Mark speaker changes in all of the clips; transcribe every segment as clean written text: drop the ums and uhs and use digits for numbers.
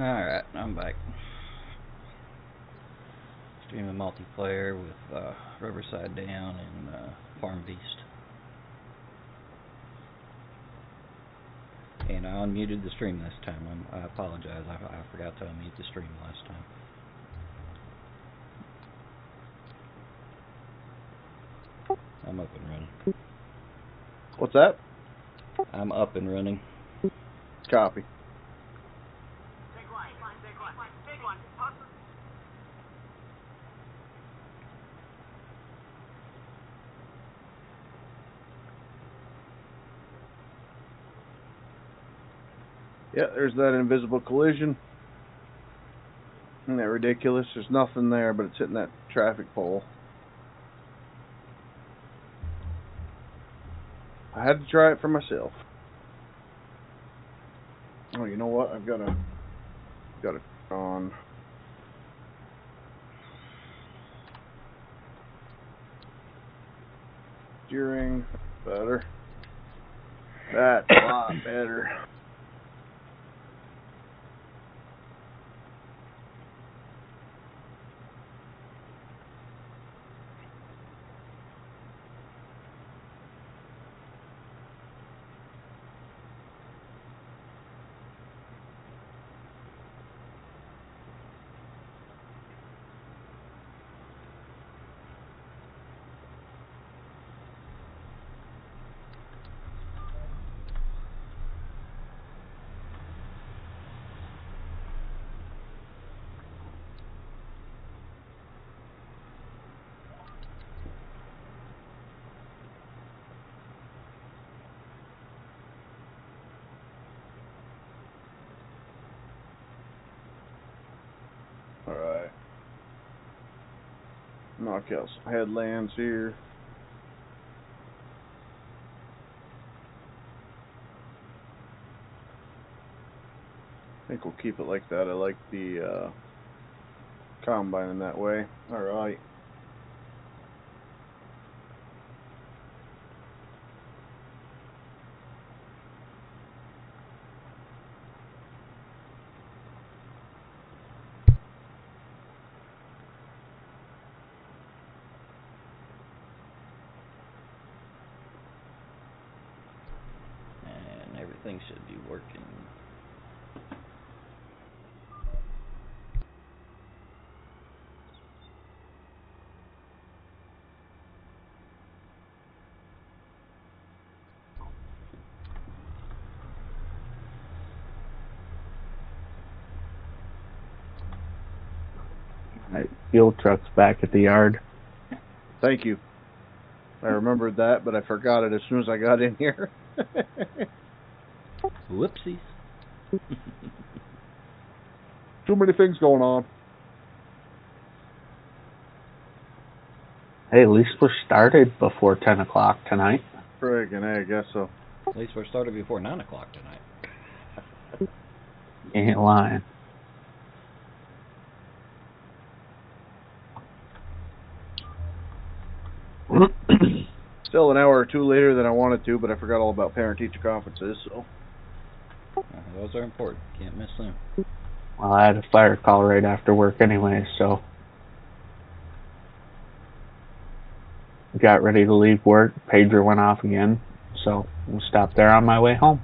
Speaker 1: Alright, I'm back. Streaming multiplayer with Riverside Down and Farm Beast. And I unmuted the stream this time. I apologize. I forgot to unmute the stream last time. I'm up and running.
Speaker 2: What's that?
Speaker 1: I'm up and running.
Speaker 2: Copy. Yeah, there's that invisible collision. Isn't that ridiculous? There's nothing there, but it's hitting that traffic pole. I had to try it for myself. Oh, you know what? I've got it on. Steering, better. That's a lot better. Alright. Knock out some headlands here. I think we'll keep it like that. I like the combine in that way. Alright.
Speaker 1: And everything should be working.
Speaker 3: Fuel truck's back at the yard.
Speaker 2: Thank you. I remembered that, but I forgot it as soon as I got in here.
Speaker 1: Whoopsies.
Speaker 2: Too many things going on.
Speaker 3: Hey, at least we're started before 10 o'clock tonight.
Speaker 2: Friggin' I guess so.
Speaker 1: At least we're started before 9 o'clock tonight.
Speaker 3: You ain't lying.
Speaker 2: Still an hour or two later than I wanted to, but I forgot all about parent-teacher conferences, so.
Speaker 1: Those are important. Can't miss them.
Speaker 3: Well, I had a fire call right after work anyway, so. Got ready to leave work. Pager went off again, so we'll stop there on my way home.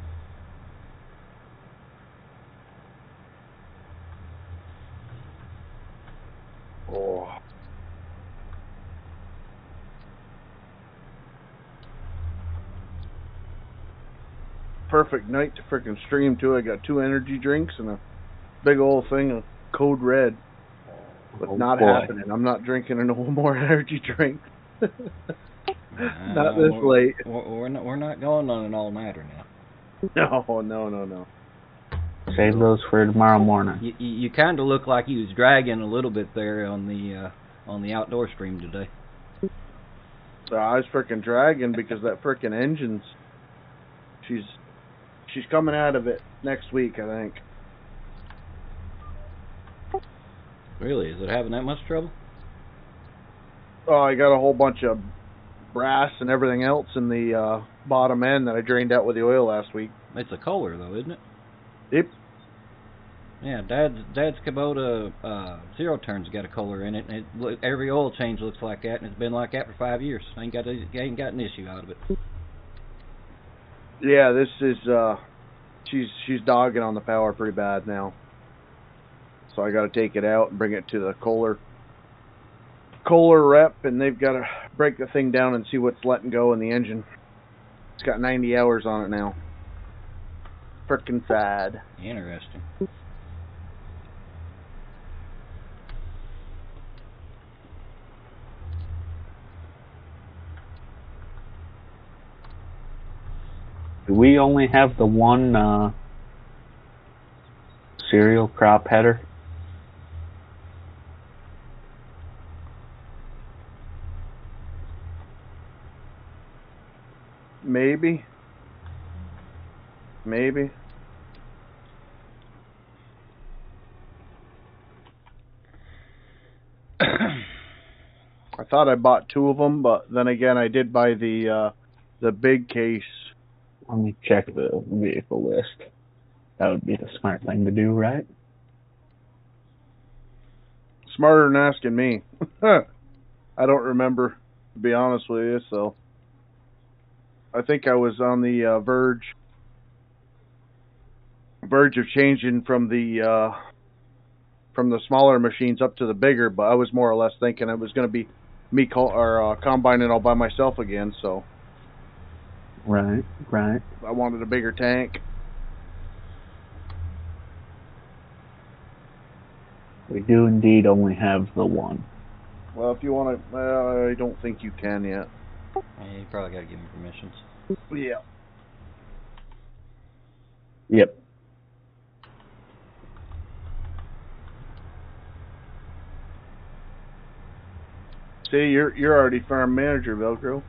Speaker 2: Oh. Perfect night to frickin' stream too. I got 2 energy drinks and a big old thing of Code Red. But not happening. I'm not drinking no more energy drink. Not this late.
Speaker 1: We're not going on an all-nighter now.
Speaker 2: No.
Speaker 3: Save those for tomorrow morning.
Speaker 1: You kind of look like you was dragging a little bit there on the outdoor stream today.
Speaker 2: I was frickin' dragging because that frickin' engine's she's coming out of it next week, I think.
Speaker 1: Really? Is it having that much trouble?
Speaker 2: Oh, I got a whole bunch of brass and everything else in the bottom end that I drained out with the oil last week.
Speaker 1: It's a Kohler, though, isn't it?
Speaker 2: Yep.
Speaker 1: Yeah, Dad's Kubota zero turn's got a Kohler in it, and every oil change looks like that, and it's been like that for 5 years. Ain't got an issue out of it.
Speaker 2: Yeah, this is she's dogging on the power pretty bad now. So I got to take it out and bring it to the Kohler rep, and they've got to break the thing down and see what's letting go in the engine. It's got 90 hours on it now. Frickin' sad.
Speaker 1: Interesting.
Speaker 3: Do we only have the one cereal crop header?
Speaker 2: Maybe. Maybe. I thought I bought 2 of them, but then again, I did buy the big case.
Speaker 3: Let me check the vehicle list. That would be the smart thing to do, right?
Speaker 2: Smarter than asking me. I don't remember, to be honest with you, so I think I was on the verge of changing from the smaller machines up to the bigger, but I was more or less thinking it was going to be me combining all by myself again, so.
Speaker 3: Right.
Speaker 2: I wanted a bigger tank.
Speaker 3: We do indeed only have the one.
Speaker 2: Well, if you want to, I don't think you can yet.
Speaker 1: Yeah, you probably got to give him permissions.
Speaker 2: Yeah.
Speaker 3: Yep.
Speaker 2: See, you're already farm manager, Velcro.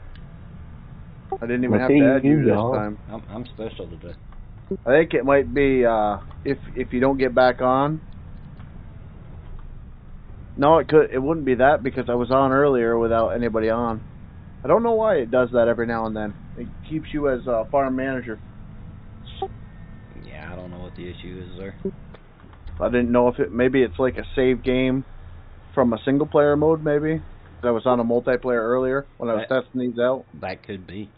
Speaker 2: I didn't even have to add you this time.
Speaker 1: I'm special today.
Speaker 2: I think it might be if you don't get back on. No, it wouldn't be that because I was on earlier without anybody on. I don't know why it does that every now and then. It keeps you as farm manager.
Speaker 1: Yeah, I don't know what the issue is there.
Speaker 2: I didn't know if maybe it's like a save game from a single player mode, maybe. I was on a multiplayer earlier when I was testing these out.
Speaker 1: That could be.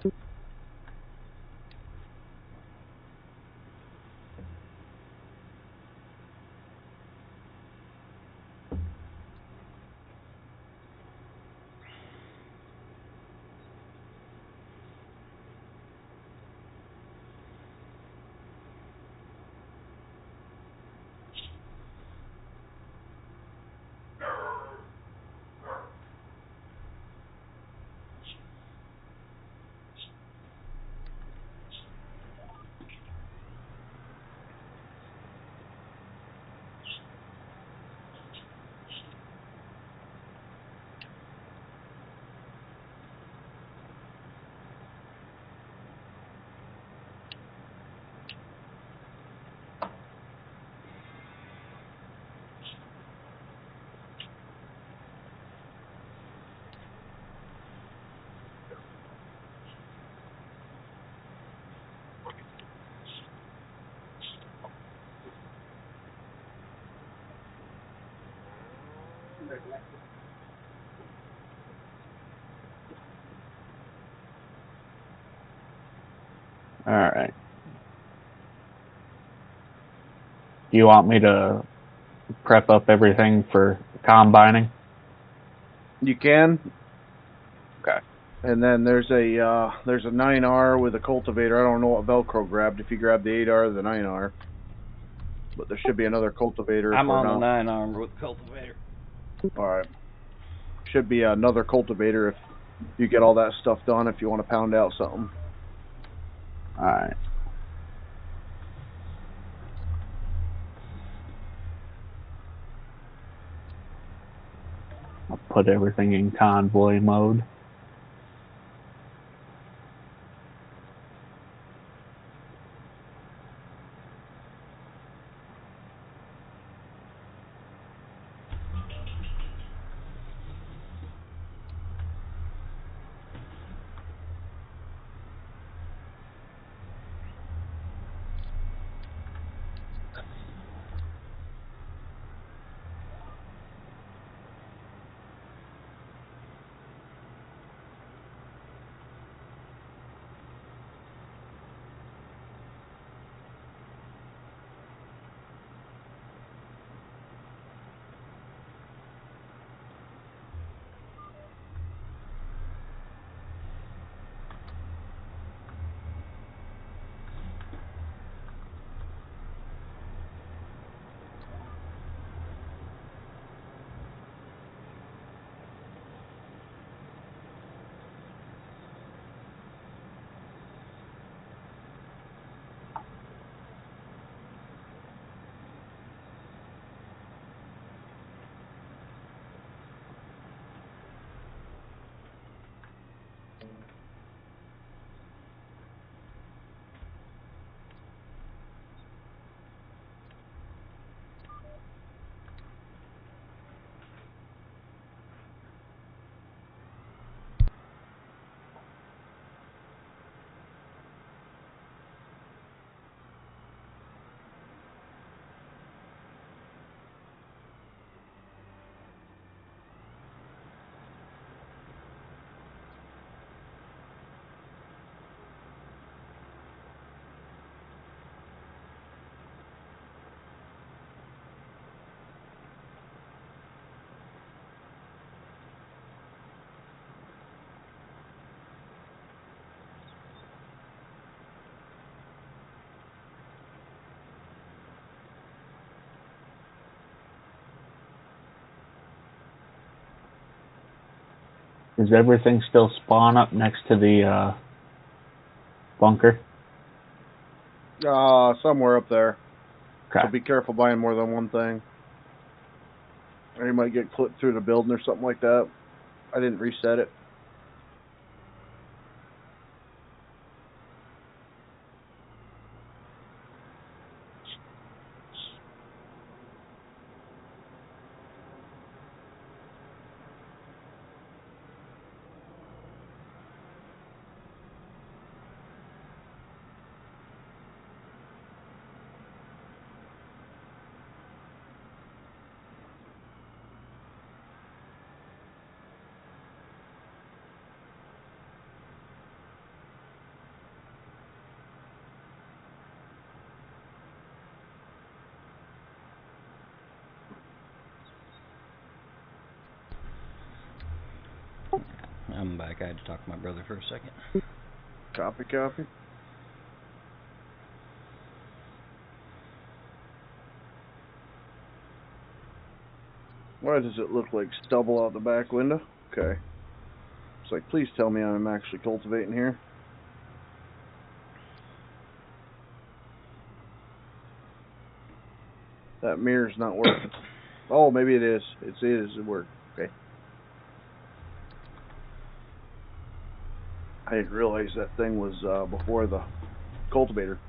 Speaker 3: Alright. Do you want me to prep up everything for combining?
Speaker 2: You can.
Speaker 3: Okay.
Speaker 2: And then there's a 9R with a cultivator. I don't know what Velcro grabbed. If you grab the 8R or the 9R, but there should be another cultivator.
Speaker 1: I'm on the 9R with cultivator.
Speaker 2: All right. Should be another cultivator if you get all that stuff done. If you want to pound out something.
Speaker 3: All right. I'll put everything in convoy mode. Is everything still spawn up next to the bunker?
Speaker 2: Somewhere up there.
Speaker 3: Okay.
Speaker 2: So be careful buying more than one thing. Or you might get clipped through the building or something like that. I didn't reset it.
Speaker 1: I'm back. I had to talk to my brother for a second.
Speaker 2: Copy. Why does it look like stubble out the back window? Okay. It's like, please tell me I'm actually cultivating here. That mirror's not working. Oh, maybe it is. It worked. Okay. I didn't realize that thing was before the cultivator.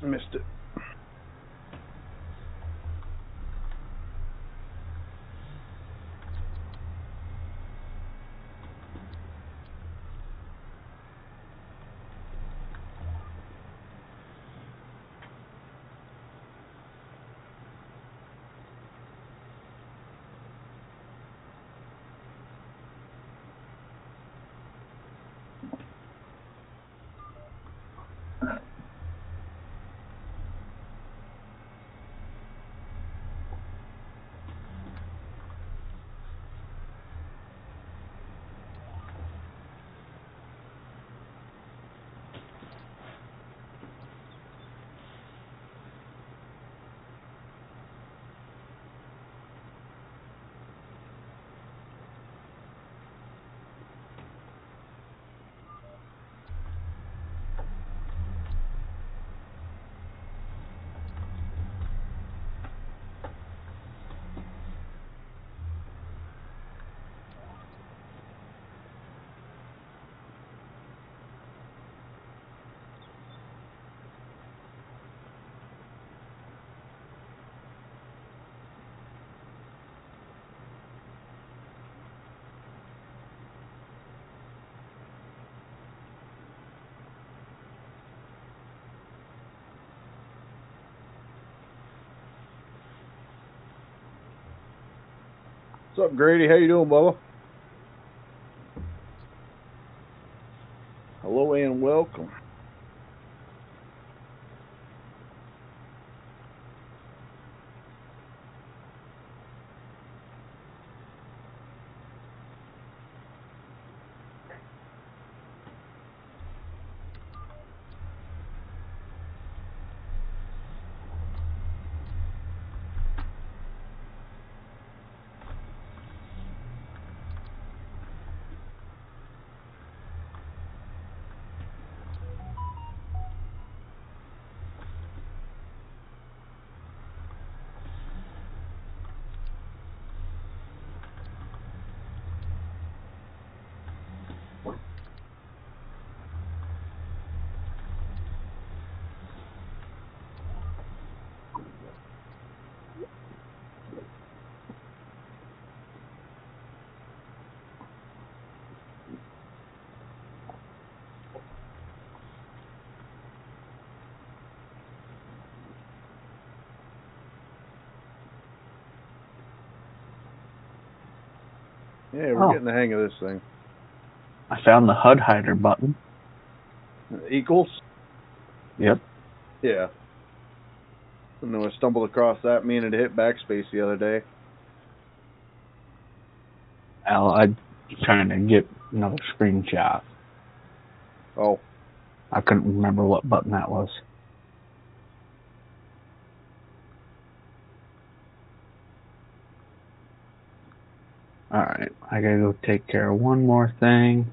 Speaker 2: Missed it. What's up, Grady? How you doing, Bubba? Hello and welcome. Yeah, we're getting the hang of this thing.
Speaker 3: I found the HUD hider button.
Speaker 2: Equals?
Speaker 3: Yep.
Speaker 2: Yeah. I know I stumbled across that meaning to hit backspace the other day.
Speaker 3: Al, I'm trying to get another screenshot.
Speaker 2: Oh.
Speaker 3: I couldn't remember what button that was. Alright, I gotta go take care of one more thing.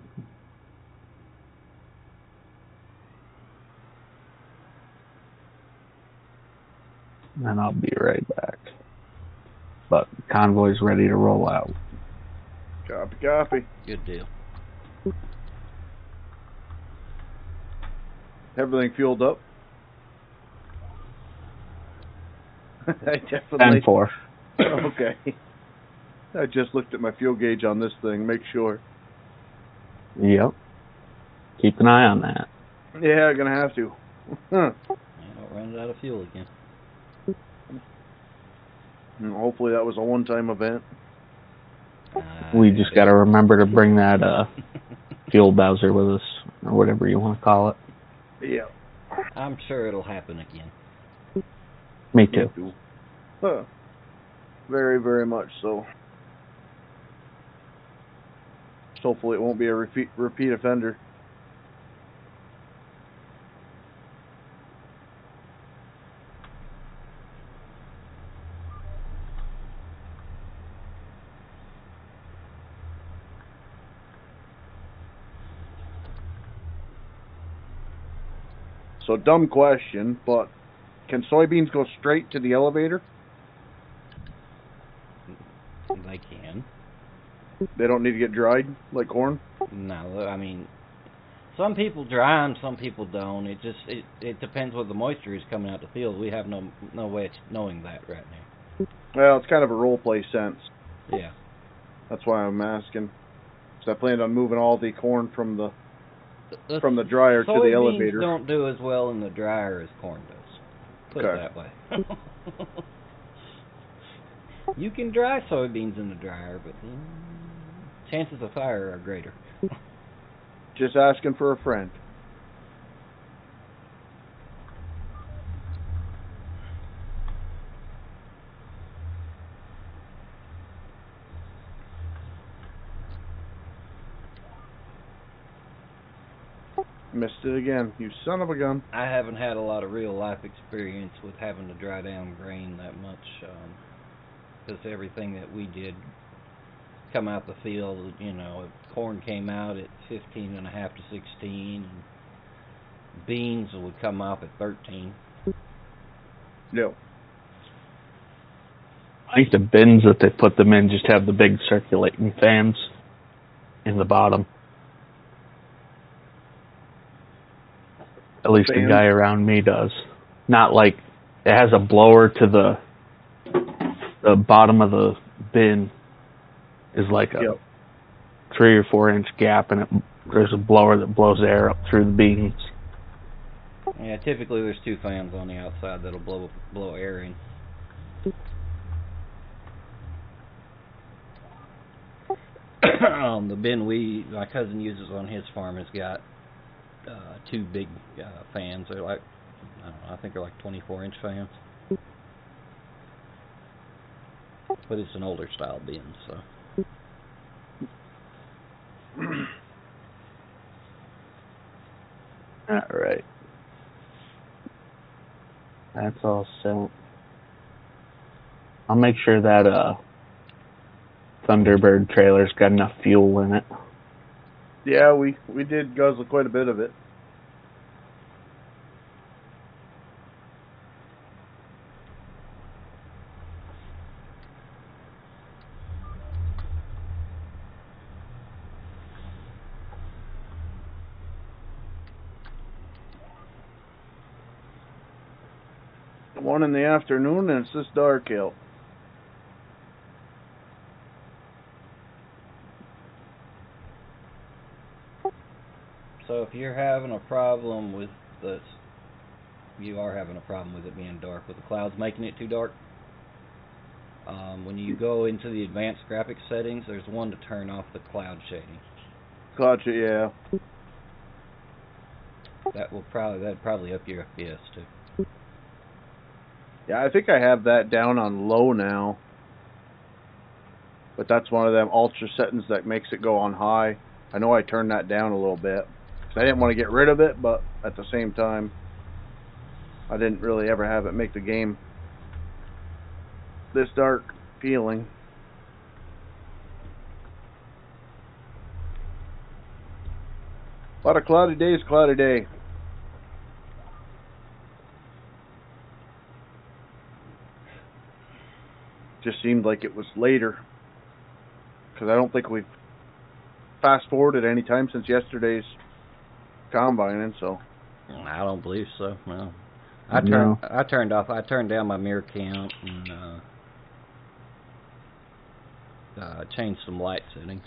Speaker 3: And I'll be right back. But convoy's ready to roll out.
Speaker 2: Copy, copy.
Speaker 1: Good deal.
Speaker 2: Everything fueled up? I definitely...
Speaker 3: 10-4.
Speaker 2: Okay. I just looked at my fuel gauge on this thing, make sure.
Speaker 3: Yep. Keep an eye on that.
Speaker 2: Yeah, I'm gonna have to.
Speaker 1: Yeah, don't run it out of fuel again.
Speaker 2: And hopefully that was a one-time event.
Speaker 3: We just gotta remember to bring that fuel bowser with us, or whatever you want to call it.
Speaker 2: Yeah.
Speaker 1: I'm sure it'll happen again.
Speaker 3: Me too.
Speaker 2: Huh. Very, very much so. Hopefully it won't be a repeat offender. So, dumb question, but can soybeans go straight to the elevator?
Speaker 1: They can.
Speaker 2: They don't need to get dried like corn?
Speaker 1: No, I mean, some people dry them, some people don't. It depends what the moisture is coming out the field. We have no way of knowing that right now.
Speaker 2: Well, it's kind of a role play sense.
Speaker 1: Yeah.
Speaker 2: That's why I'm asking. Because I planned on moving all the corn from the dryer to the elevator.
Speaker 1: Soybeans don't do as well in the dryer as corn does. Put it that way. You can dry soybeans in the dryer, but chances of fire are greater.
Speaker 2: Just asking for a friend. Missed it again, you son of a gun.
Speaker 1: I haven't had a lot of real life experience with having to dry down grain that much, because everything that we did come out the field, corn came out at 15.5 to 16, and beans would come up at 13.
Speaker 2: No.
Speaker 3: I think the bins that they put them in just have the big circulating fans in the bottom. At least the guy around me does. Not like it has a blower to the bottom of the bin is like a 3 or 4 inch gap, and there's a blower that blows air up through the beans.
Speaker 1: Yeah, typically there's 2 fans on the outside that'll blow air in. The bin my cousin uses on his farm has got 2 big fans. They're like, I don't know, I think they're like 24-inch fans. But it's an older style bin, so.
Speaker 3: Alright. That's all set. I'll make sure that Thunderbird trailer's got enough fuel in it.
Speaker 2: Yeah, we did guzzle quite a bit of it. One in the afternoon, and it's this dark out.
Speaker 1: So if you're having a problem with this, you are having a problem with it being dark, with the clouds making it too dark. When you go into the advanced graphics settings, there's one to turn off the cloud shading.
Speaker 2: Gotcha, yeah.
Speaker 1: That'd probably up your FPS too.
Speaker 2: Yeah, I think I have that down on low now. But that's one of them ultra settings that makes it go on high. I know I turned that down a little bit. I didn't want to get rid of it, but at the same time, I didn't really ever have it make the game this dark feeling. A lot of cloudy days, cloudy day. Just seemed like it was later. Because I don't think we've fast forwarded any time since yesterday's combining, so.
Speaker 1: I don't believe so. No. I turned down my mirror count and changed some light settings.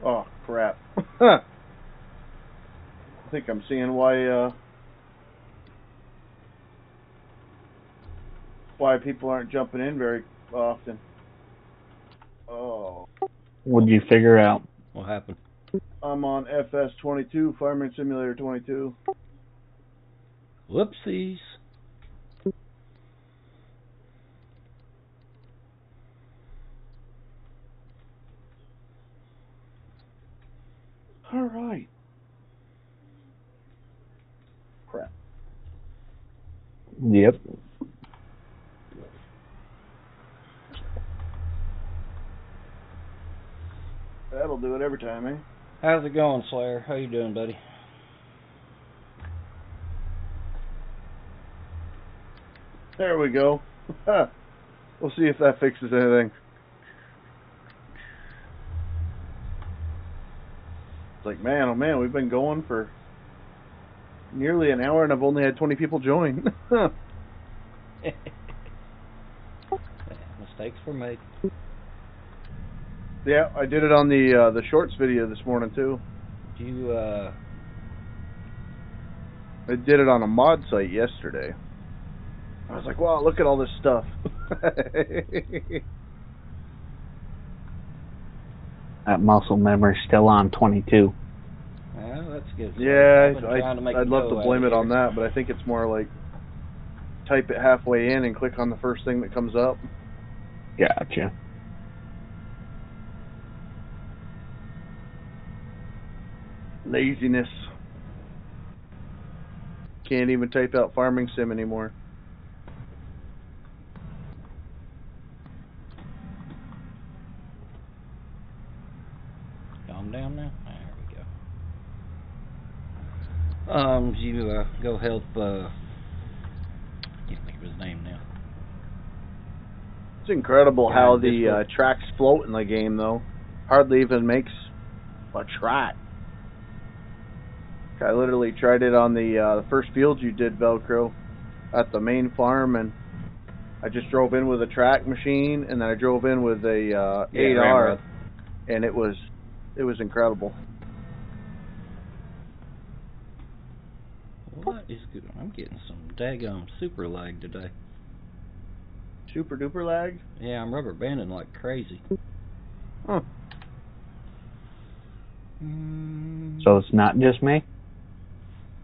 Speaker 2: Oh crap. I think I'm seeing why people aren't jumping in very often. Oh.
Speaker 3: What'd you figure out?
Speaker 1: What happened?
Speaker 2: I'm on FS22, Farming Simulator 22.
Speaker 1: Whoopsies.
Speaker 2: All right. Crap.
Speaker 3: Yep.
Speaker 2: That'll do it every time, eh?
Speaker 1: How's it going, Slayer? How you doing, buddy?
Speaker 2: There we go. We'll see if that fixes anything. It's like, man, oh man, we've been going for nearly an hour and I've only had 20 people join.
Speaker 1: Mistakes were made.
Speaker 2: Yeah, I did it on the shorts video this morning too.
Speaker 1: I
Speaker 2: did it on a mod site yesterday. I was like, wow, look at all this stuff.
Speaker 3: That muscle memory's still on 22.
Speaker 1: Well, that's good.
Speaker 2: Yeah, I'd love to blame it on that, but I think it's more like type it halfway in and click on the first thing that comes up.
Speaker 3: Gotcha.
Speaker 2: Laziness. Can't even type out Farming Sim anymore.
Speaker 1: Calm down now. There we go. You go help. Can't think of his name now.
Speaker 2: It's incredible how the tracks float in the game, though. Hardly even makes a track. I literally tried it on the first field you did, Velcro, at the main farm, and I just drove in with a track machine, and then I drove in with a 8R, and it was incredible.
Speaker 1: What is good? I'm getting some daggum super lag today.
Speaker 2: Super duper lag?
Speaker 1: Yeah, I'm rubber banding like crazy.
Speaker 2: Huh.
Speaker 3: So it's not just me?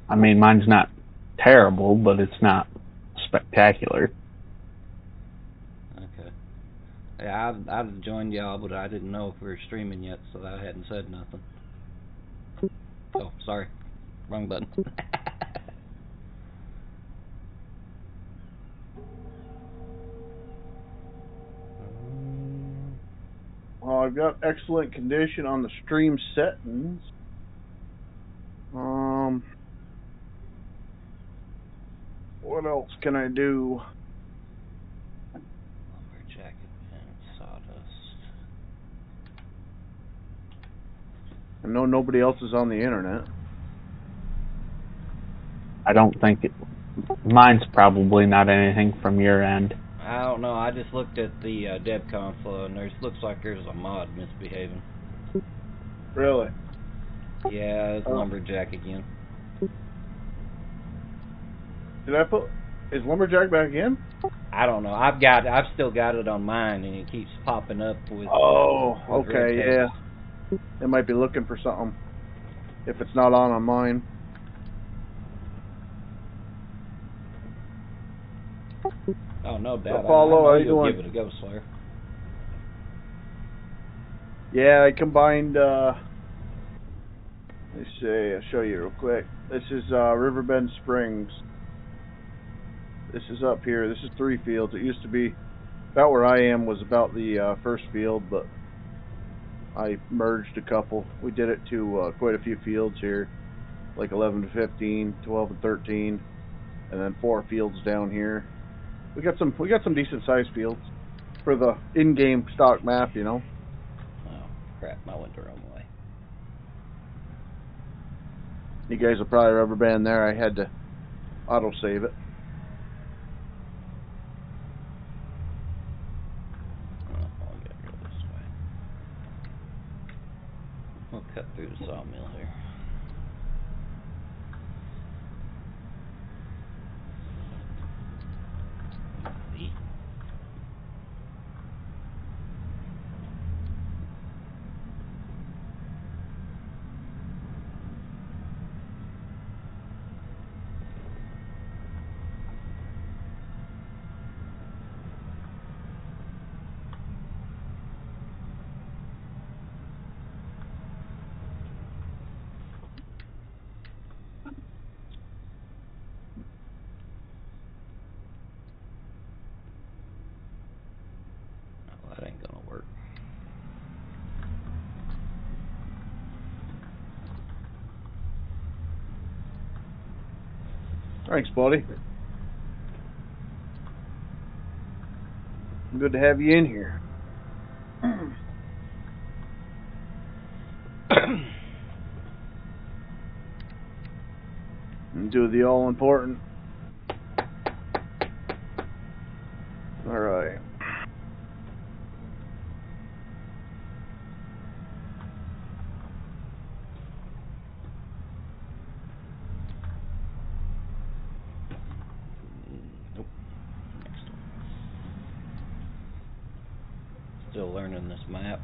Speaker 3: I mean, mine's not terrible, but it's not spectacular.
Speaker 1: Okay. Yeah, I'd joined y'all, but I didn't know if we were streaming yet, so I hadn't said nothing. Oh, sorry. Wrong button.
Speaker 2: Well, I've got excellent condition on the stream settings. What else can I do?
Speaker 1: Lumberjack and sawdust.
Speaker 2: I know nobody else is on the internet.
Speaker 3: I don't think it... Mine's probably not anything from your end.
Speaker 1: I don't know. I just looked at the dev console, and looks like there's a mod misbehaving.
Speaker 2: Really?
Speaker 1: Yeah, it's Lumberjack again.
Speaker 2: Is Lumberjack back in?
Speaker 1: I don't know. I've still got it on mine, and it keeps popping up with.
Speaker 2: Oh,
Speaker 1: with
Speaker 2: okay, yeah. It might be looking for something. If it's not on mine.
Speaker 1: Oh, no doubt.
Speaker 2: Apollo,
Speaker 1: I know
Speaker 2: how you
Speaker 1: you'll
Speaker 2: doing?
Speaker 1: give it a go, Slayer.
Speaker 2: Yeah, I combined, let's see, I'll show you real quick. This is Riverbend Springs. This is up here. This is 3 fields. It used to be, about where I am was about the first field, but I merged a couple. We did it to quite a few fields here, like 11 to 15, 12 and 13, and then 4 fields down here. We got some decent sized fields for the in-game stock map, you know.
Speaker 1: Oh crap! I went the wrong way.
Speaker 2: You guys will probably rubber band there. I had to auto save it.
Speaker 1: Oh, I gotta go this way. We'll cut through the sawmill here. That ain't gonna work.
Speaker 2: Thanks, buddy. Good to have you in here. And do the all important. All right.
Speaker 1: Nope. Next one. Still learning this map.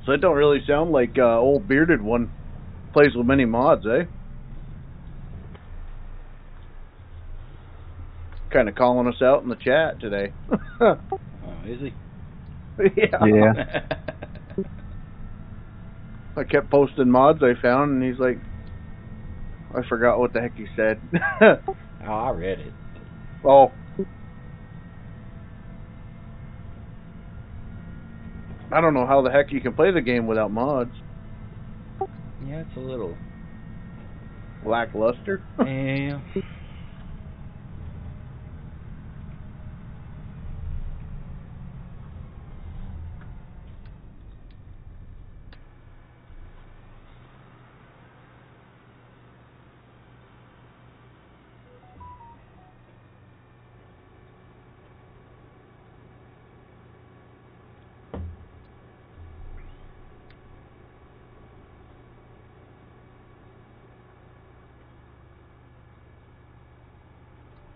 Speaker 2: So it don't really sound like old bearded one plays with many mods, eh? Kind of calling us out in the chat today.
Speaker 1: Oh, is he?
Speaker 2: Yeah. I kept posting mods I found, and he's like, I forgot what the heck he said.
Speaker 1: Oh, I read it.
Speaker 2: Oh. I don't know how the heck you can play the game without mods.
Speaker 1: Yeah, it's a little
Speaker 2: Lackluster.
Speaker 1: Yeah. Yeah,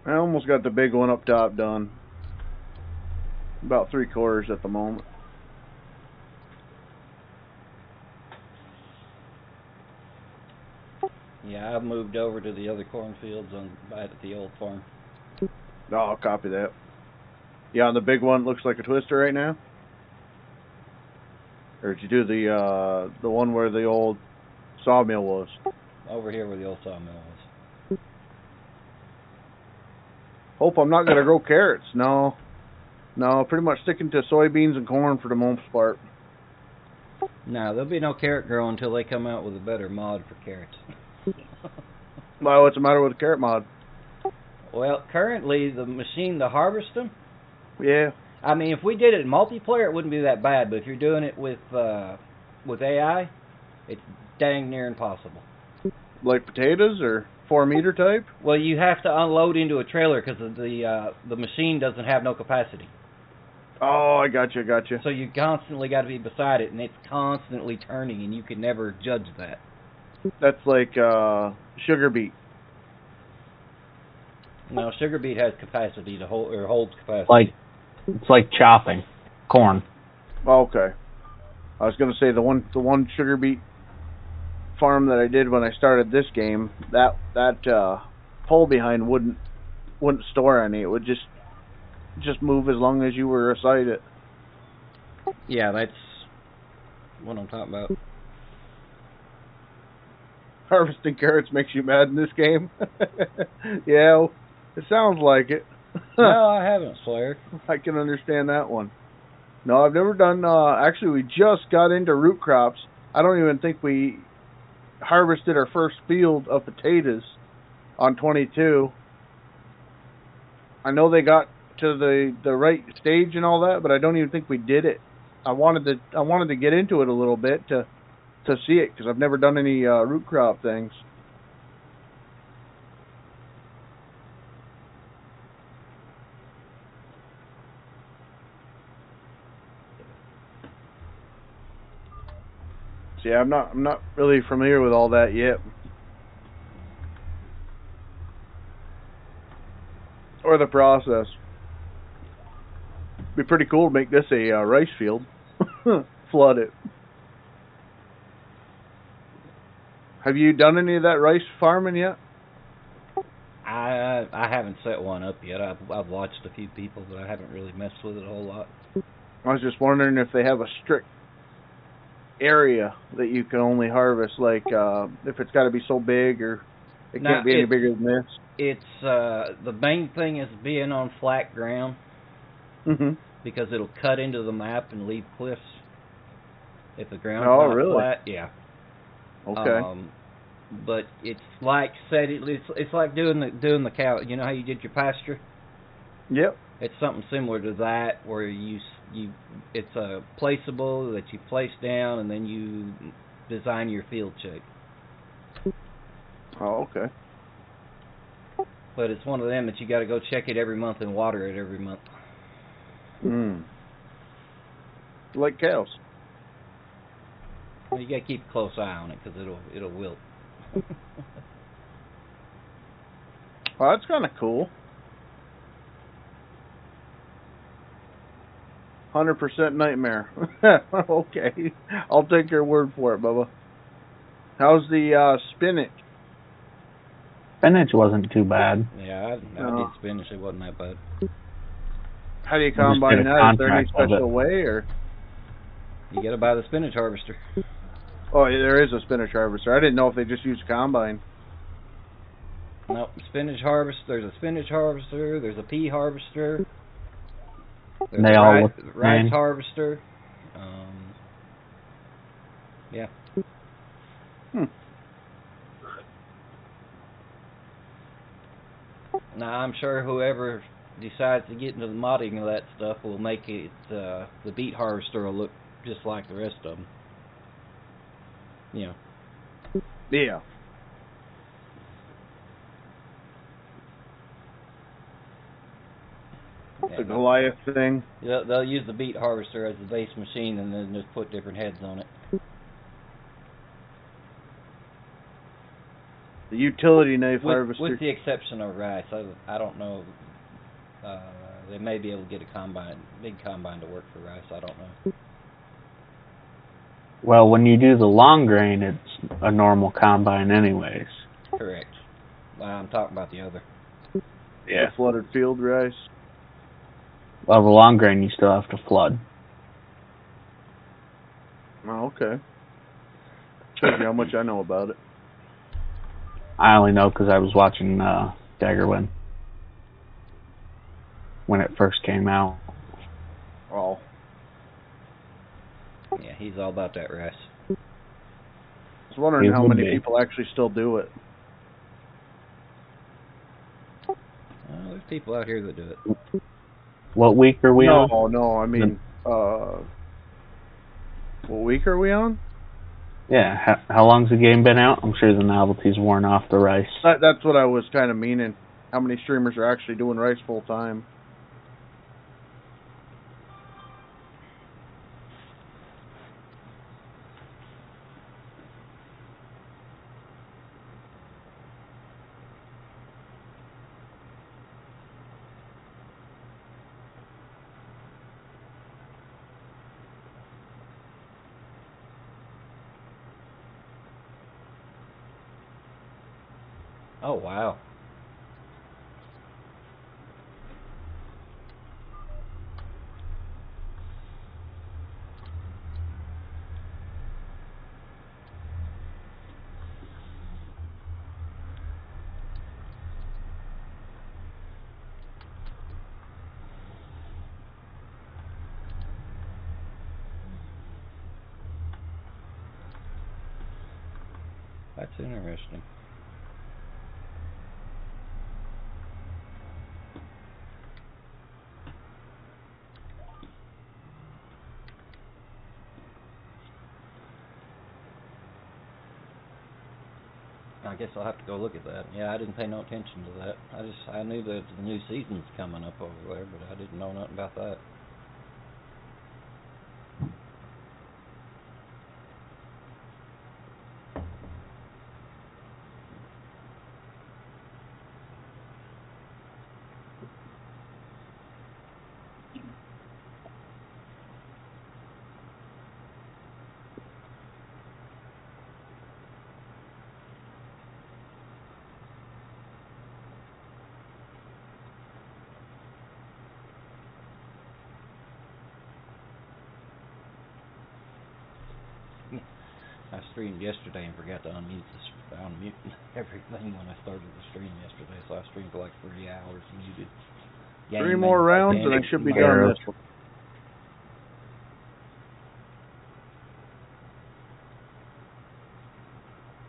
Speaker 2: I almost got the big one up top done. About 3/4 at the moment.
Speaker 1: Yeah, I've moved over to the other cornfields at the old farm.
Speaker 2: Oh, I'll copy that. Yeah, on the big one, it looks like a twister right now. Or did you do the one where the old sawmill was?
Speaker 1: Over here where the old sawmill was.
Speaker 2: Hope I'm not gonna grow carrots. No, pretty much sticking to soybeans and corn for the most part.
Speaker 1: No, there'll be no carrot growing until they come out with a better mod for carrots.
Speaker 2: Well, what's the matter with the carrot mod?
Speaker 1: Well, currently the machine to harvest them.
Speaker 2: Yeah.
Speaker 1: I mean, if we did it in multiplayer, it wouldn't be that bad. But if you're doing it with AI, it's dang near impossible.
Speaker 2: Like potatoes or 4-meter type?
Speaker 1: Well, you have to unload into a trailer because the machine doesn't have no capacity.
Speaker 2: Oh, I got you.
Speaker 1: So you constantly got to be beside it, and it's constantly turning, and you can never judge that.
Speaker 2: That's like sugar beet.
Speaker 1: No, sugar beet has capacity to hold, or holds capacity.
Speaker 3: It's like chopping corn.
Speaker 2: Okay. I was gonna say the one sugar beet farm that I did when I started this game, that pole behind wouldn't store any. It would just move as long as you were aside it.
Speaker 1: Yeah, that's what I'm talking about.
Speaker 2: Harvesting carrots makes you mad in this game? Yeah, it sounds like it.
Speaker 1: No, I haven't, Slayer.
Speaker 2: I can understand that one. No, I've never done, actually we just got into root crops. I don't even think we harvested our first field of potatoes on 22. I know they got to the right stage and all that, but I don't even think we did it. I wanted to get into it a little bit to see it, because I've never done any root crop things. So yeah, I'm not really familiar with all that yet, or the process. It'd be pretty cool to make this a rice field. Flood it. Have you done any of that rice farming yet?
Speaker 1: I haven't set one up yet. I've watched a few people, but I haven't really messed with it a whole lot.
Speaker 2: I was just wondering if they have a strict area that you can only harvest, like if it's got to be so big, or it can't be any bigger than this.
Speaker 1: It's the main thing is being on flat ground, because it'll cut into the map and leave cliffs. If the ground's not
Speaker 2: really?
Speaker 1: flat, yeah.
Speaker 2: Okay.
Speaker 1: But it's like it's like doing the cow. You know how you did your pasture?
Speaker 2: Yep.
Speaker 1: It's something similar to that, where it's a placeable that you place down, and then you design your field check.
Speaker 2: Oh, okay.
Speaker 1: But it's one of them that you got to go check it every month and water it every month.
Speaker 2: Like cows.
Speaker 1: Well, you got to keep a close eye on it, because it'll wilt.
Speaker 2: Well, that's kind of cool. 100% nightmare. Okay, I'll take your word for it, Bubba. How's the spinach?
Speaker 3: Spinach wasn't too bad.
Speaker 1: Yeah, I did spinach. It wasn't that bad.
Speaker 2: How do you combine that? Is there any special way, or?
Speaker 1: You got to buy the spinach harvester.
Speaker 2: Oh, yeah, there is a spinach harvester. I didn't know if they just used a combine.
Speaker 1: No, spinach harvester. There's a spinach harvester. There's a pea harvester. There's
Speaker 3: they all look
Speaker 1: rice harvester. Yeah. Now I'm sure whoever decides to get into the modding of that stuff will make it. The beet harvester will look just like the rest of them. Yeah.
Speaker 2: Yeah. The Goliath thing.
Speaker 1: Yeah, they'll use the beet harvester as the base machine, and then just put different heads on it.
Speaker 2: The utility knife harvester.
Speaker 1: With the exception of rice, I don't know. They may be able to get a big combine to work for rice. I don't know.
Speaker 3: Well, when you do the long grain, it's a normal combine anyways.
Speaker 1: Correct. Well, I'm talking about the other.
Speaker 3: Yeah.
Speaker 2: The flooded field rice.
Speaker 3: Well, the long grain you still have to flood.
Speaker 2: Oh, okay. Shows you how much I know about it.
Speaker 3: I only know because I was watching Daggerwin when it first came out.
Speaker 2: Oh.
Speaker 1: Yeah, he's all about that rice.
Speaker 2: I was wondering how many people actually still do it.
Speaker 1: Well, there's people out here that do it.
Speaker 3: What week are we on?
Speaker 2: No, I mean, what week are we on?
Speaker 3: Yeah, how long's the game been out? I'm sure the novelty's worn off the rice.
Speaker 2: That's what I was kind of meaning. How many streamers are actually doing rice full time?
Speaker 1: Oh, wow. That's interesting. I guess I'll have to go look at that. Yeah, I didn't pay no attention to that. I knew that the new season's coming up over there, but I didn't know nothing about that. I streamed yesterday and forgot to unmute everything when I started the stream yesterday, so I streamed for like 3 hours muted.
Speaker 2: 3 more rounds and I should be done this one.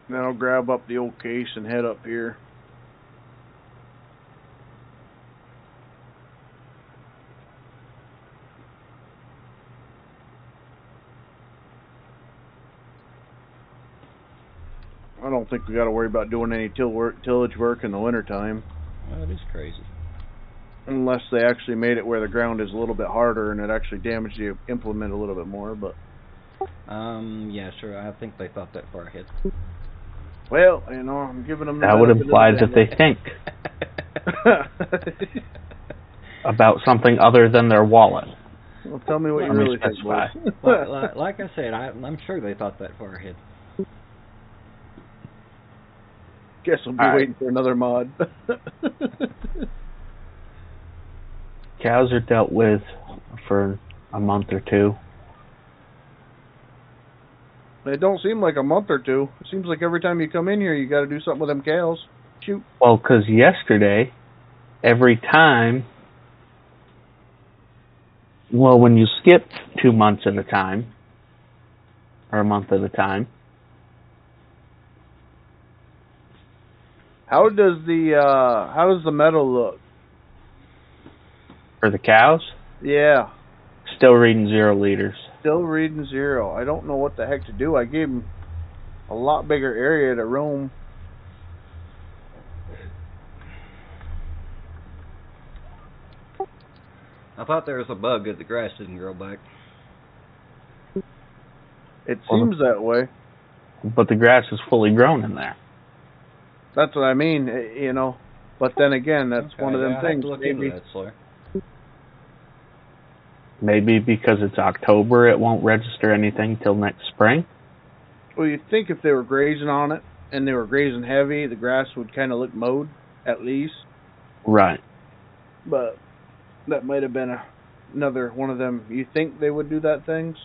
Speaker 2: Then I'll grab up the old case and head up here. I don't think we got to worry about doing any tillage work in the wintertime.
Speaker 1: Well, it is crazy.
Speaker 2: Unless they actually made it where the ground is a little bit harder and it actually damaged the implement a little bit more, but...
Speaker 1: yeah, sure, I think they thought that far ahead.
Speaker 2: Well, you know, I'm giving them...
Speaker 3: That would imply that they think about something other than their wallet.
Speaker 2: Well, tell me what you really think, boys.
Speaker 1: Like I said, I'm sure they thought that far ahead.
Speaker 2: Guess we'll be waiting for another mod.
Speaker 3: Cows are dealt with for a month or two.
Speaker 2: It don't seem like a month or two. It seems like every time you come in here, you got to do something with them cows. Shoot.
Speaker 3: Well, because yesterday, every time, when you skip 2 months at a time, or a month at a time.
Speaker 2: How does the metal look?
Speaker 3: For the cows?
Speaker 2: Yeah.
Speaker 3: Still reading 0 liters.
Speaker 2: Still reading 0. I don't know what the heck to do. I gave them a lot bigger area to roam.
Speaker 1: I thought there was a bug that the grass didn't grow back.
Speaker 2: It seems that way.
Speaker 3: But the grass is fully grown in there.
Speaker 2: That's what I mean, you know. But then again, that's
Speaker 1: Okay,
Speaker 2: one of them
Speaker 1: I'll
Speaker 2: things.
Speaker 1: have to look
Speaker 2: Maybe
Speaker 1: into that, Sawyer.
Speaker 3: Maybe because it's October, it won't register anything till next spring.
Speaker 2: well, you'd think if they were grazing on it and they were grazing heavy, the grass would kind of look mowed at least.
Speaker 3: Right.
Speaker 2: But that might have been another one of them. You think they would do that things?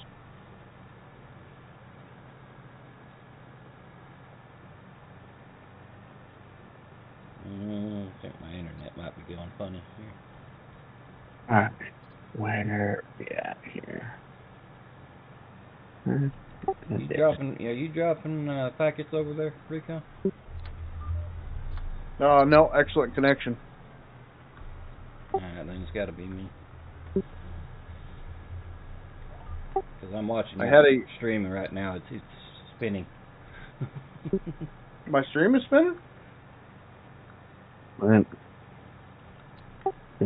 Speaker 1: I think my internet might be going funny here.
Speaker 3: Alright. Where are we at here?
Speaker 1: You dropping packets over there, Rico?
Speaker 2: No, excellent connection.
Speaker 1: Alright, then it's got to be me. Because I'm watching streaming right now. It's spinning.
Speaker 2: My stream is spinning?
Speaker 3: Give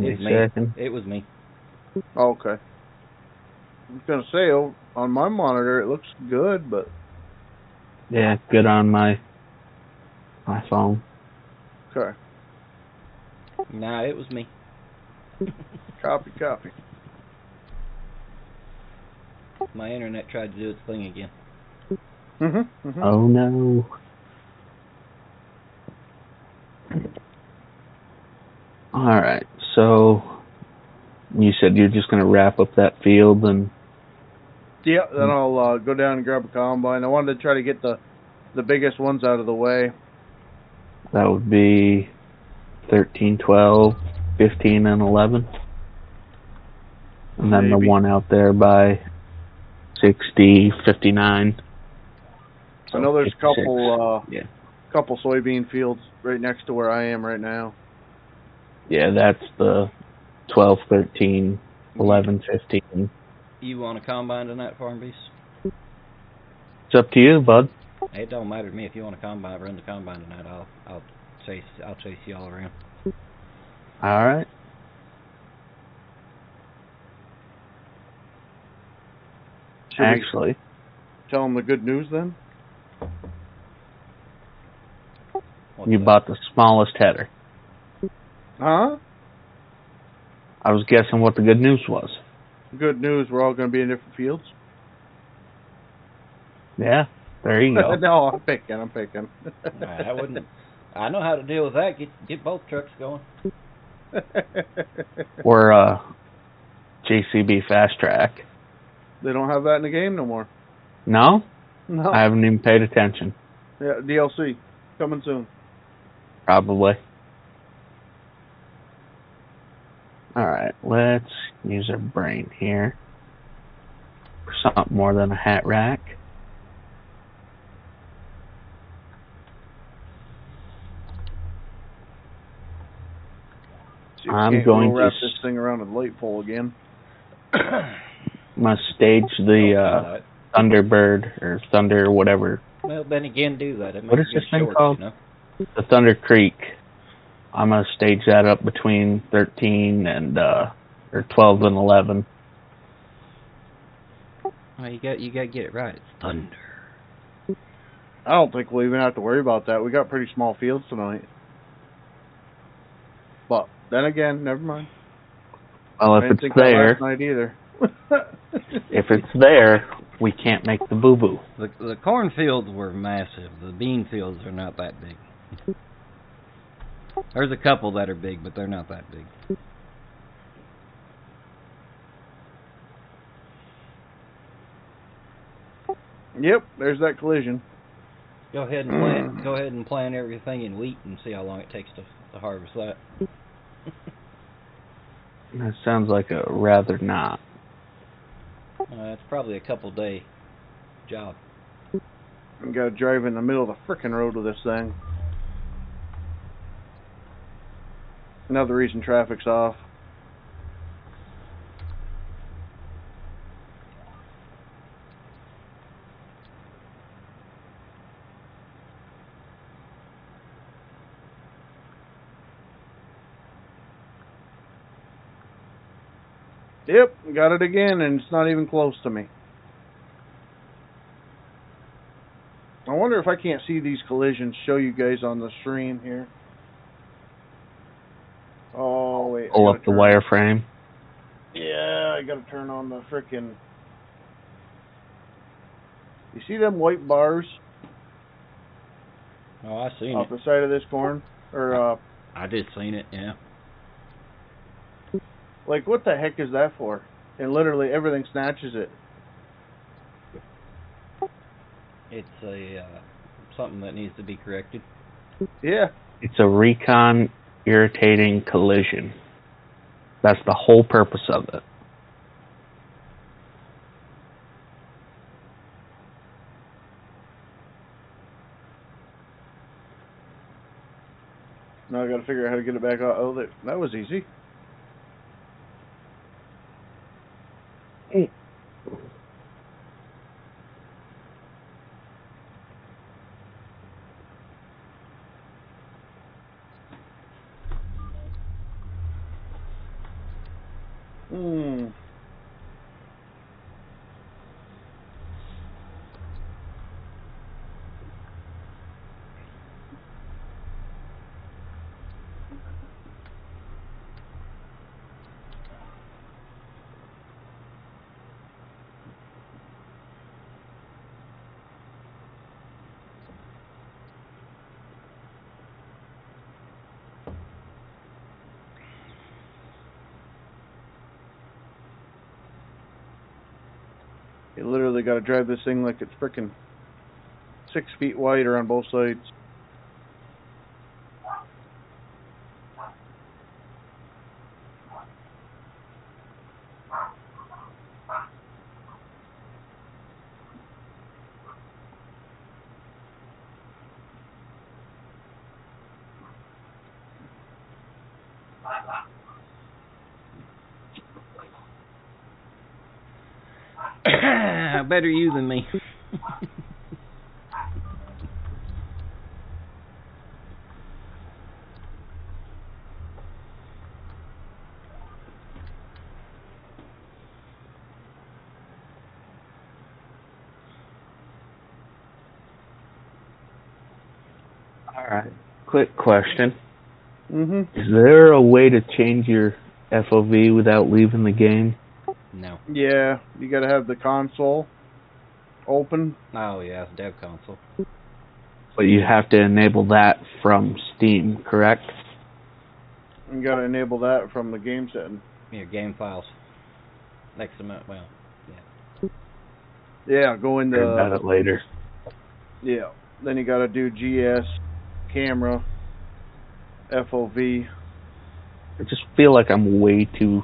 Speaker 3: me
Speaker 1: It's
Speaker 3: a
Speaker 1: me.
Speaker 3: second.
Speaker 1: It was me.
Speaker 2: Oh, okay. I was going to say, on my monitor it looks good, but...
Speaker 3: Yeah, good on my phone.
Speaker 2: Okay.
Speaker 1: Nah, it was me.
Speaker 2: Copy.
Speaker 1: My internet tried to do its thing again.
Speaker 2: Mm-hmm.
Speaker 3: Oh no. Alright, so you said you're just going to wrap up that field and...
Speaker 2: Yeah, then I'll go down and grab a combine. I wanted to try to get the biggest ones out of the way.
Speaker 3: That would be 13, 12, 15, and 11. And then
Speaker 2: Maybe.
Speaker 3: the one out there by 60, 59. So
Speaker 2: I know there's
Speaker 3: 56.
Speaker 2: couple soybean fields right next to where I am right now.
Speaker 3: Yeah, that's the 12, 13, 11, 15.
Speaker 1: You want a combine in that, Farm Beast?
Speaker 3: It's up to you, bud.
Speaker 1: It don't matter to me if you want a combine. Run the combine tonight. I'll chase you all around.
Speaker 3: All right. Actually,
Speaker 2: tell them the good news then.
Speaker 1: What's
Speaker 3: you
Speaker 1: that?
Speaker 3: bought the smallest header.
Speaker 2: Huh?
Speaker 3: I was guessing what the good news was.
Speaker 2: Good news, we're all going to be in different fields.
Speaker 3: Yeah, there you go.
Speaker 2: No, I'm picking.
Speaker 1: I wouldn't. I know how to deal with that. Get both trucks going.
Speaker 3: Or JCB Fast Track.
Speaker 2: They don't have that in the game no more.
Speaker 3: No?
Speaker 2: No.
Speaker 3: I haven't even paid attention.
Speaker 2: Yeah, DLC coming soon.
Speaker 3: Probably. Alright, let's use our brain here for something more than a hat rack. I'm going to
Speaker 2: wrap this thing around a light pole again.
Speaker 3: I'm going to stage the Thunderbird or Thunder whatever.
Speaker 1: Well, then again, do that.
Speaker 3: What is this thing
Speaker 1: shorts,
Speaker 3: called?
Speaker 1: You know?
Speaker 3: The Thunder Creek. I'm going to stage that up between 13 and or 12 and 11.
Speaker 1: Well, you got to get it right. It's Thunder.
Speaker 2: I don't think we'll even have to worry about that. We got pretty small fields tonight. But then again, never mind.
Speaker 3: Well, if it's there,
Speaker 2: last night either.
Speaker 3: if it's there, we can't make the boo-boo.
Speaker 1: The cornfields were massive. The bean fields are not that big. There's a couple that are big, but they're not that big.
Speaker 2: Yep, there's that collision.
Speaker 1: Go ahead and plant everything in wheat and see how long it takes to harvest that.
Speaker 3: That sounds like a rather not.
Speaker 1: It's probably a couple-day job.
Speaker 2: You gotta drive in the middle of the frickin' road with this thing. Another reason traffic's off. Yep, got it again, and it's not even close to me. I wonder if I can't see these collisions, show you guys on the stream here. Oh, wait.
Speaker 3: Pull up the wireframe.
Speaker 2: Yeah, I gotta turn on the frickin'... You see them white bars?
Speaker 1: Oh, I seen
Speaker 2: off
Speaker 1: it.
Speaker 2: The side of this corn? Or,
Speaker 1: I just seen it, yeah.
Speaker 2: Like, what the heck is that for? And literally everything snatches it.
Speaker 1: It's a, something that needs to be corrected.
Speaker 2: Yeah.
Speaker 3: It's a recon irritating collision. That's the whole purpose of it.
Speaker 2: Now I gotta figure out how to get it back out. Oh, that was easy. You literally got to drive this thing like it's frickin' 6 feet wider on both sides.
Speaker 1: Better you than me.
Speaker 3: Alright. Quick question.
Speaker 2: Mm-hmm.
Speaker 3: Is there a way to change your FOV without leaving the game?
Speaker 1: No.
Speaker 2: Yeah, you gotta have the console open.
Speaker 1: Oh, yeah, it's dev console.
Speaker 3: But you have to enable that from Steam, correct?
Speaker 2: You gotta enable that from the game setting.
Speaker 1: Your game files. Next to my, well, yeah.
Speaker 2: Yeah, go into...
Speaker 3: Hear about it later.
Speaker 2: Yeah. Then you gotta do GS, camera, FOV.
Speaker 3: I just feel like I'm way too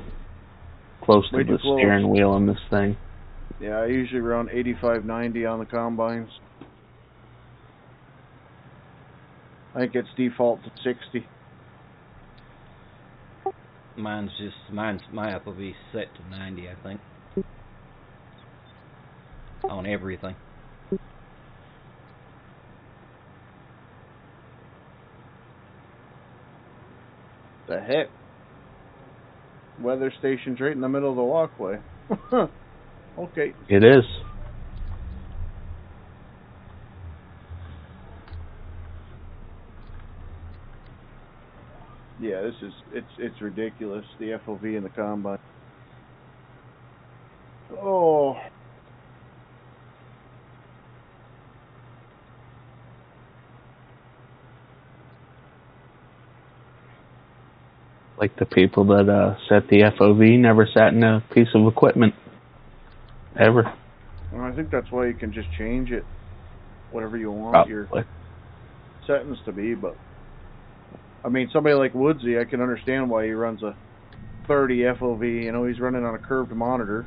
Speaker 3: close to the steering wheel on this thing.
Speaker 2: Yeah, I usually run 85, 90 on the combines. I think it's default to 60.
Speaker 1: My FOV set to 90, I think. On everything.
Speaker 2: The heck? Weather station's right in the middle of the walkway. Okay.
Speaker 3: It is.
Speaker 2: Yeah, this is it's ridiculous, the FOV in the combine. Oh.
Speaker 3: Like the people that set the FOV never sat in a piece of equipment. Ever.
Speaker 2: Well, I think that's why you can just change it. Whatever you want
Speaker 3: Probably.
Speaker 2: your settings to be, but I mean, somebody like Woodsy, I can understand why he runs a 30 FOV. You know, he's running on a curved monitor.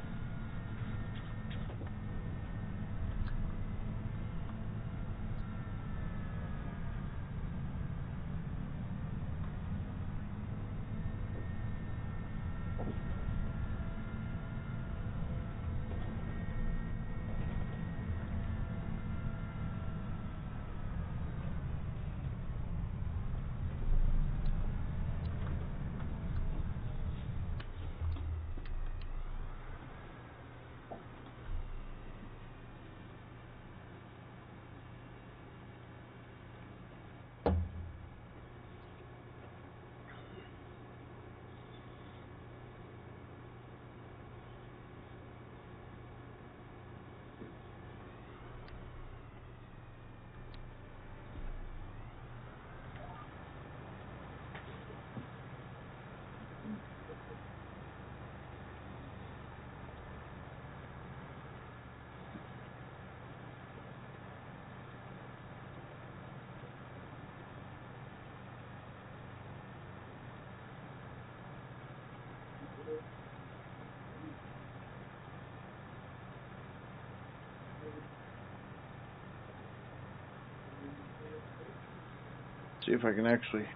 Speaker 2: See if I can actually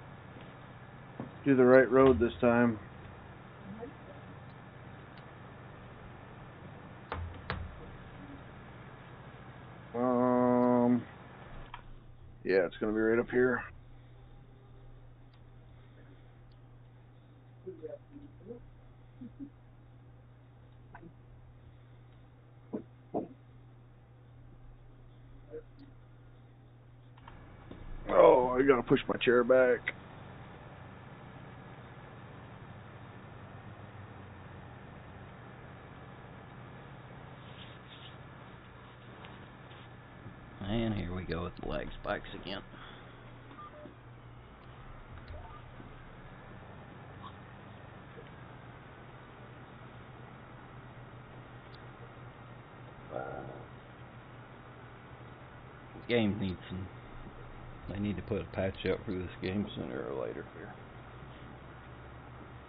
Speaker 2: do the right road this time. Yeah, it's gonna be right up here. Oh, I gotta push my chair back.
Speaker 1: And here we go with the lag spikes again. The game needs some. They need to put a patch up for this game sooner or later here.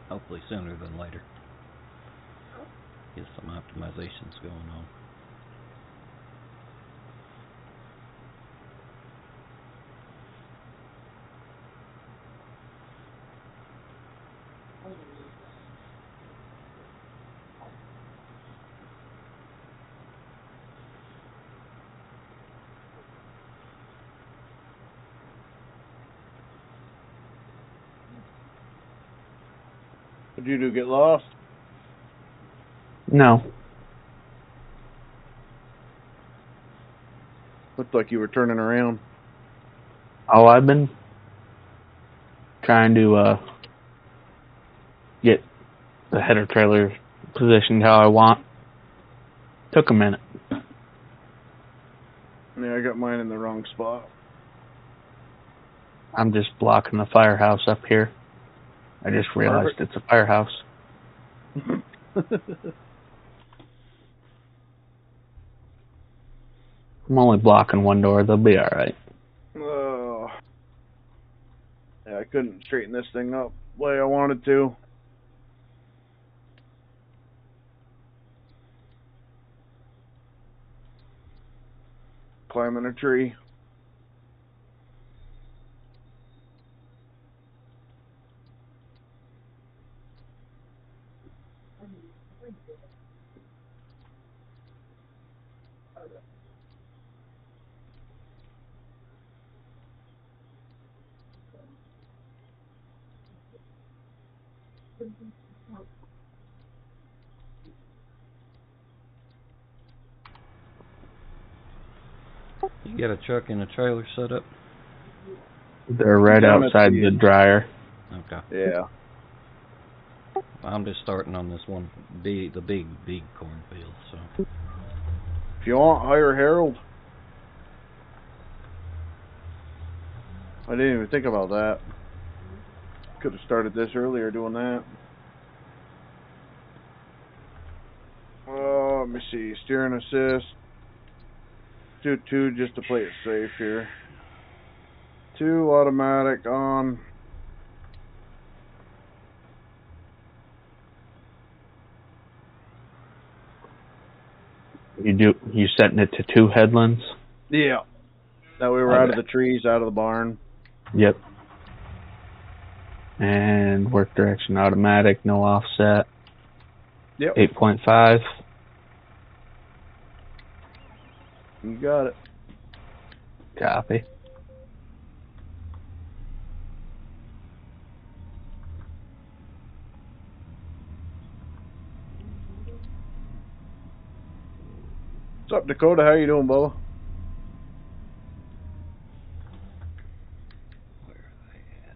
Speaker 1: Hopefully sooner than later. Get some optimizations going on.
Speaker 2: What'd you do, get lost?
Speaker 3: No.
Speaker 2: Looked like you were turning around.
Speaker 3: Oh, I've been trying to get the header trailer positioned how I want. Took a minute.
Speaker 2: Yeah, I got mine in the wrong spot.
Speaker 3: I'm just blocking the firehouse up here. I just realized it's a firehouse. I'm only blocking one door. They'll be alright.
Speaker 2: Oh. Yeah, I couldn't straighten this thing up the way I wanted to. Climbing a tree.
Speaker 1: You got a truck and a trailer set up?
Speaker 3: They're right outside the dryer.
Speaker 1: Okay.
Speaker 2: Yeah.
Speaker 1: I'm just starting on this one, the big cornfield, so.
Speaker 2: If you want, hire Harold. I didn't even think about that. Could have started this earlier doing that. Let me see. Steering assist. Do 2 just to play it safe here. 2 automatic on.
Speaker 3: You setting it to 2 headlands?
Speaker 2: Yeah. That way we're out of the trees, out of the barn.
Speaker 3: Yep. And work direction automatic, no offset.
Speaker 2: Yep.
Speaker 3: 8.5.
Speaker 2: You got it.
Speaker 3: Copy.
Speaker 2: What's up, Dakota? How you doing, Bubba?
Speaker 1: Where are they at?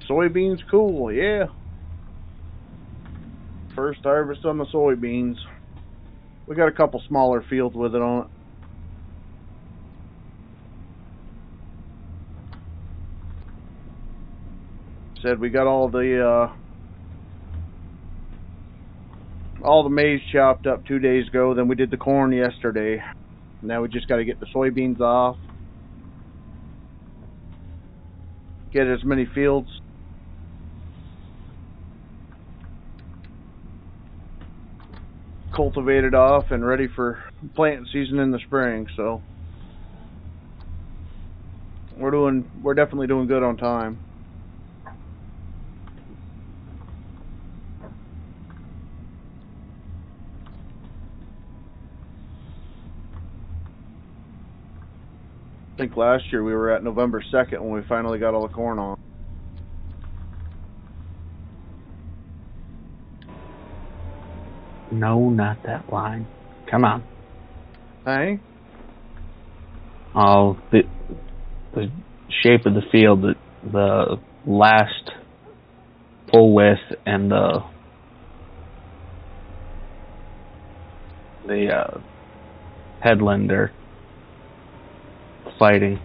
Speaker 2: Soybeans cool, yeah. First harvest on the soybeans. We got a couple smaller fields with it on it. Said we got all the maize chopped up 2 days ago. Then we did the corn yesterday. Now we just got to get the soybeans off. Get as many fields cultivated off and ready for planting season in the spring. So we're definitely doing good on time. I think last year we were at November 2nd when we finally got all the corn on.
Speaker 3: No, not that line. Come on.
Speaker 2: Hey?
Speaker 3: Oh, the shape of the field, the last full width and the headland are fighting.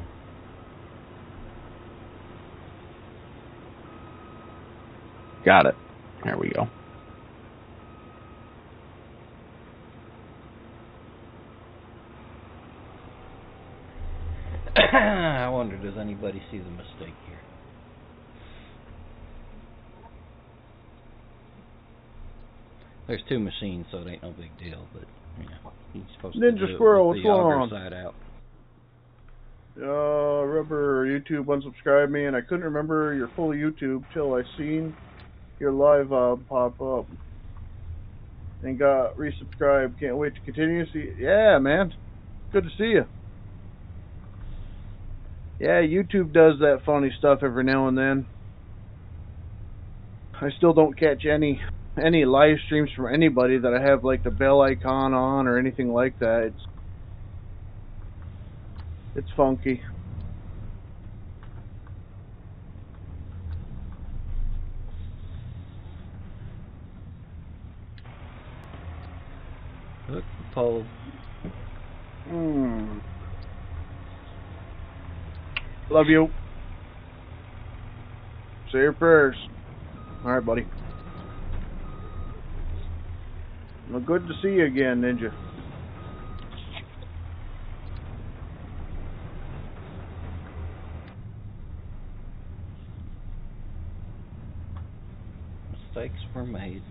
Speaker 3: Got it. There we go.
Speaker 1: I wonder, does anybody see the mistake here? There's two machines, so it ain't no big deal, but he's supposed
Speaker 2: Ninja
Speaker 1: to do
Speaker 2: Squirrel,
Speaker 1: it with
Speaker 2: what's
Speaker 1: the
Speaker 2: going
Speaker 1: auger
Speaker 2: on?
Speaker 1: side out.
Speaker 2: Rubber YouTube unsubscribed me, and I couldn't remember your full YouTube till I seen your live pop up. And got resubscribed. Can't wait to continue to see. Yeah, man. Good to see you. Yeah, YouTube does that funny stuff every now and then. I still don't catch any live streams from anybody that I have like the bell icon on or anything like that. It's funky.
Speaker 1: Look, pole.
Speaker 2: Love you. Say your prayers. Alright, buddy. Well, good to see you again, Ninja.
Speaker 1: Mistakes were made.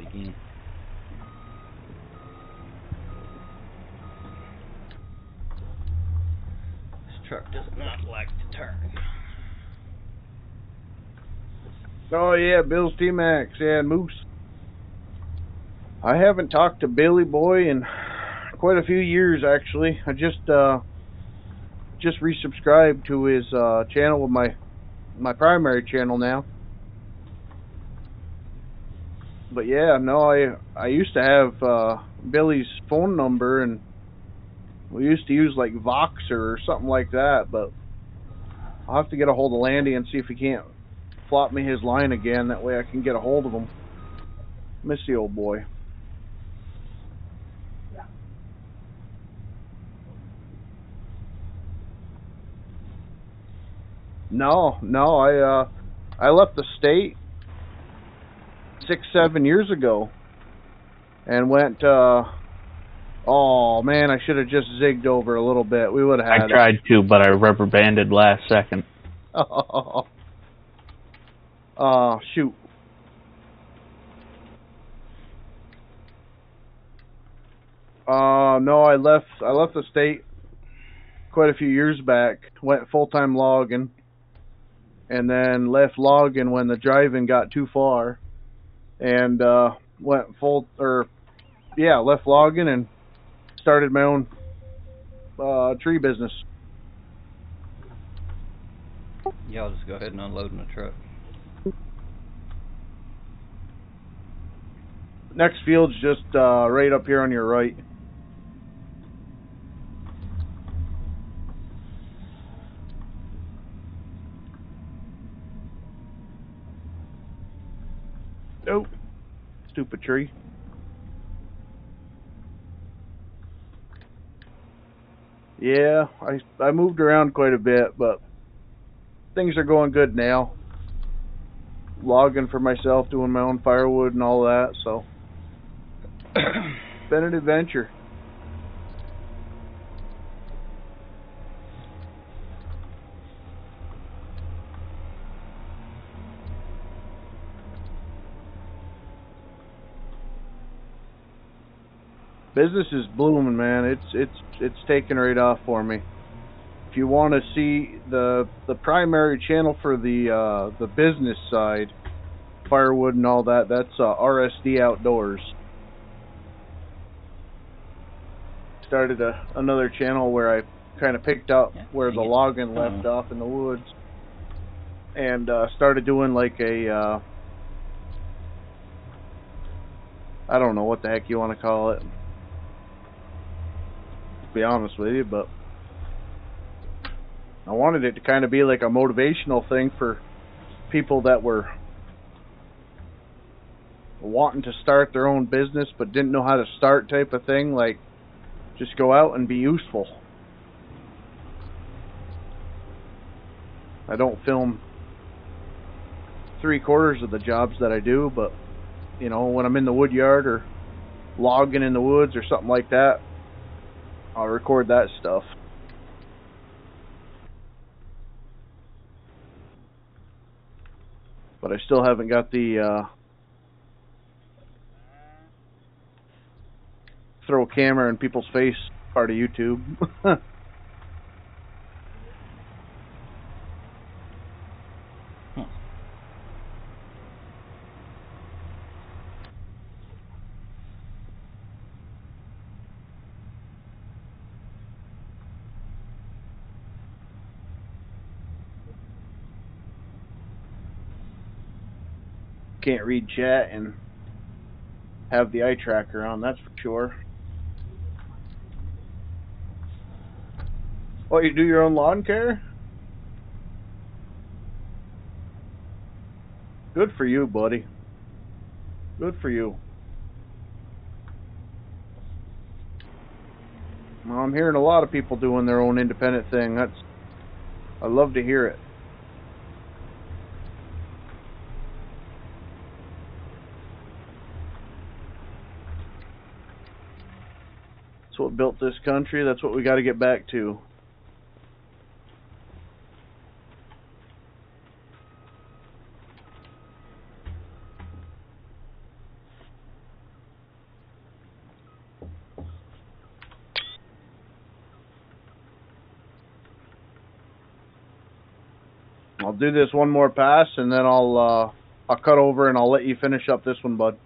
Speaker 1: Again. This truck does not like to turn.
Speaker 2: Oh yeah, Bill's T-Max, yeah, and Moose. I haven't talked to Billy Boy in quite a few years, actually. I just resubscribed to his channel with my primary channel now. But yeah, no, I used to have Billy's phone number, and we used to use like Voxer or something like that, but I'll have to get a hold of Landy and see if he can't flop me his line again. That way I can get a hold of him. Miss the old boy. No, I left the state 6-7 years ago and went oh man, I should have just zigged over a little bit. We would have had
Speaker 3: I tried to, but I rubber banded last second.
Speaker 2: Shoot. No, I left the state quite a few years back. Went full-time logging, and then left logging when the driving got too far, and left logging and started my own tree business.
Speaker 1: Yeah, I'll just go ahead and unload in the truck.
Speaker 2: Next field's just right up here on your right. Nope. Stupid tree. Yeah, I moved around quite a bit, but things are going good now. logging for myself, doing my own firewood and all that. So, been an adventure. Business is blooming, man. It's taking right off for me. If you want to see the primary channel for the business side, firewood and all that, that's RSD Outdoors. Started another channel where I kind of picked up where the logging left off in the woods, and started doing like a I don't know what the heck you want to call it, to be honest with you, but I wanted it to kind of be like a motivational thing for people that were wanting to start their own business but didn't know how to start, type of thing. Like, just go out and be useful. I don't film 3/4 of the jobs that I do, but you know, when I'm in the wood yard or logging in the woods or something like that, I'll record that stuff. But I still haven't got the throw a camera in people's face part of YouTube. Can't read chat and have the eye tracker on, that's for sure. Oh, you do your own lawn care? Good for you, buddy. Good for you. Well, I'm hearing a lot of people doing their own independent thing. I love to hear it. That's what built this country. That's what we got to get back to. I'll do this one more pass, and then I'll cut over and I'll let you finish up this one, bud.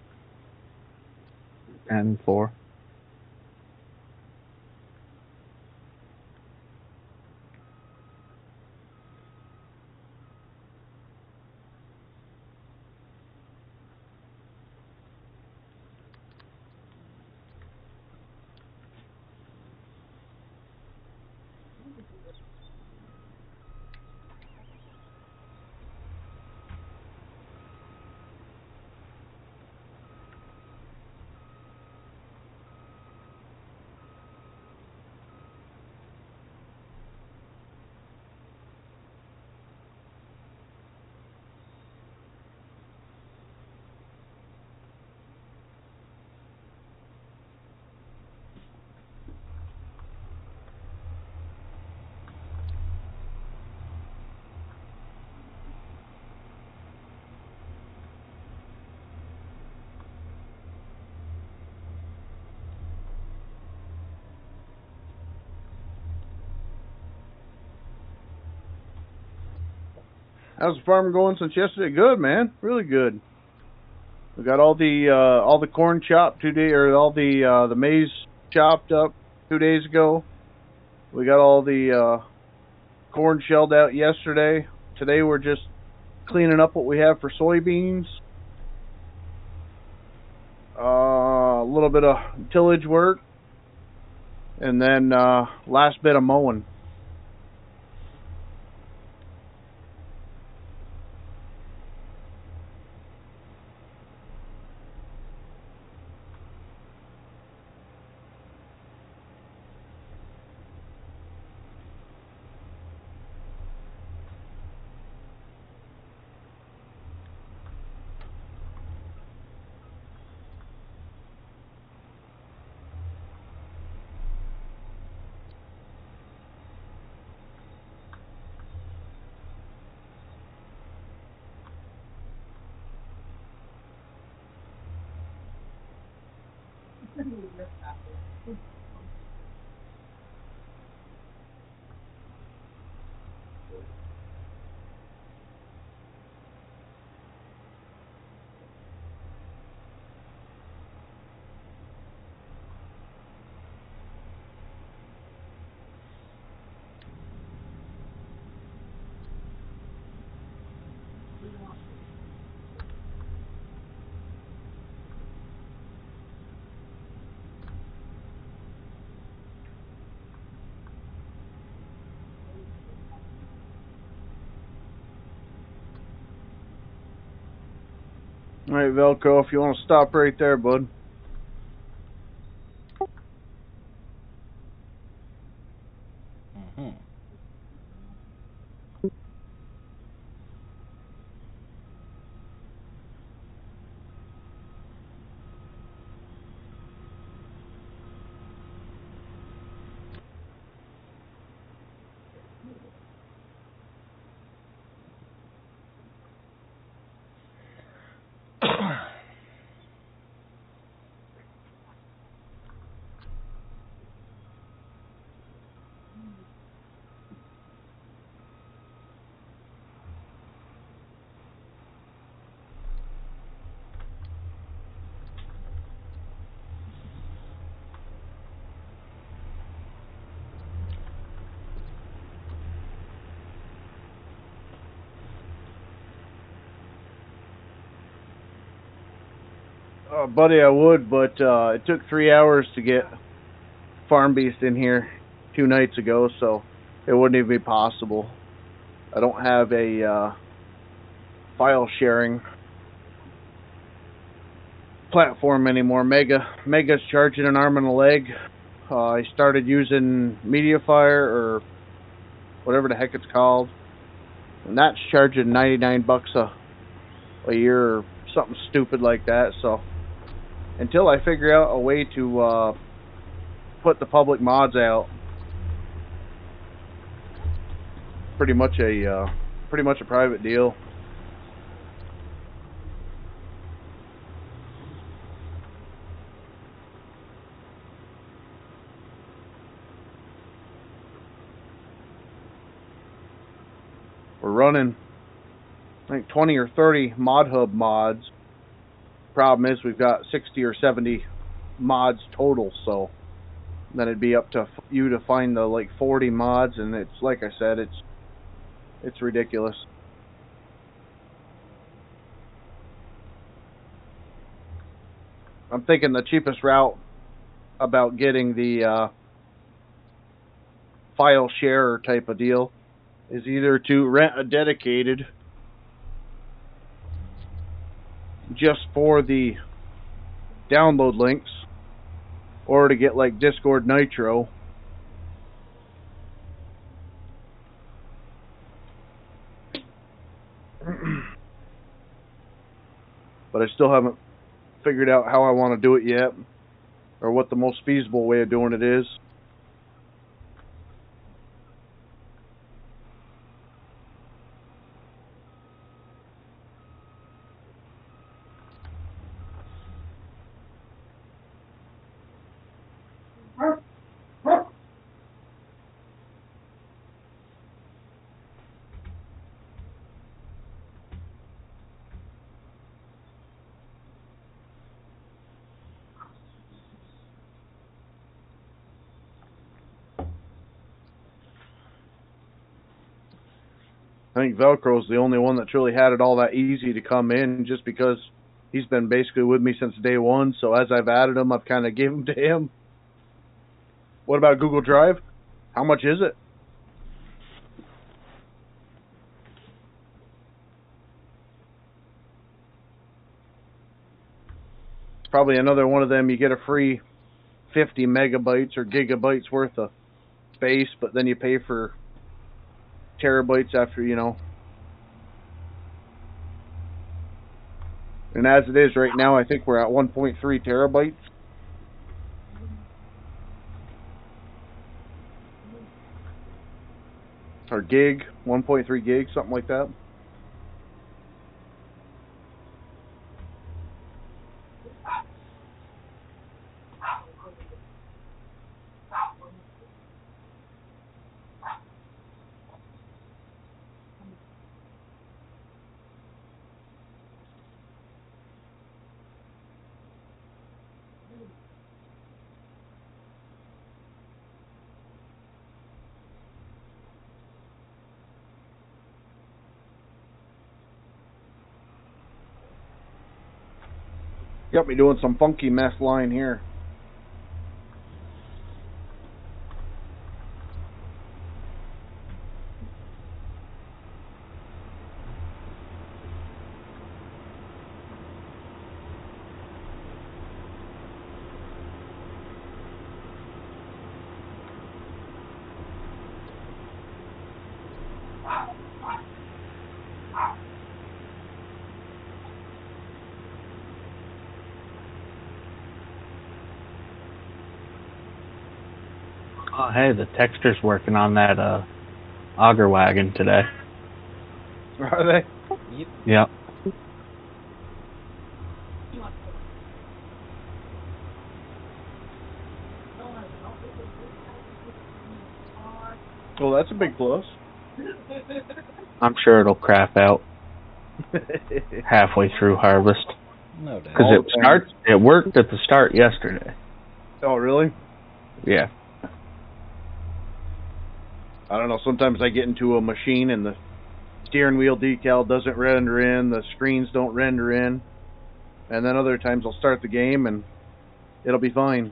Speaker 3: And 4. How's the farm going since yesterday? Good, man. Really good. We got all the corn chopped today, or all the maize chopped up 2 days ago. We got all the corn shelled out yesterday. Today we're just cleaning up what we have for soybeans. A little bit of tillage work, and then last bit of mowing.
Speaker 2: Alright, Velcro, if you want to stop right there, bud.
Speaker 1: Mm-hmm.
Speaker 2: Buddy, I would, but it took 3 hours to get Farm Beast in here 2 nights ago, so it wouldn't even be possible. I don't have a file sharing platform anymore. Mega's charging an arm and a leg. I started using Mediafire or whatever the heck it's called, and that's charging $99 a year or something stupid like that. So until I figure out a way to put the public mods out, pretty much a private deal. We're running, I think, 20 or 30 ModHub mods. Problem is, we've got 60 or 70 mods total, so then it'd be up to you to find the like 40 mods, and it's like I said, it's ridiculous. I'm thinking the cheapest route about getting the file share type of deal is either to rent a dedicated just for the download links, or to get like Discord Nitro. But I still haven't figured out how I want to do it yet, or what the most feasible way of doing it is. I think Velcro's the only one that's really had it all that easy to come in, just because he's been basically with me since day one. So as I've added him, I've kind of given them to him. What about Google Drive? How much is it? It's probably another one of them. You get a free 50 megabytes or gigabytes worth of space, but then you pay for terabytes after, you know. And as it is right now, I think we're at 1.3 terabytes. Or gig, 1.3 gig, something like that. Got me doing some funky mess line here.
Speaker 3: Oh, hey, the Texter's working on that auger wagon today.
Speaker 2: Are they?
Speaker 1: Yep.
Speaker 3: Yep.
Speaker 2: Well, that's a big plus.
Speaker 3: I'm sure it'll crap out halfway through harvest.
Speaker 1: No doubt.
Speaker 3: Because it worked at the start yesterday.
Speaker 2: Oh, really?
Speaker 3: Yeah.
Speaker 2: I don't know. Sometimes I get into a machine and the steering wheel decal doesn't render in, the screens don't render in, and then other times I'll start the game and it'll be fine.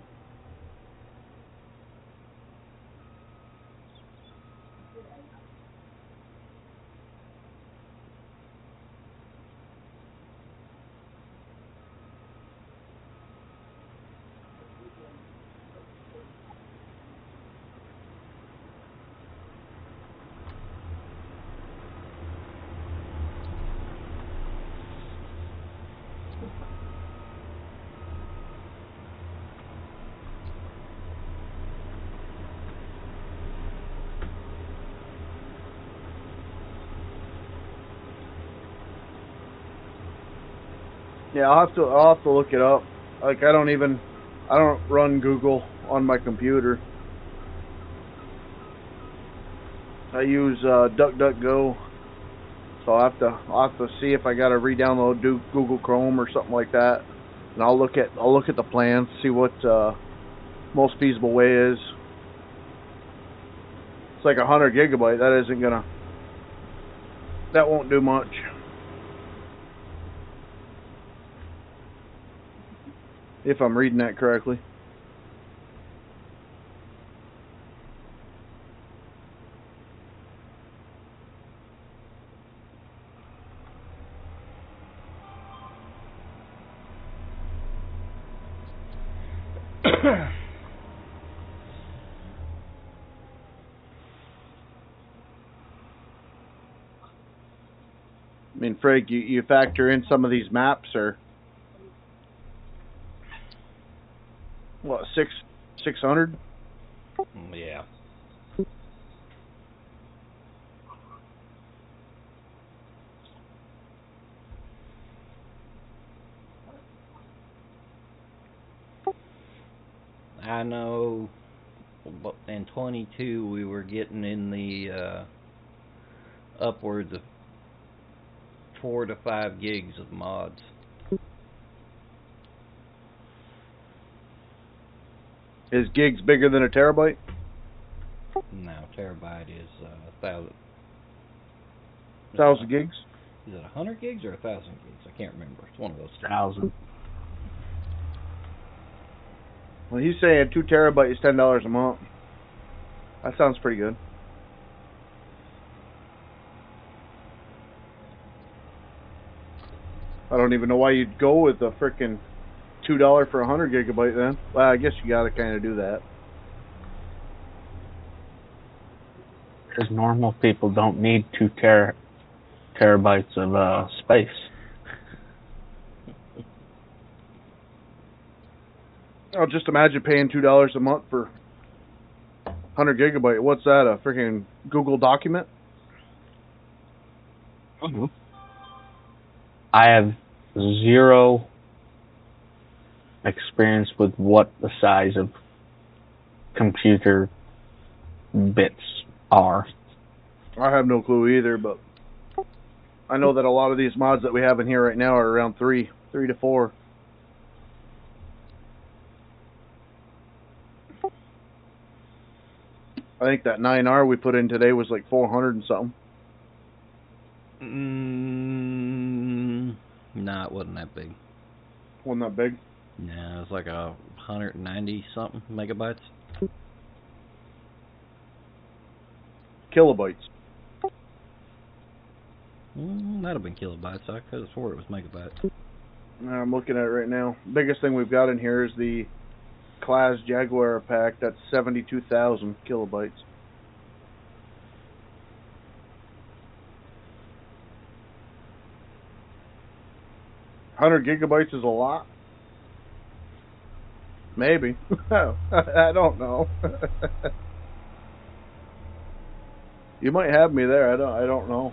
Speaker 2: Yeah, I'll have to look it up. Like I don't run Google on my computer. I use DuckDuckGo. So I'll have to see if I gotta re-download Google Chrome or something like that. And I'll look at the plans, see what most feasible way is. It's like 100 gigabyte. That won't do much. If I'm reading that correctly. I mean, Frank, you factor in some of these maps are what, 600?
Speaker 1: Yeah. I know in 22 we were getting in the upwards of 4 to 5 gigs of mods.
Speaker 2: Is gigs bigger than a terabyte?
Speaker 1: No, terabyte is 1,000.
Speaker 2: 1,000 gigs?
Speaker 1: Is it 100 gigs or 1,000 gigs? I can't remember. It's one of those two.
Speaker 3: 1,000.
Speaker 2: Well, he's saying 2 terabyte is $10 a month. That sounds pretty good. I don't even know why you'd go with a frickin' $2 for 100 gigabyte then. Well, I guess you gotta kind of do that.
Speaker 3: Because normal people don't need 2 terabytes of space.
Speaker 2: Oh, just imagine paying $2 a month for 100 gigabyte. What's that? A freaking Google document?
Speaker 3: Mm-hmm. I have zero experience with what the size of computer bits are.
Speaker 2: I have no clue either, but I know that a lot of these mods that we have in here right now are around 3 to 4. I think that 9R we put in today was like 400 and something.
Speaker 1: Nah, it wasn't that big.
Speaker 2: Wasn't that big?
Speaker 1: Yeah, it's like 190 something megabytes.
Speaker 2: Kilobytes.
Speaker 1: Might have been kilobytes. I could have swore it was megabytes.
Speaker 2: I'm looking at it right now. Biggest thing we've got in here is the Class Jaguar pack. That's 72,000 kilobytes. $100 gigabytes is a lot. Maybe. I don't know. You might have me there. I don't know.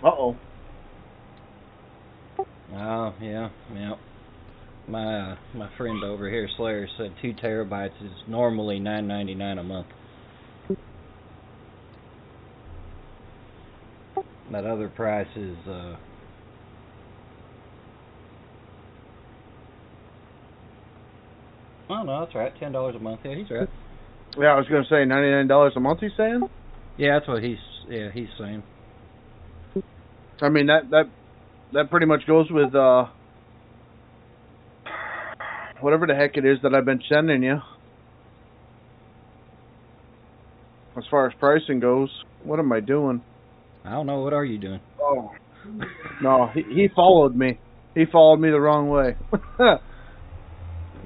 Speaker 2: Uh-oh.
Speaker 1: Oh, yeah. My friend over here, Slayer, said 2 terabytes is normally $9.99 a month. That other price is oh no, that's right, $10 a month. Yeah, he's right.
Speaker 2: Yeah, I was gonna say $99 a month. He's saying.
Speaker 1: Yeah, that's what he's saying.
Speaker 2: I mean that pretty much goes with whatever the heck it is that I've been sending you. As far as pricing goes, what am I doing?
Speaker 1: I don't know. What are you doing?
Speaker 2: Oh, no, he followed me. He followed me the wrong way.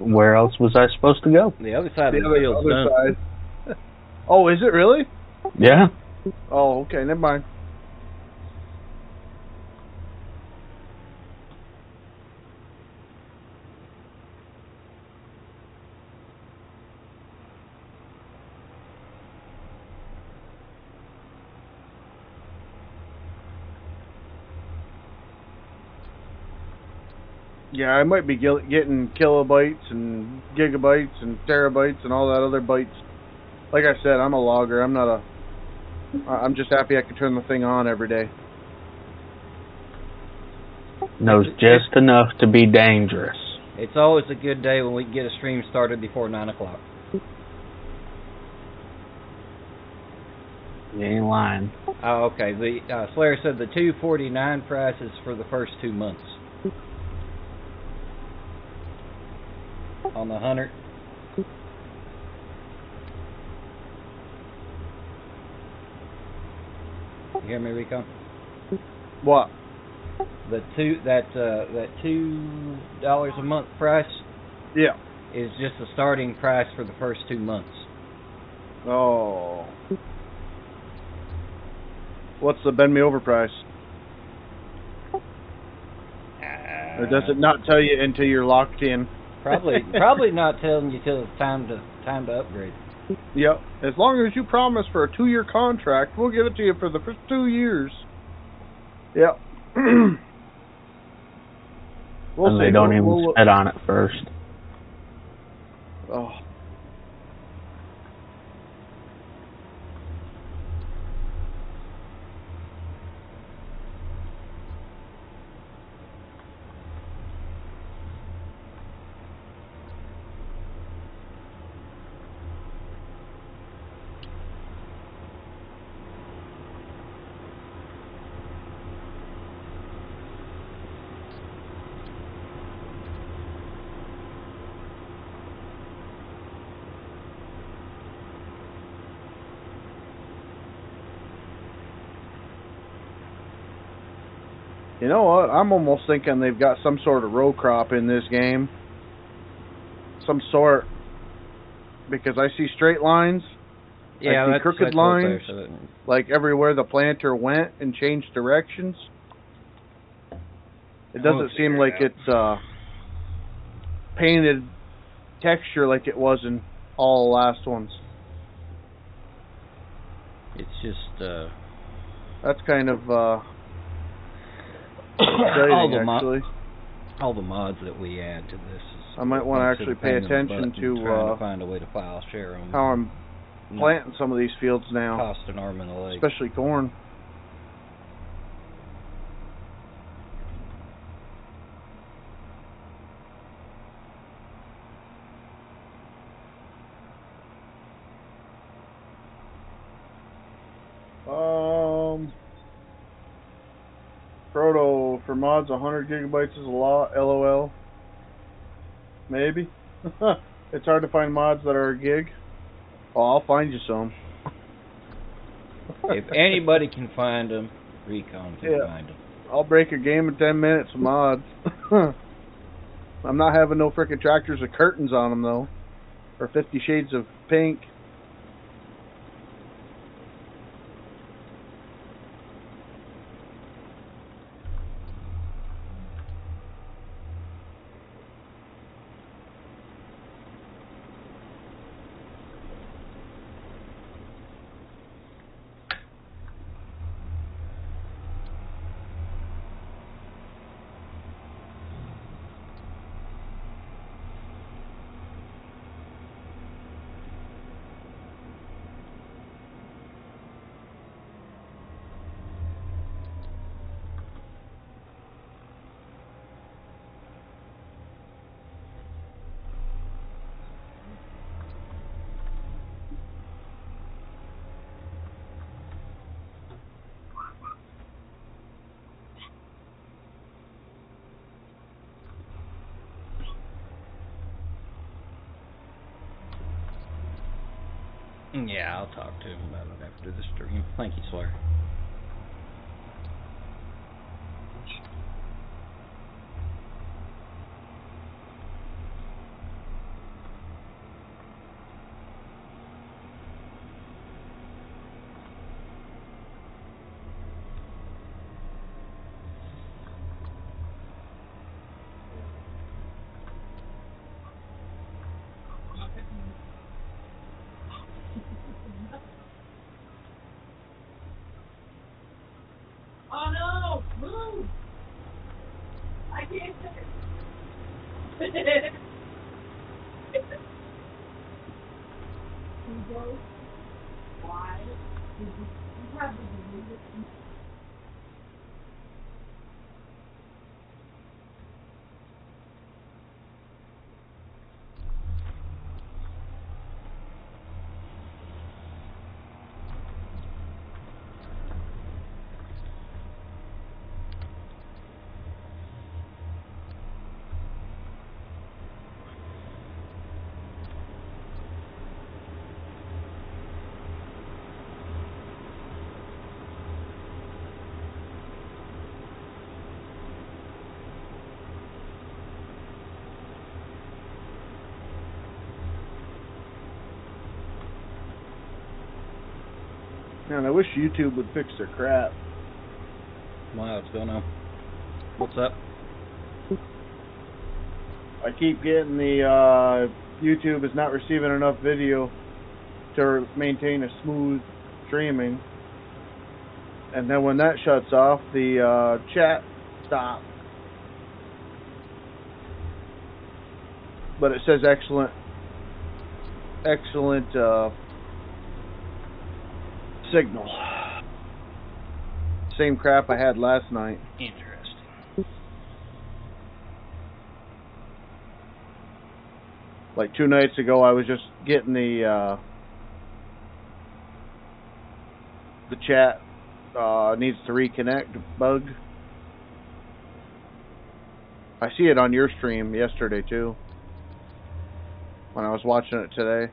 Speaker 3: Where else was I supposed to go?
Speaker 1: The other side of the field's done.
Speaker 2: Side. Oh, is it really?
Speaker 3: Yeah.
Speaker 2: Oh, okay, never mind. Yeah, I might be getting kilobytes and gigabytes and terabytes and all that other bytes. Like I said, I'm a logger. I'm just happy I can turn the thing on every day.
Speaker 3: Knows just enough to be dangerous.
Speaker 1: It's always a good day when we can get a stream started before 9 o'clock.
Speaker 3: You ain't lying.
Speaker 1: Oh, okay. The Slayer said the $249 price is for the first 2 months. On the 100. You hear me, Recon?
Speaker 2: What?
Speaker 1: That $2 a month price.
Speaker 2: Yeah.
Speaker 1: Is just the starting price for the first 2 months.
Speaker 2: Oh. What's the bend me over price? Or does it not tell you until you're locked in?
Speaker 1: Probably not telling you till it's time to upgrade.
Speaker 2: Yep. As long as you promise for a 2-year contract, we'll give it to you for the first 2 years. Yep.
Speaker 3: And they don't even spit on it first.
Speaker 2: Oh. You know what? I'm almost thinking they've got some sort of row crop in this game. Some sort. Because I see straight lines.
Speaker 1: Yeah,
Speaker 2: I see crooked lines. Like everywhere the planter went and changed directions. It doesn't seem like it's painted texture like it was in all the last ones.
Speaker 1: It's just
Speaker 2: that's kind of
Speaker 1: all the mods that we add to this.
Speaker 2: I might want to actually pay attention to
Speaker 1: trying to find a way to file share them.
Speaker 2: How I'm planting some of these fields now.
Speaker 1: Cost an arm and a leg.
Speaker 2: Especially corn. Proto for mods, 100 gigabytes is a lot. LOL. Maybe. It's hard to find mods that are a gig. Oh, I'll find you some.
Speaker 1: If anybody can find them, Recon can find them.
Speaker 2: I'll break a game in 10 minutes of mods. I'm not having no frickin' tractors with curtains on them, though. Or 50 Shades of Pink.
Speaker 1: Yeah, I'll talk to him about it after the stream. Thank you, Sawyer.
Speaker 2: Man, I wish YouTube would fix their crap.
Speaker 1: Wow, what's going on? What's up?
Speaker 2: I keep getting the YouTube is not receiving enough video to maintain a smooth streaming. And then when that shuts off, the chat stops. But it says excellent signal. Same crap I had last night.
Speaker 1: Interesting.
Speaker 2: Like 2 nights ago, I was just getting the chat needs to reconnect bug. I see it on your stream yesterday too, when I was watching it today.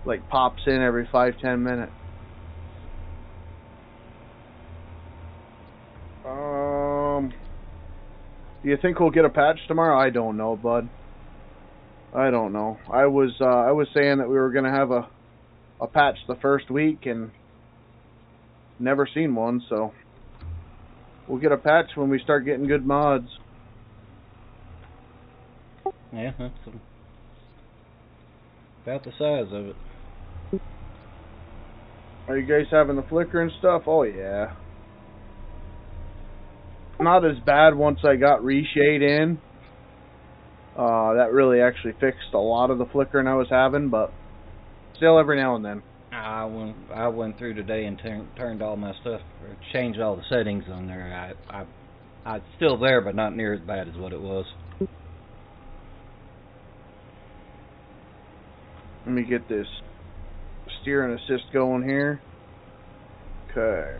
Speaker 2: Like pops in every 5-10 minutes. Do you think we'll get a patch tomorrow? I don't know, bud. I don't know. I was saying that we were gonna have a patch the first week and never seen one, so we'll get a patch when we start getting good mods.
Speaker 1: Yeah, that's about the size of it.
Speaker 2: Are you guys having the flicker and stuff? Oh yeah. Not as bad once I got reshade in. That really actually fixed a lot of the flickering I was having, but still every now and then.
Speaker 1: I went through today and turned all my stuff, or changed all the settings on there. It's still there, but not near as bad as what it was.
Speaker 2: Let me get this steer and assist going here. Okay.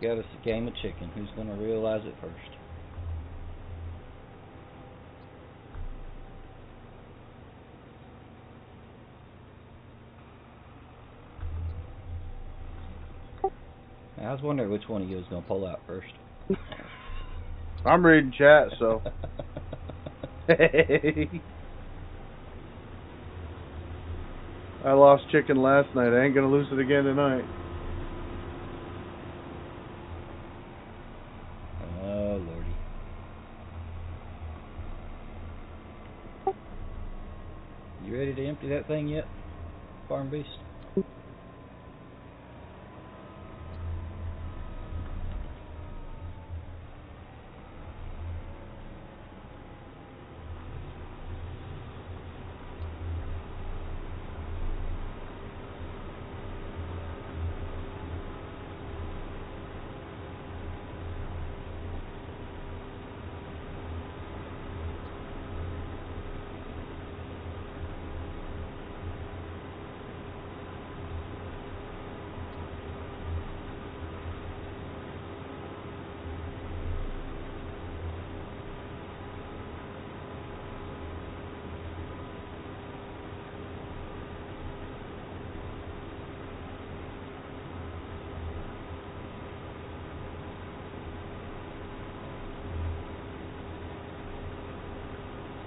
Speaker 1: got us a game of chicken. Who's going to realize it first? I was wondering which one of you was going to pull out first.
Speaker 2: I'm reading chat, so. Hey. I lost chicken last night. I ain't gonna lose it again tonight.
Speaker 1: Oh, lordy. You ready to empty that thing yet, Farm Beast?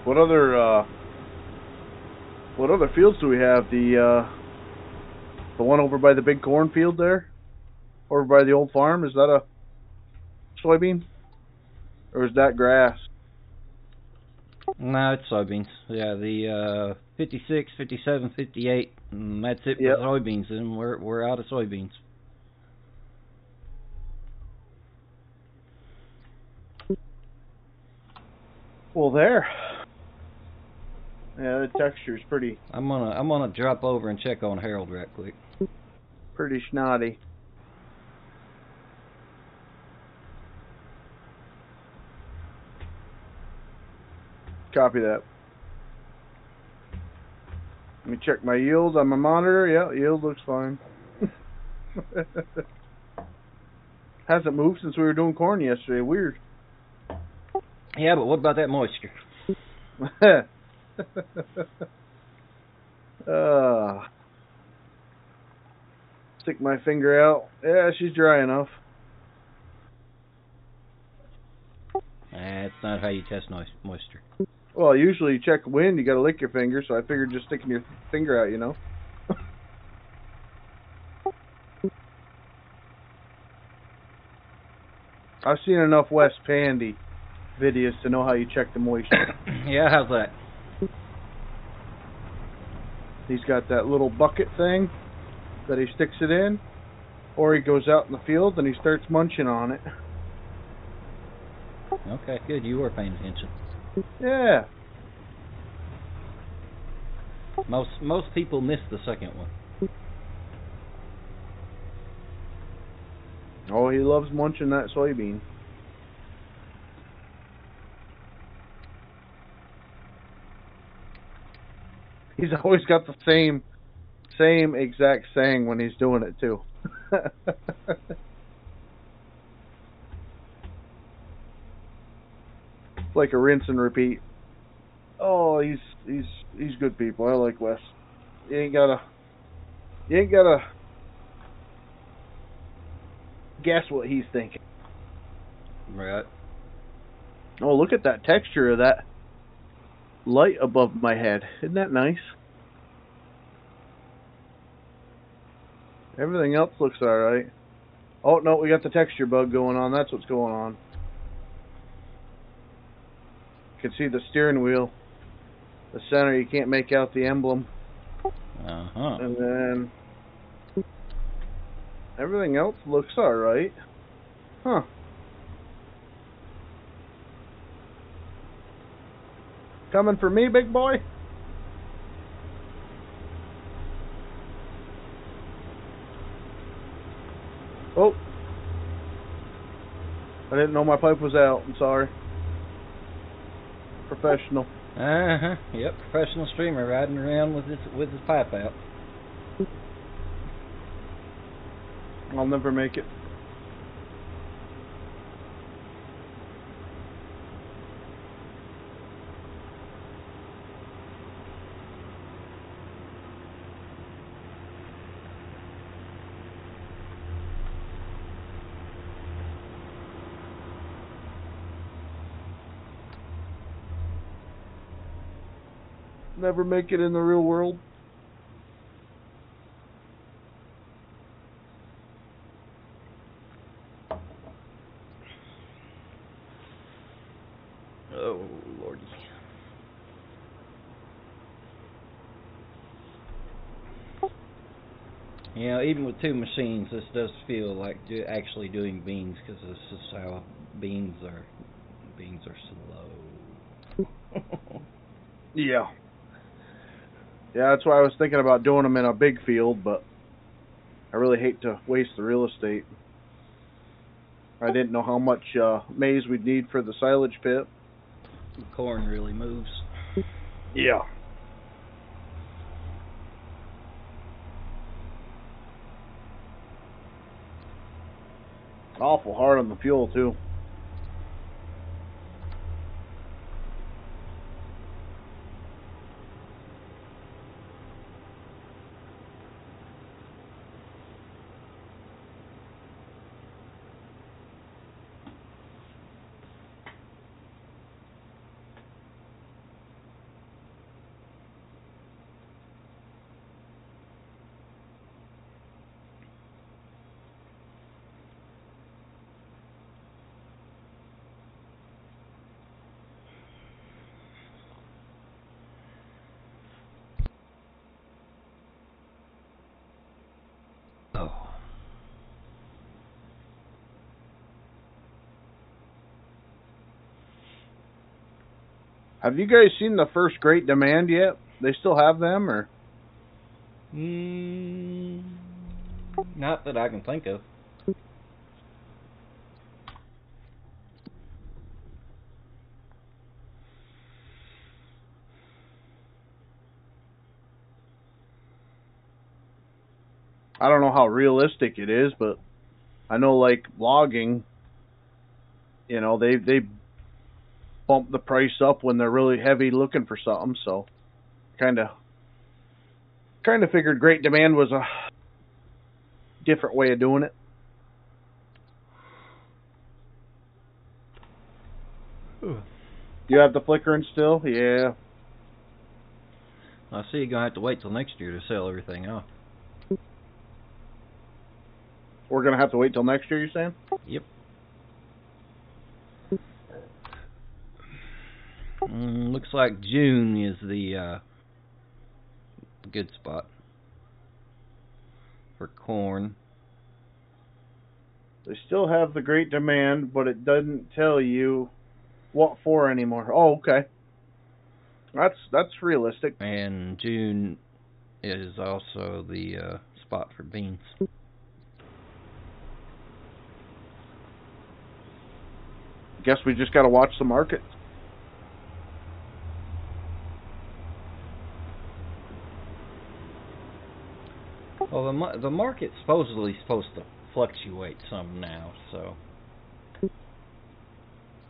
Speaker 2: What other fields do we have? The one over by the big cornfield there? Over by the old farm? Is that a soybean? Or is that grass?
Speaker 1: No, it's soybeans. Yeah, the 56, 57, 58, and that's it for
Speaker 2: Yep.
Speaker 1: soybeans, and we're out of soybeans.
Speaker 2: Well, there. Yeah, the texture's pretty
Speaker 1: I'm gonna drop over and check on Harold right quick.
Speaker 2: pretty snotty. Copy that. Let me check my yield on my monitor. Yeah, yield looks fine. Hasn't moved since we were doing corn yesterday. Weird.
Speaker 1: Yeah, but what about that moisture?
Speaker 2: Stick my finger out. Yeah, she's dry enough.
Speaker 1: That's not how you test moisture.
Speaker 2: Well, usually you check wind, you gotta lick your finger, so I figured just sticking your finger out, you know. I've seen enough West Pandy videos to know how you check the moisture.
Speaker 1: Yeah, how's that?
Speaker 2: He's got that little bucket thing that he sticks it in, or he goes out in the field and he starts munching on it.
Speaker 1: Okay, good. You were paying attention.
Speaker 2: Yeah.
Speaker 1: Most people miss the second one.
Speaker 2: Oh, he loves munching that soybean. He's always got the same exact saying when he's doing it too. Like a rinse and repeat. Oh, he's good people. I like Wes. You ain't gotta guess what he's thinking.
Speaker 1: Right.
Speaker 2: Oh, look at that texture of that light above my head. Isn't that nice? Everything else looks alright. Oh, no, we got the texture bug going on. That's what's going on. You can see the steering wheel. The center, you can't make out the emblem.
Speaker 1: Uh-huh.
Speaker 2: And then everything else looks alright. Huh. Coming for me, big boy? Oh. I didn't know my pipe was out. I'm sorry. Professional.
Speaker 1: Uh-huh. Yep, professional streamer riding around with his pipe out.
Speaker 2: I'll never make it. never make it in the real world.
Speaker 1: Oh, Lordy. You know, even with 2 machines, this does feel like actually doing beans, because this is how beans are. Beans are slow.
Speaker 2: Yeah. Yeah, that's why I was thinking about doing them in a big field, but I really hate to waste the real estate. I didn't know how much maize we'd need for the silage pit.
Speaker 1: Corn really moves.
Speaker 2: Yeah. Awful hard on the fuel, too.
Speaker 1: Oh.
Speaker 2: Have you guys seen the first Great Demand yet? They still have them, or?
Speaker 1: Not that I can think of.
Speaker 2: I don't know how realistic it is, but I know, like, logging, you know, they bump the price up when they're really heavy looking for something, so kind of figured Great Demand was a different way of doing it. You have the flickering still? Yeah.
Speaker 1: I see you're going to have to wait till next year to sell everything off.
Speaker 2: We're going to have to wait till next year, you're saying?
Speaker 1: Yep. Looks like June is the good spot for corn.
Speaker 2: They still have the Great Demand, but it doesn't tell you what for anymore. Oh, okay. That's realistic.
Speaker 1: And June is also the spot for beans.
Speaker 2: Guess we just got to watch the market.
Speaker 1: Well, the market's supposedly supposed to fluctuate some now, so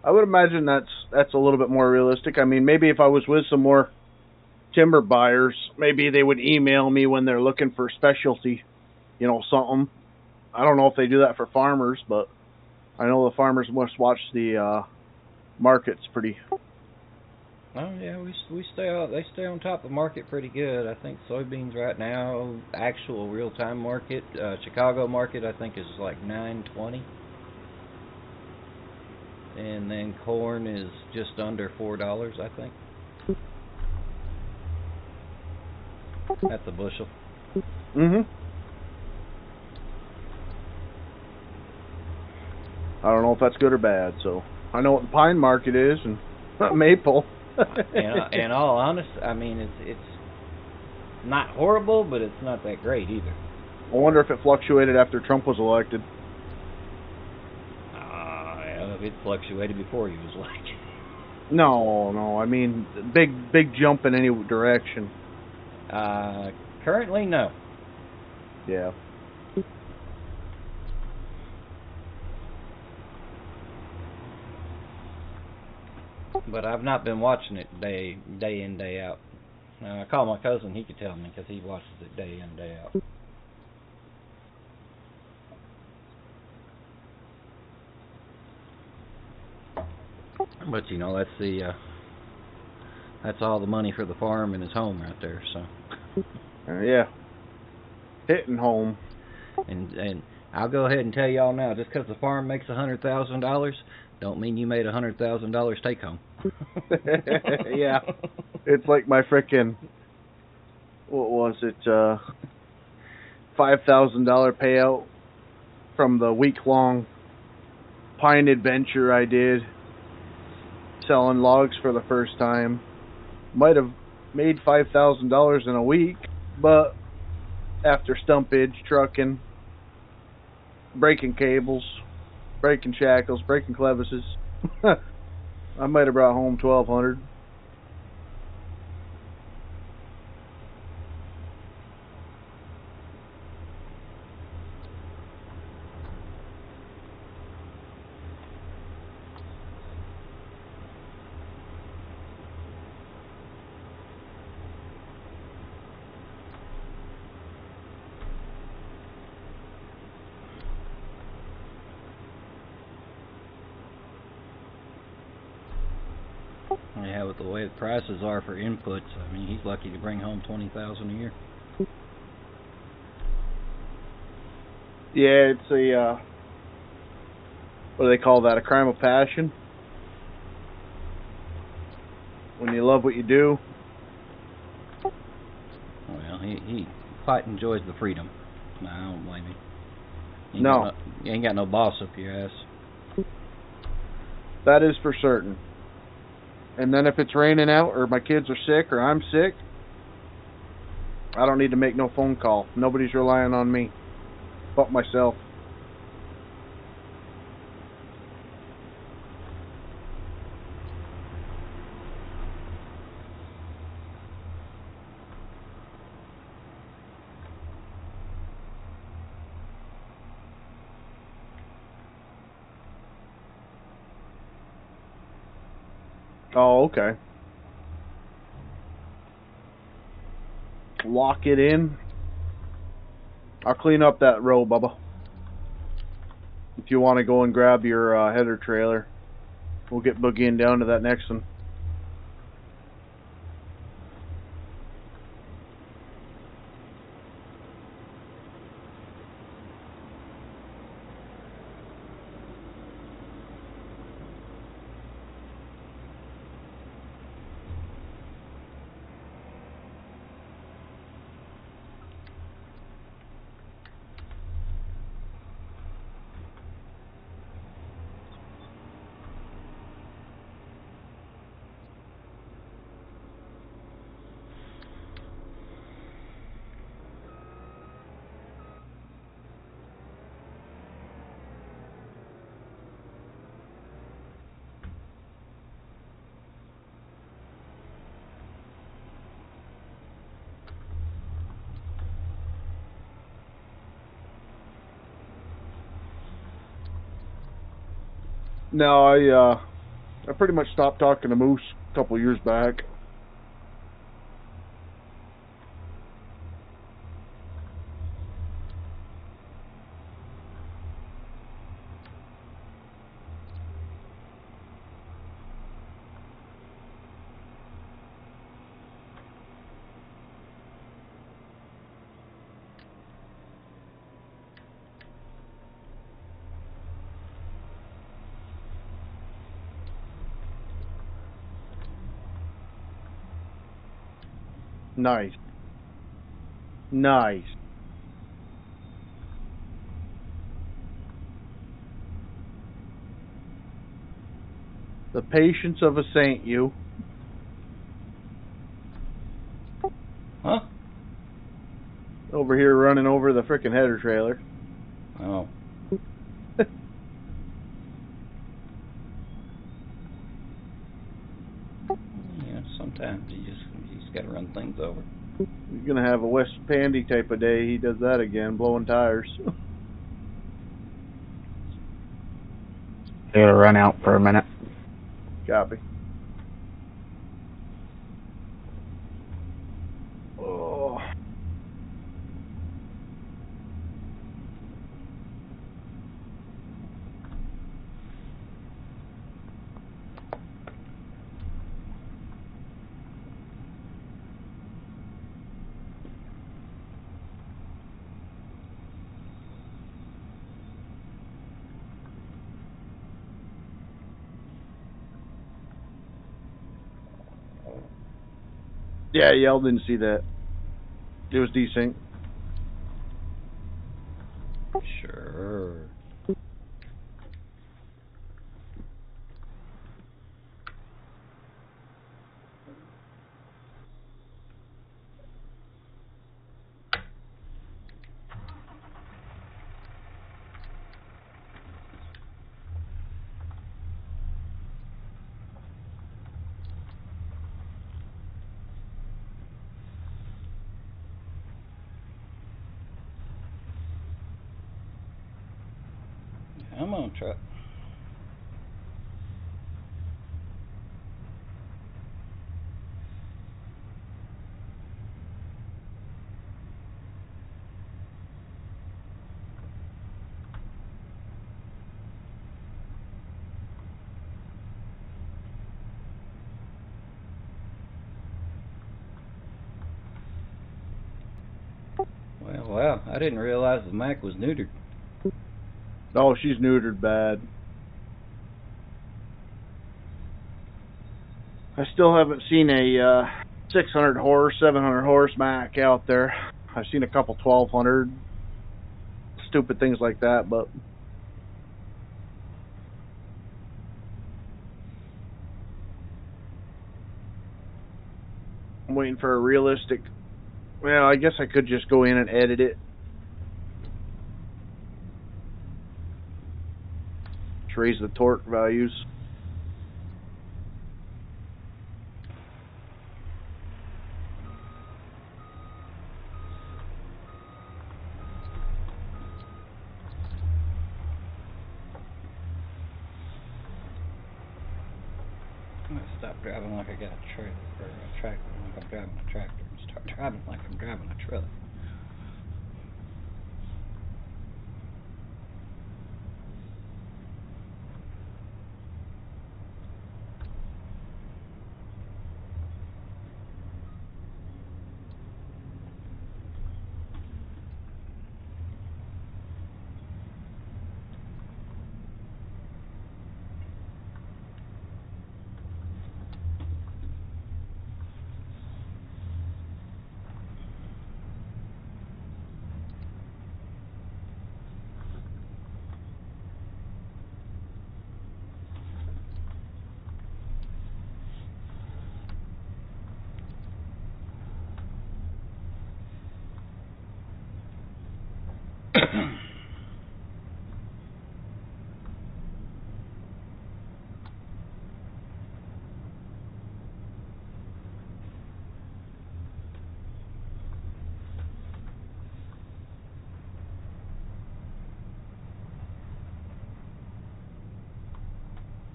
Speaker 2: I would imagine that's a little bit more realistic. I mean, maybe if I was with some more timber buyers, maybe they would email me when they're looking for specialty, you know, something. I don't know if they do that for farmers, but I know the farmers must watch the markets pretty.
Speaker 1: Oh yeah, we stay on. They stay on top of the market pretty good. I think soybeans right now, actual real time market, Chicago market, I think is like $9.20, and then corn is just under $4, I think. That's a bushel.
Speaker 2: Mhm. I don't know if that's good or bad. So I know what the pine market is and maple.
Speaker 1: In all honest, I mean it's not horrible, but it's not that great either.
Speaker 2: I wonder if it fluctuated after Trump was elected.
Speaker 1: Yeah, it fluctuated before he was elected.
Speaker 2: No, I mean big jump in any direction.
Speaker 1: Currently, no.
Speaker 2: Yeah.
Speaker 1: But I've not been watching it day in, day out. I call my cousin, he could tell me, because he watches it day in, day out. But you know, that's That's all the money for the farm and his home right there. So.
Speaker 2: Yeah. Hitting home.
Speaker 1: And I'll go ahead and tell y'all now, just because the farm makes $100,000, don't mean you made $100,000 take home.
Speaker 2: Yeah. It's like my frickin', what was it, $5,000 payout from the week-long pine adventure I did, selling logs for the first time. Might have made $5,000 in a week, but after stumpage, trucking, breaking cables, breaking shackles, breaking clevises, I might have brought home $1,200.
Speaker 1: Yeah, with the way the prices are for inputs, I mean, he's lucky to bring home $20,000 a year.
Speaker 2: Yeah, it's a, what do they call that, a crime of passion? When you love what you do.
Speaker 1: Well, he quite enjoys the freedom. No, I don't blame him. You ain't got no boss up your ass.
Speaker 2: That is for certain. And then if it's raining out, or my kids are sick, or I'm sick, I don't need to make no phone call. Nobody's relying on me but myself. Oh, okay. Lock it in. I'll clean up that row, Bubba. If you want to go and grab your header trailer, we'll get boogieing down to that next one. No, I pretty much stopped talking to Moose a couple years back. Nice. Nice. The patience of a saint, you.
Speaker 1: Huh?
Speaker 2: Over here running over the frickin' header trailer.
Speaker 1: Oh. Yeah, sometimes you just gotta run things over.
Speaker 2: He's gonna have a West Pandy type of day. He does that again, blowing tires.
Speaker 3: I gotta run out for a minute.
Speaker 2: Copy. Oh. Yeah, y'all didn't see that. It was desync.
Speaker 1: Sure. Come on, truck. Well, I didn't realize the Mac was neutered.
Speaker 2: Oh, she's neutered bad. I still haven't seen a 600 horse, 700 horse Mac out there. I've seen a couple 1200, stupid things like that, but I'm waiting for a realistic. Well, I guess I could just go in and edit it. Just raise the torque values.
Speaker 1: I'm gonna stop driving like I got a trailer, or a tractor, like I'm driving a tractor, and start driving like I'm driving a truck.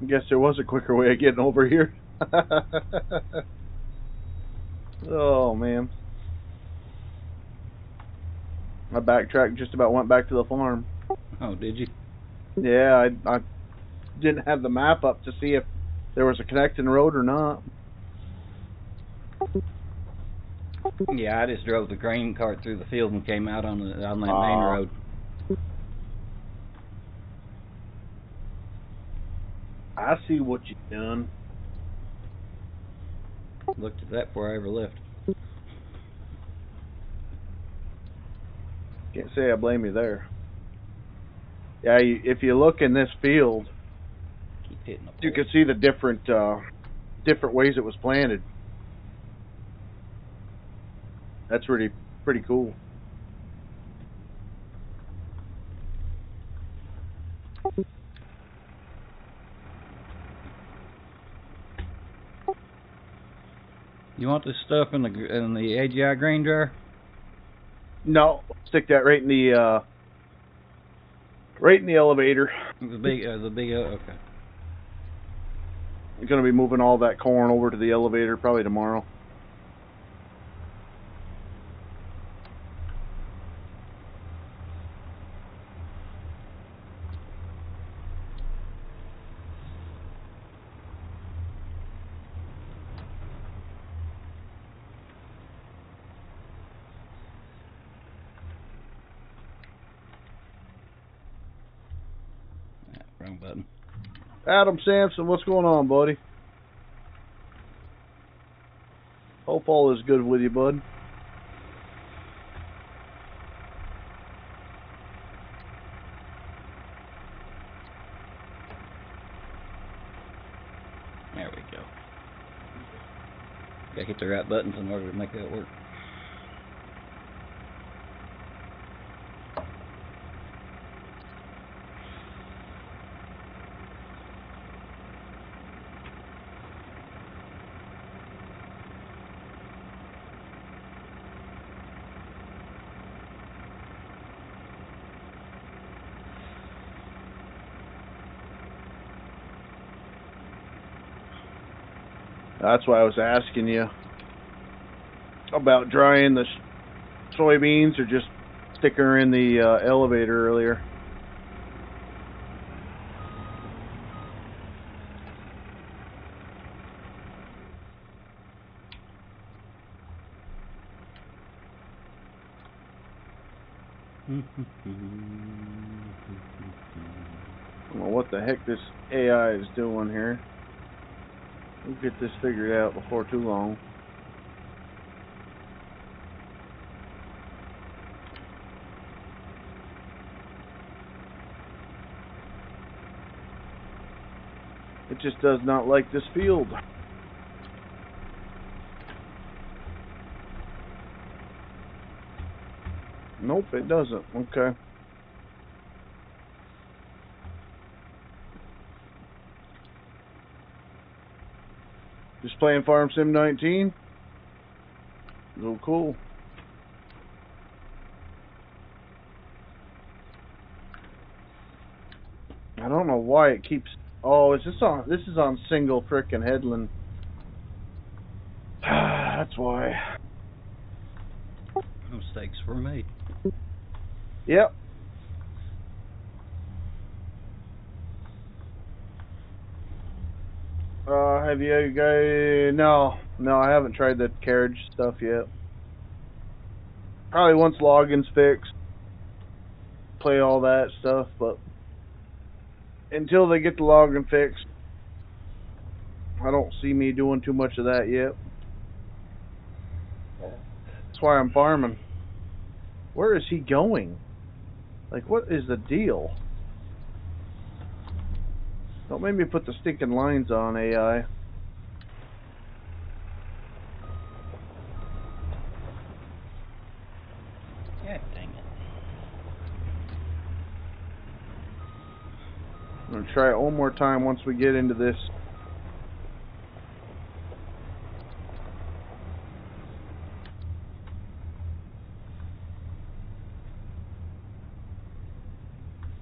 Speaker 2: I guess there was a quicker way of getting over here. Oh, man. My backtrack just about went back to the farm.
Speaker 1: Oh, did you?
Speaker 2: Yeah, I didn't have the map up to see if there was a connecting road or not.
Speaker 1: Yeah, I just drove the grain cart through the field and came out on that main road.
Speaker 2: I see what you've done.
Speaker 1: Looked at that before I ever left.
Speaker 2: Can't say I blame you there. Yeah, if you look in this field,
Speaker 1: Keep hitting the pole.
Speaker 2: you can see the different ways it was planted. That's really pretty cool.
Speaker 1: You want this stuff in the AGI grain dryer?
Speaker 2: No, stick that right in the elevator.
Speaker 1: The big okay.
Speaker 2: I'm gonna be moving all that corn over to the elevator probably tomorrow.
Speaker 1: Wrong button.
Speaker 2: Adam Sampson, what's going on, buddy? Hope All is good with you, bud.
Speaker 1: There we go. Gotta hit the right buttons in order to make that work.
Speaker 2: That's why I was asking you about drying the soybeans or just sticking her in the elevator earlier. I don't know what the heck this AI is doing here. We'll get this figured out before too long. It just does not like this field. Nope, it doesn't. Okay. Just playing Farm Sim 19? Oh, cool. I don't know why it keeps... Oh, is this on... This is on single frickin' headland. That's why.
Speaker 1: Mistakes were made.
Speaker 2: Yep. Have you guys... No, I haven't tried the carriage stuff yet. Probably once login's fixed, play all that stuff, but until they get the login fixed, I don't see me doing too much of that yet. That's why I'm farming. Where is he going? Like, what is the deal? Don't make me put the stinking lines on, AI.
Speaker 1: God dang it.
Speaker 2: I'm going to try it one more time once we get into this.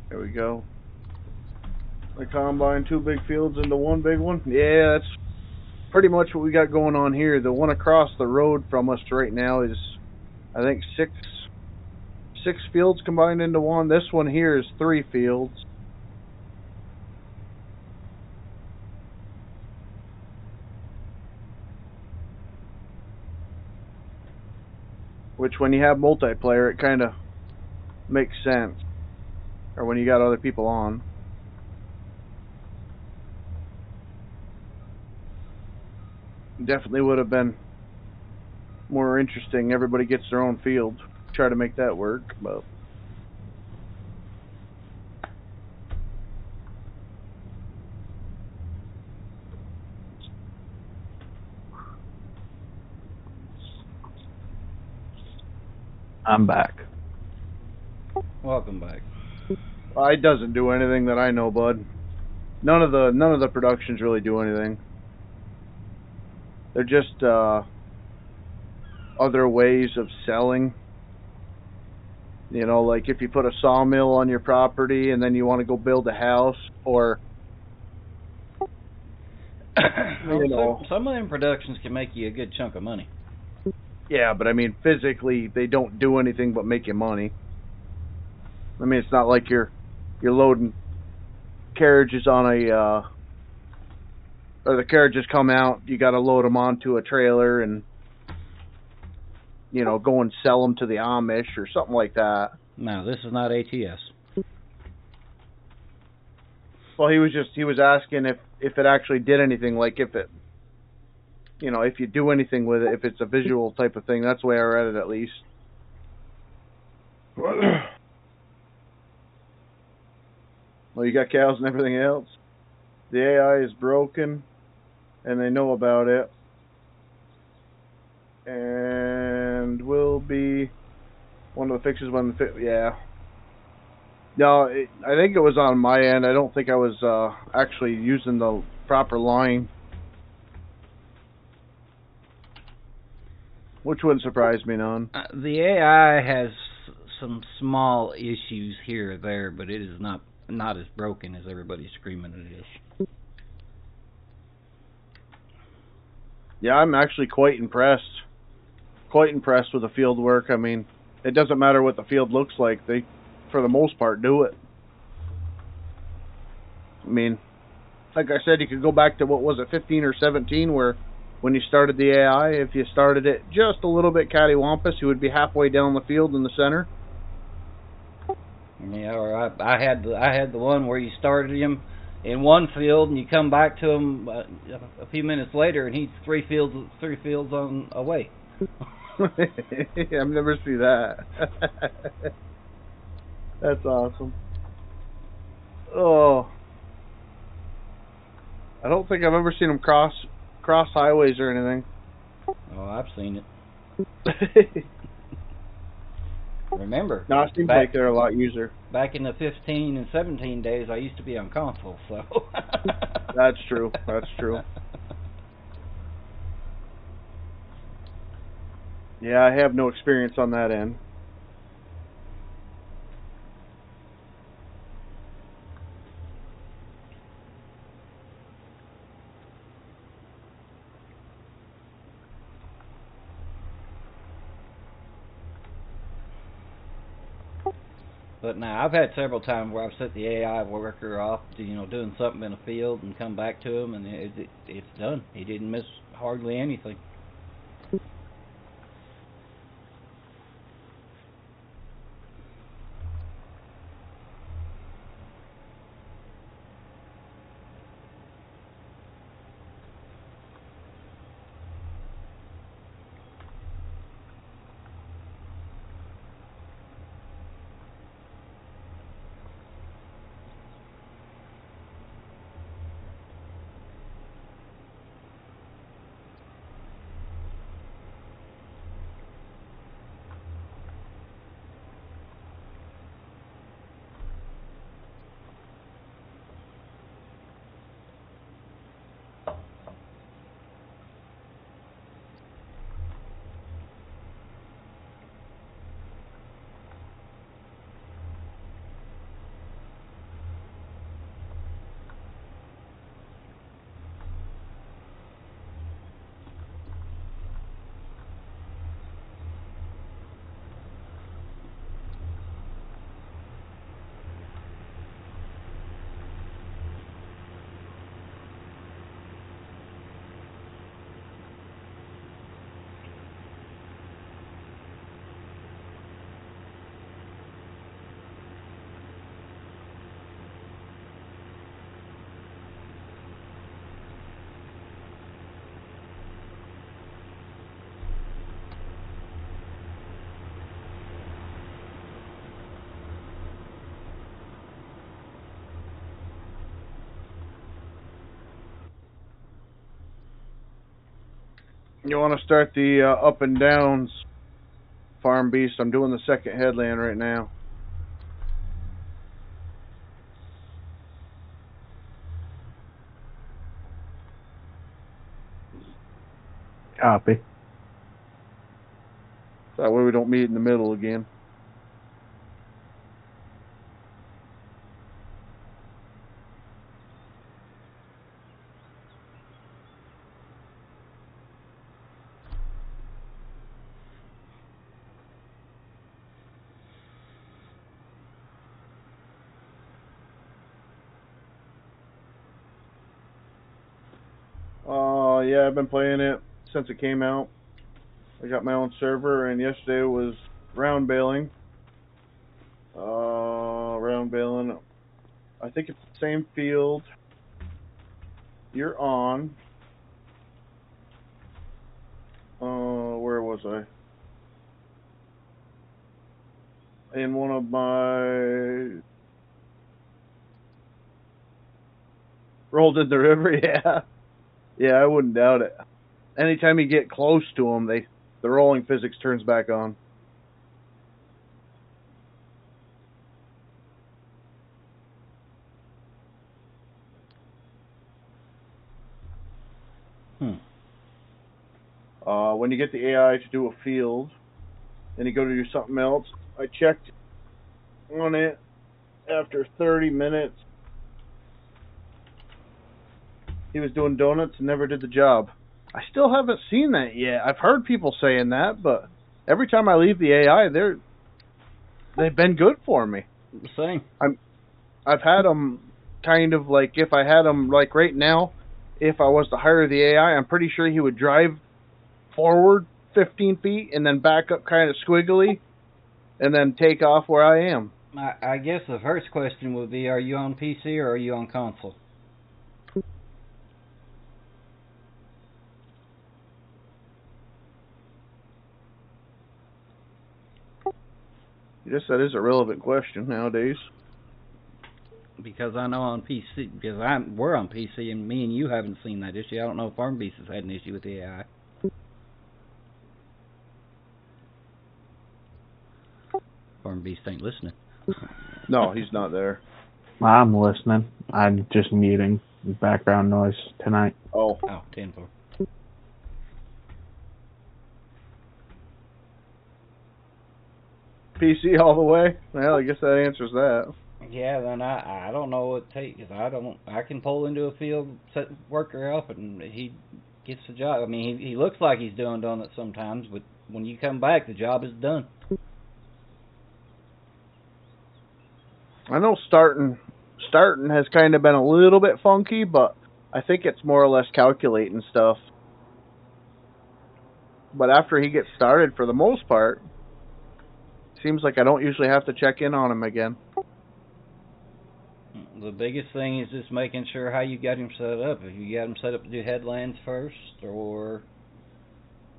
Speaker 2: There we go. I combine 2 big fields into 1 big one. Yeah, that's pretty much what we got going on here. The one across the road from us right now is, I think, six fields combined into one. This one here is 3 fields. Which, when you have multiplayer, it kind of makes sense. Or when you got other people on. Definitely would have been more interesting. Everybody gets their own field. Try to make that work, but
Speaker 3: I'm back.
Speaker 1: Welcome back.
Speaker 2: it doesn't do anything that I know, bud. None of the productions really do anything. They're just other ways of selling. You know, like if you put a sawmill on your property and then you want to go build a house, or
Speaker 1: some of them productions can make you a good chunk of money.
Speaker 2: Yeah, but I mean, physically, they don't do anything but make you money. I mean, it's not like you're loading carriages on a or the carriages come out, you got to load them onto a trailer and, you know, go and sell them to the Amish or something like that.
Speaker 1: No, this is not ATS.
Speaker 2: Well, he was asking if it actually did anything, like if it you know, if you do anything with it, if it's a visual type of thing. That's the way I read it, at least. Well, you got cows and everything else. The AI is broken, and they know about it. And will be one of the fixes when yeah. No, I think it was on my end. I don't think I was actually using the proper line, which wouldn't surprise me none.
Speaker 1: The AI has some small issues here or there, but it is not as broken as everybody's screaming it is.
Speaker 2: Yeah, I'm actually quite impressed. Quite impressed with the field work. I mean, it doesn't matter what the field looks like. They, for the most part, do it. I mean, like I said, you could go back to, what was it, 15 or 17, where when you started the AI, if you started it just a little bit cattywampus, you would be halfway down the field in the center.
Speaker 1: Yeah, or I had the one where you started him in one field and you come back to him a few minutes later and he's three fields on away.
Speaker 2: I've never seen that. That's awesome. Oh, I don't think I've ever seen them cross highways or anything.
Speaker 1: Oh, I've seen it. Remember?
Speaker 2: No, it seems like they're a lot user.
Speaker 1: Back in the 15 and 17 days, I used to be on console, so.
Speaker 2: That's true. That's true. Yeah, I have no experience on that end.
Speaker 1: But now I've had several times where I've set the AI worker off, to, doing something in a field, and come back to him, and it's done. He didn't miss hardly anything.
Speaker 2: You want to start the up and downs, Farm Beast? I'm doing the second headland right now.
Speaker 3: Copy.
Speaker 2: That way we don't meet in the middle again. Yeah, I've been playing it since it came out. I got my own server, and yesterday was round bailing. Round bailing. I think it's the same field you're on. where was I? In one of my rolled in the river, yeah. Yeah, I wouldn't doubt it. Anytime you get close to them, the rolling physics turns back on. When you get the AI to do a field, and you go to do something else, I checked on it after 30 minutes. He was doing donuts and never did the job. I still haven't seen that yet. I've heard people saying that, but every time I leave the AI, they've been good for me.
Speaker 1: Same.
Speaker 2: I've had them kind of like, if I had them like right now, if I was to hire the AI, I'm pretty sure he would drive forward 15 feet and then back up kind of squiggly and then take off where I am.
Speaker 1: I guess the first question would be, are you on PC or are you on console?
Speaker 2: Yes, that is a relevant question nowadays.
Speaker 1: Because I know on PC, because we're on PC, and me and you haven't seen that issue. I don't know if Farm Beast has had an issue with the AI. Farm Beast ain't listening.
Speaker 2: No, he's not there.
Speaker 3: I'm listening. I'm just muting background noise tonight.
Speaker 2: Oh,
Speaker 1: 10-4.
Speaker 2: PC all the way? Well, I guess that answers that.
Speaker 1: Yeah, then I don't know what take, cause I can pull into a field, set worker up, and he gets the job. I mean, he looks like he's doing donuts sometimes, but when you come back, the job is done.
Speaker 2: I know starting has kind of been a little bit funky, but I think it's more or less calculating stuff. But after he gets started, for the most part, seems like I don't usually have to check in on him again.
Speaker 1: The biggest thing is just making sure how you got him set up. If you got him set up to do headlands first, or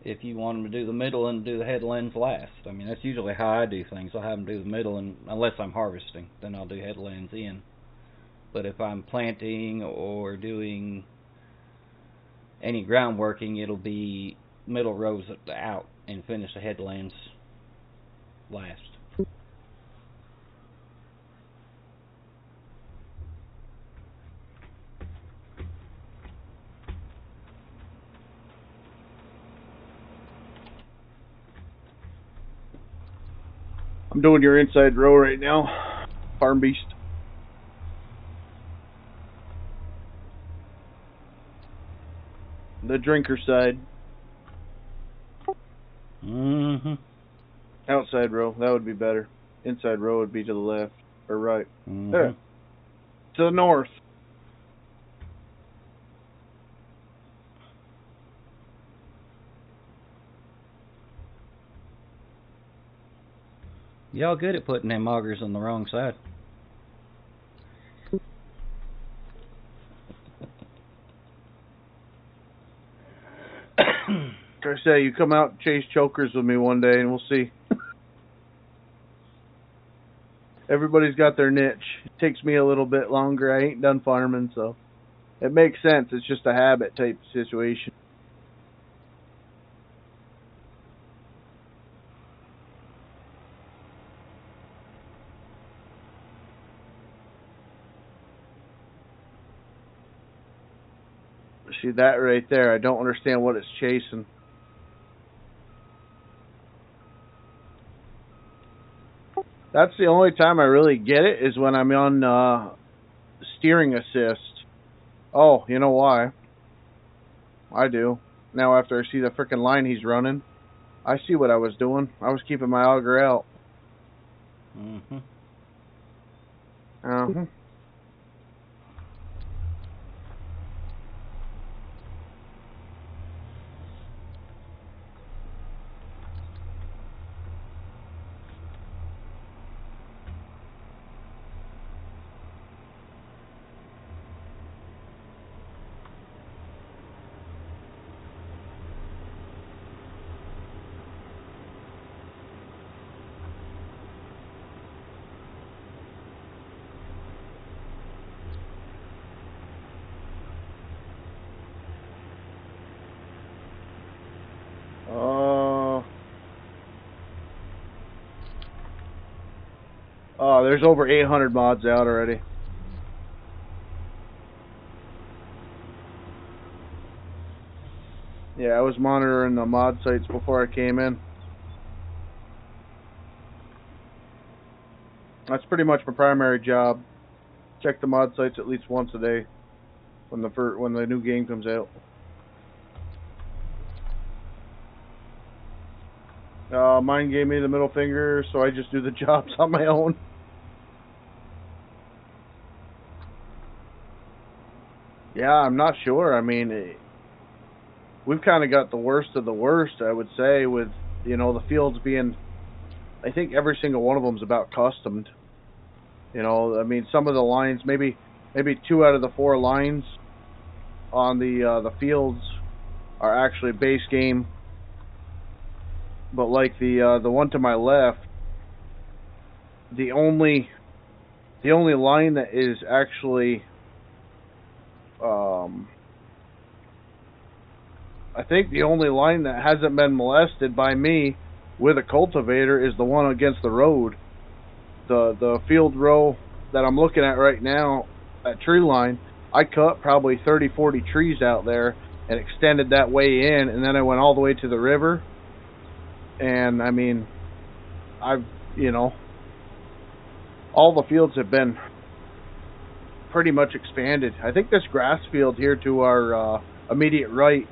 Speaker 1: if you want him to do the middle and do the headlands last. I mean, that's usually how I do things. I'll have him do the middle, and unless I'm harvesting, then I'll do headlands in. But if I'm planting or doing any ground working, it'll be middle rows out and finish the headlands last.
Speaker 2: I'm doing your inside row right now, Farm Beast. The drinker side.
Speaker 1: Mm-hmm.
Speaker 2: Outside row, that would be better. Inside row would be to the left or right.
Speaker 1: Mm-hmm.
Speaker 2: There. To the north.
Speaker 1: Y'all good at putting them augers on the wrong side.
Speaker 2: I say, you come out and chase chokers with me one day and we'll see. Everybody's got their niche. It takes me a little bit longer. I ain't done farming, so it makes sense. It's just a habit type situation. See that right there? I don't understand what it's chasing. That's the only time I really get it, is when I'm on steering assist. Oh, you know why? I do. Now after I see the frickin' line he's running, I see what I was doing. I was keeping my auger out.
Speaker 1: Mm-hmm.
Speaker 2: Uh-huh. There's over 800 mods out already. Yeah, I was monitoring the mod sites before I came in. That's pretty much my primary job. Check the mod sites at least once a day when the new game comes out. Mine gave me the middle finger, so I just do the jobs on my own. Yeah, I'm not sure. I mean, we've kind of got the worst of the worst, I would say, with, the fields being, I think every single one of them is about customed. I mean, some of the lines, maybe 2 out of the 4 lines on the fields are actually base game. But like the one to my left, the only line that is actually, I think the only line that hasn't been molested by me with a cultivator is the one against the road. The field row that I'm looking at right now, that tree line, I cut probably 30-40 trees out there and extended that way in, and then I went all the way to the river. And I mean, all the fields have been pretty much expanded. I think this grass field here to our immediate right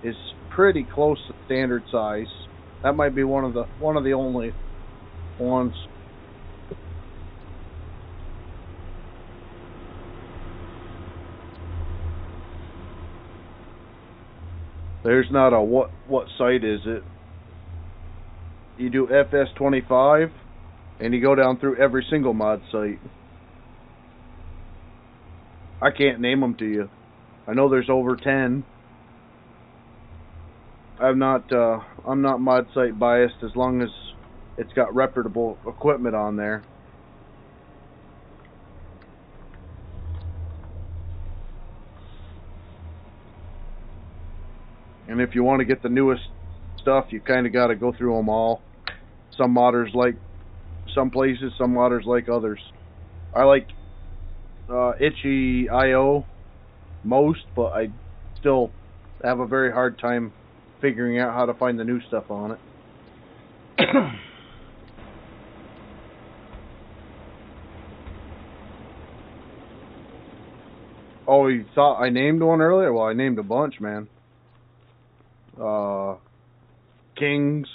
Speaker 2: is pretty close to standard size. That might be one of the only ones. There's not a what site is it? You do FS25 and you go down through every single mod site. I can't name them to you. I know there's over 10. I'm not mod site biased as long as it's got reputable equipment on there. And if you want to get the newest stuff, you kind of got to go through them all. Some modders like some places, some modders like others. I like itch.io most, but I still have a very hard time figuring out how to find the new stuff on it. Oh, you thought I named one earlier? Well, I named a bunch, man. Kings,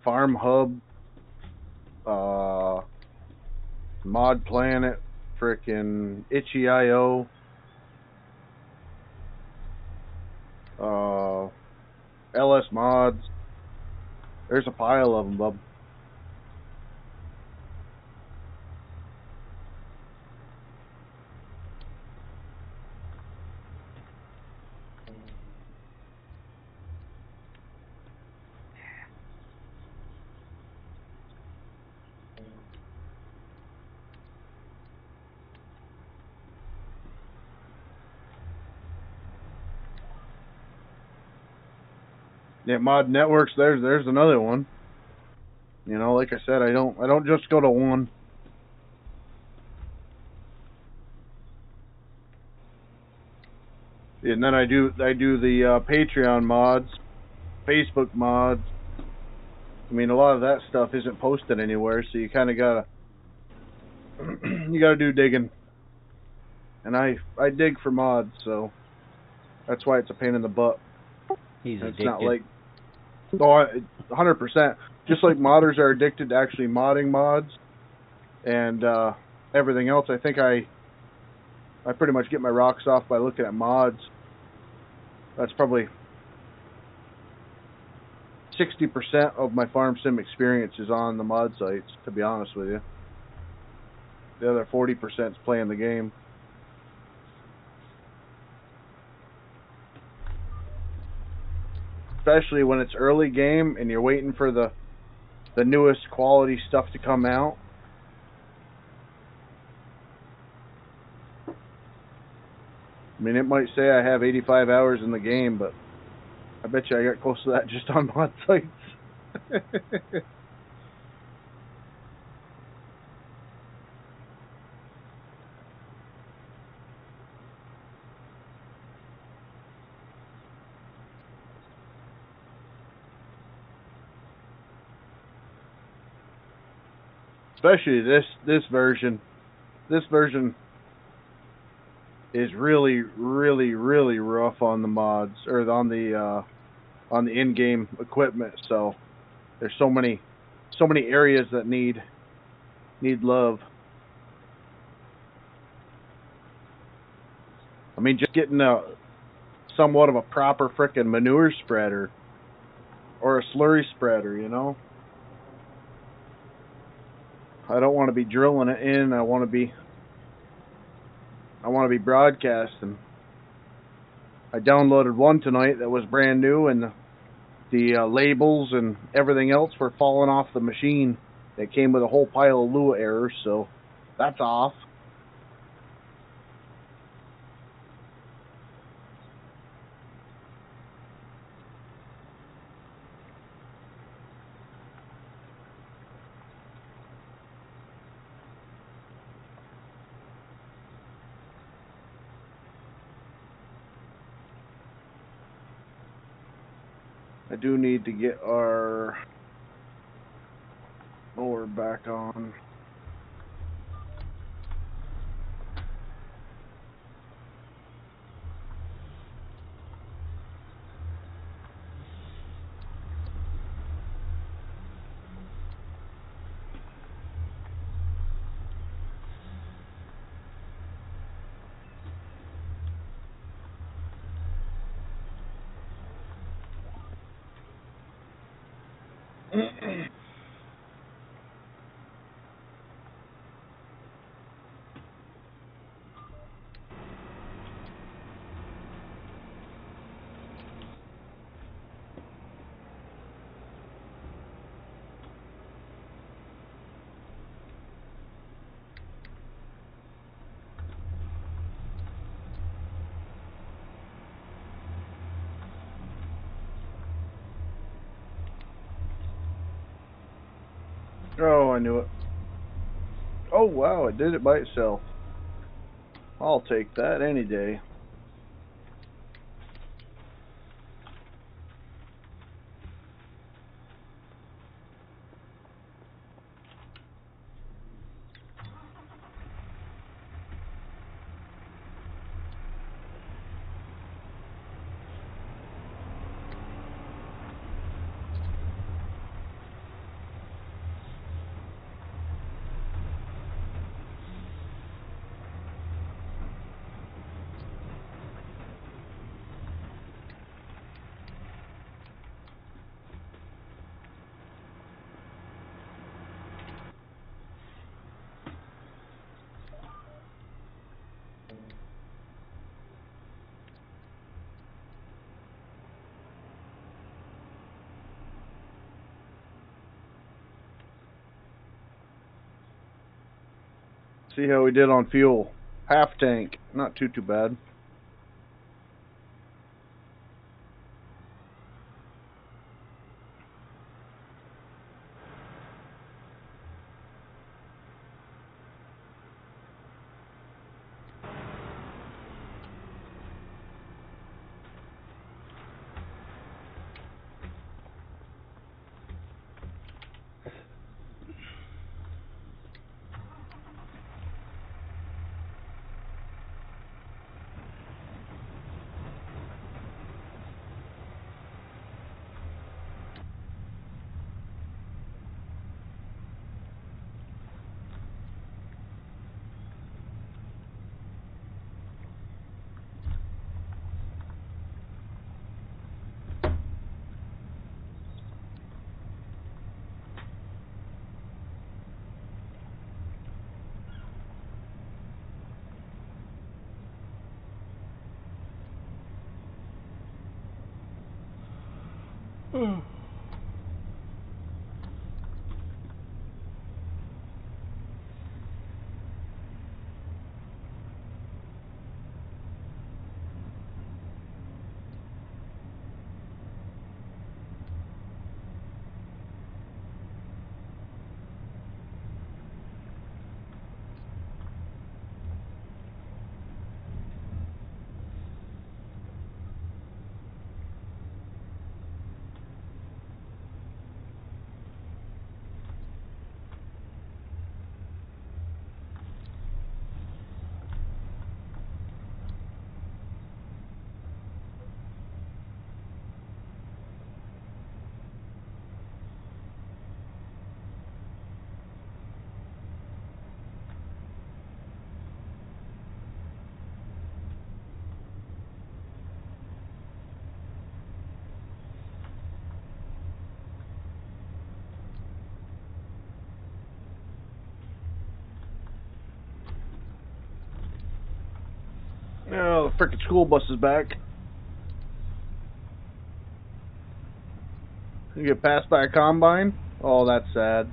Speaker 2: Farm Hub, Mod Planet, frickin' itch.io, LS Mods. There's a pile of them, bub. Yeah, Mod Networks. There's another one. Like I said, I don't just go to one. And then I do the Patreon mods, Facebook mods. I mean, a lot of that stuff isn't posted anywhere, so you kind of gotta do digging. And I dig for mods, so that's why it's a pain in the butt.
Speaker 1: He's
Speaker 2: it's
Speaker 1: addicted.
Speaker 2: Not like 100%. Just like modders are addicted to actually modding mods and everything else. I think I pretty much get my rocks off by looking at mods. That's probably 60% of my farm sim experience is on the mod sites, to be honest with you. The other 40% is playing the game. Especially when it's early game and you're waiting for the newest quality stuff to come out. I mean, it might say I have 85 hours in the game, but I bet you I got close to that just on mod sites. especially this version. This version is really, really, really rough on the mods or on the in-game equipment. So there's so many areas that need love. I mean, just getting somewhat of a proper frickin' manure spreader or a slurry spreader, you know. I don't want to be drilling it in. I want to be broadcasting. I downloaded one tonight that was brand new, and the labels and everything else were falling off the machine. It came with a whole pile of Lua errors, so that's off. I do need to get our mower back on. Oh, I knew it. Oh, wow, it did it by itself. I'll take that any day. See how we did on fuel. Half tank. Not too bad. Oh, the frickin' school bus is back. You get passed by a combine? Oh, that's sad.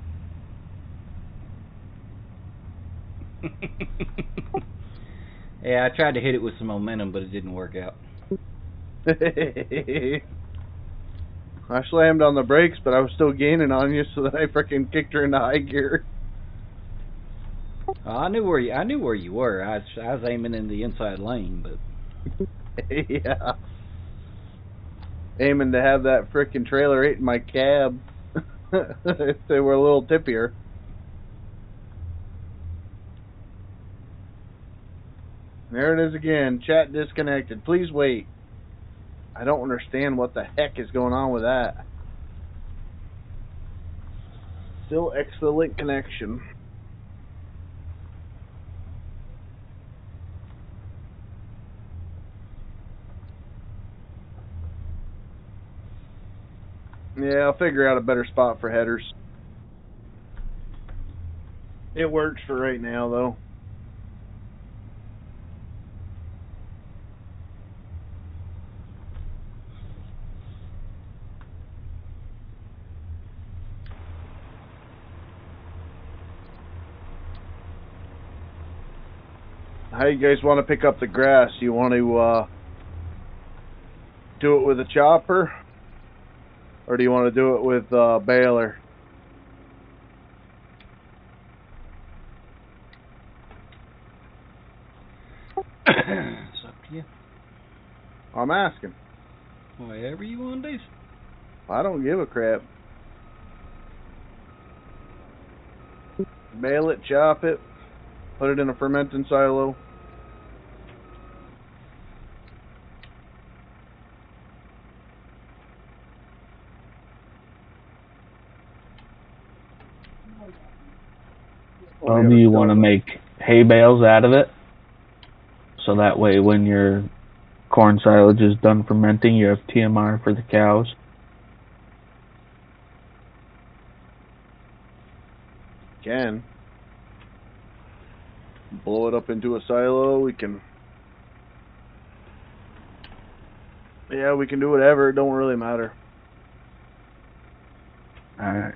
Speaker 1: Yeah, I tried to hit it with some momentum, but it didn't work out.
Speaker 2: I slammed on the brakes, but I was still gaining on you, so then I frickin' kicked her into high gear.
Speaker 1: I knew where you were. I was aiming in the inside lane, but
Speaker 2: Yeah. Aiming to have that frickin' trailer ate in my cab. If they were a little tippier. There it is again. Chat disconnected. Please wait. I don't understand what the heck is going on with that. Still excellent connection. Yeah, I'll figure out a better spot for headers. It works for right now, though. How you guys want to pick up the grass? You want to do it with a chopper? Or do you want to do it with a baler?
Speaker 1: it's up to you.
Speaker 2: I'm asking.
Speaker 1: Whatever you want to do.
Speaker 2: I don't give a crap. Bale it, chop it, put it in a fermenting silo.
Speaker 3: Well, do you want to make hay bales out of it? So that way when your corn silage is done fermenting, you have TMR for the cows.
Speaker 2: Can. Blow it up into a silo. We can... Yeah, we can do whatever. It don't really matter.
Speaker 3: Alright.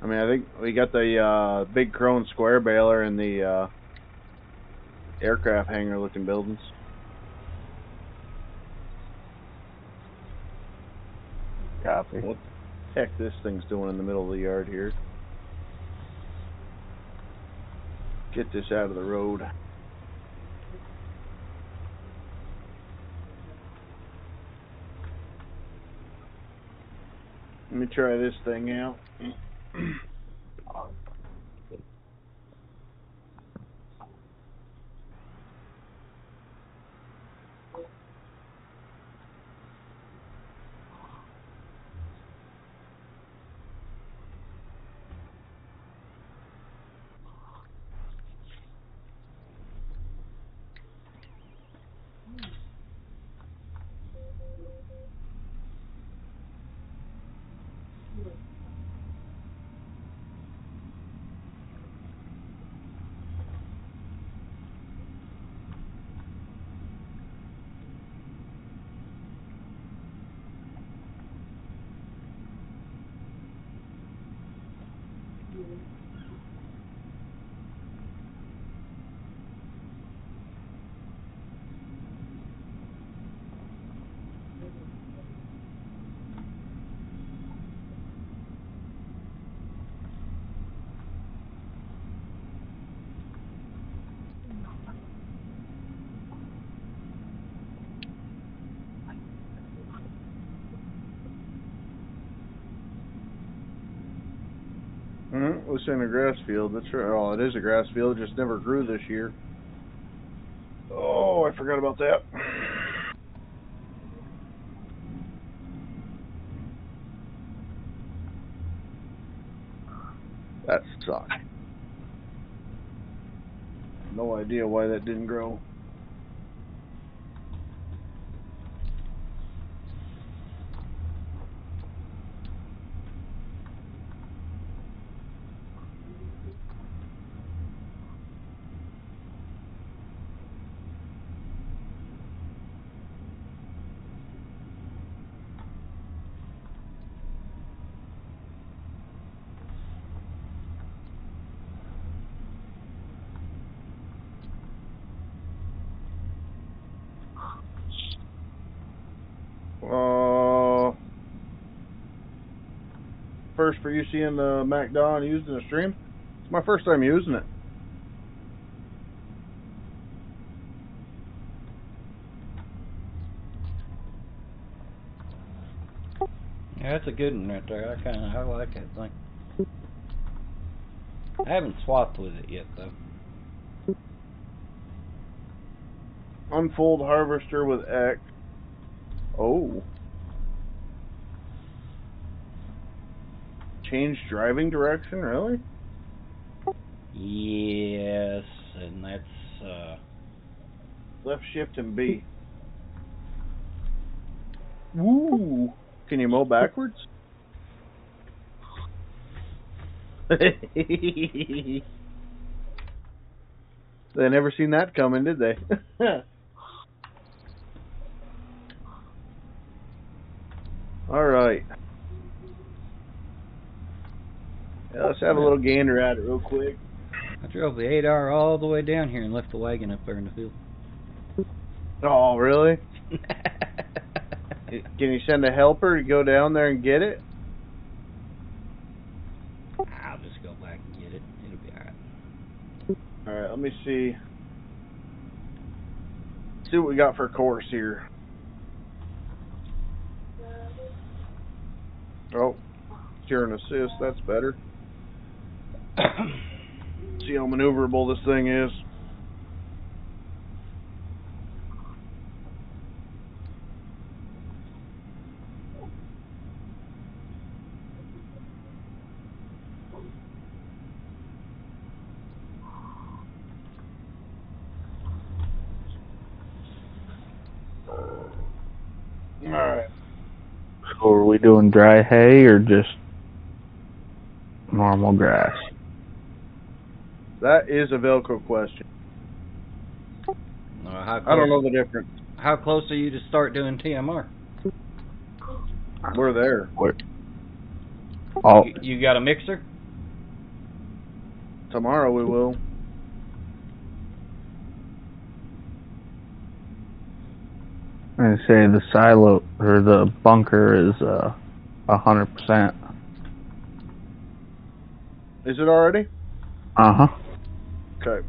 Speaker 2: I mean, I think we got the big Krone square baler in the aircraft hangar looking buildings.
Speaker 3: Copy.
Speaker 2: What the heck this thing's doing in the middle of the yard here? Get this out of the road. Let me try this thing out. It's in a grass field. That's right. Oh, it is a grass field. It just never grew this year. Oh, I forgot about that. That sucked. No idea why that didn't grow. first for you seeing the MacDon used in a stream? It's my first time using it.
Speaker 1: Yeah, that's a good one right there. I like that thing. I haven't swapped with it yet though.
Speaker 2: Unfold harvester with X. Oh. Change driving direction, really?
Speaker 1: Yes, and that's
Speaker 2: Left shift and B. Woo! Can you mow backwards? They never seen that coming, did they? All right. Yeah, let's have a little gander at it real quick.
Speaker 1: I drove the 8R all the way down here and left the wagon up there in the field.
Speaker 2: Oh, really? Can you send a helper to go down there and get it?
Speaker 1: I'll just go back and get it. It'll be alright.
Speaker 2: Alright, let me see. See what we got for course here. Oh, steering assist, that's better. See how maneuverable this thing is. Alright.
Speaker 3: So are we doing dry hay or just normal grass?
Speaker 2: That is a Velcro question.
Speaker 1: How close,
Speaker 2: I don't know the difference.
Speaker 1: How close are you to start doing TMR?
Speaker 2: We're there.
Speaker 3: Oh,
Speaker 1: You got a mixer?
Speaker 2: Tomorrow we will.
Speaker 3: I say the silo or the bunker is 100%.
Speaker 2: Is it already?
Speaker 3: Uh-huh.
Speaker 2: Okay.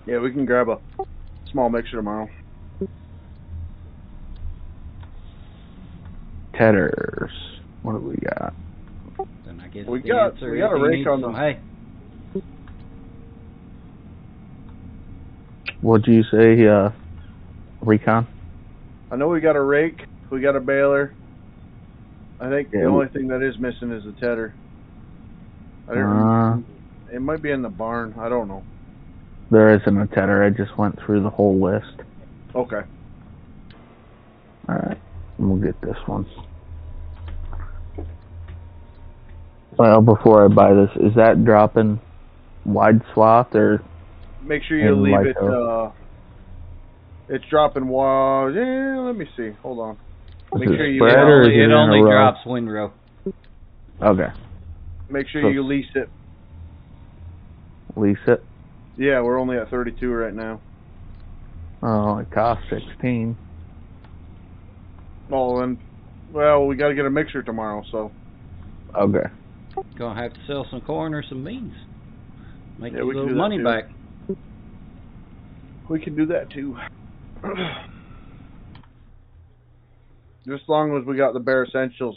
Speaker 2: Yeah, we can grab a small mixer tomorrow.
Speaker 3: Tedders. What do we got?
Speaker 1: Then I guess
Speaker 2: We
Speaker 1: the
Speaker 2: got
Speaker 1: answer
Speaker 2: a
Speaker 1: is you
Speaker 2: rake
Speaker 1: need
Speaker 2: on
Speaker 1: some
Speaker 2: the.
Speaker 1: hay.
Speaker 3: What'd you say, Recon?
Speaker 2: I know we got a rake. We got a baler. I think the only thing that is missing is a tedder. I don't. It might be in the barn. I don't know.
Speaker 3: There isn't a tedder. I just went through the whole list.
Speaker 2: Okay.
Speaker 3: Alright. We'll get this one. Well, before I buy this, is that dropping wide swath or?
Speaker 2: Make sure you
Speaker 3: And
Speaker 2: leave
Speaker 3: like
Speaker 2: it. It's dropping wide. Yeah, let me see. Hold on. Make
Speaker 3: Is
Speaker 2: sure
Speaker 3: it
Speaker 2: you.
Speaker 3: spread or is it
Speaker 1: It
Speaker 3: in a
Speaker 1: only
Speaker 3: row?
Speaker 1: drops windrow.
Speaker 3: Okay.
Speaker 2: Make sure
Speaker 3: So-
Speaker 2: you lease it.
Speaker 3: Lease it.
Speaker 2: Yeah, we're only at 32 right now.
Speaker 3: Oh, it costs 16.
Speaker 2: Oh, and well, we got to get a mixer tomorrow, so.
Speaker 3: Okay.
Speaker 1: Gonna have to sell some corn or some beans. Make
Speaker 2: Yeah,
Speaker 1: your
Speaker 2: we can
Speaker 1: little
Speaker 2: do that
Speaker 1: money
Speaker 2: too.
Speaker 1: back.
Speaker 2: We can do that too. Just as long as we got the bare essentials,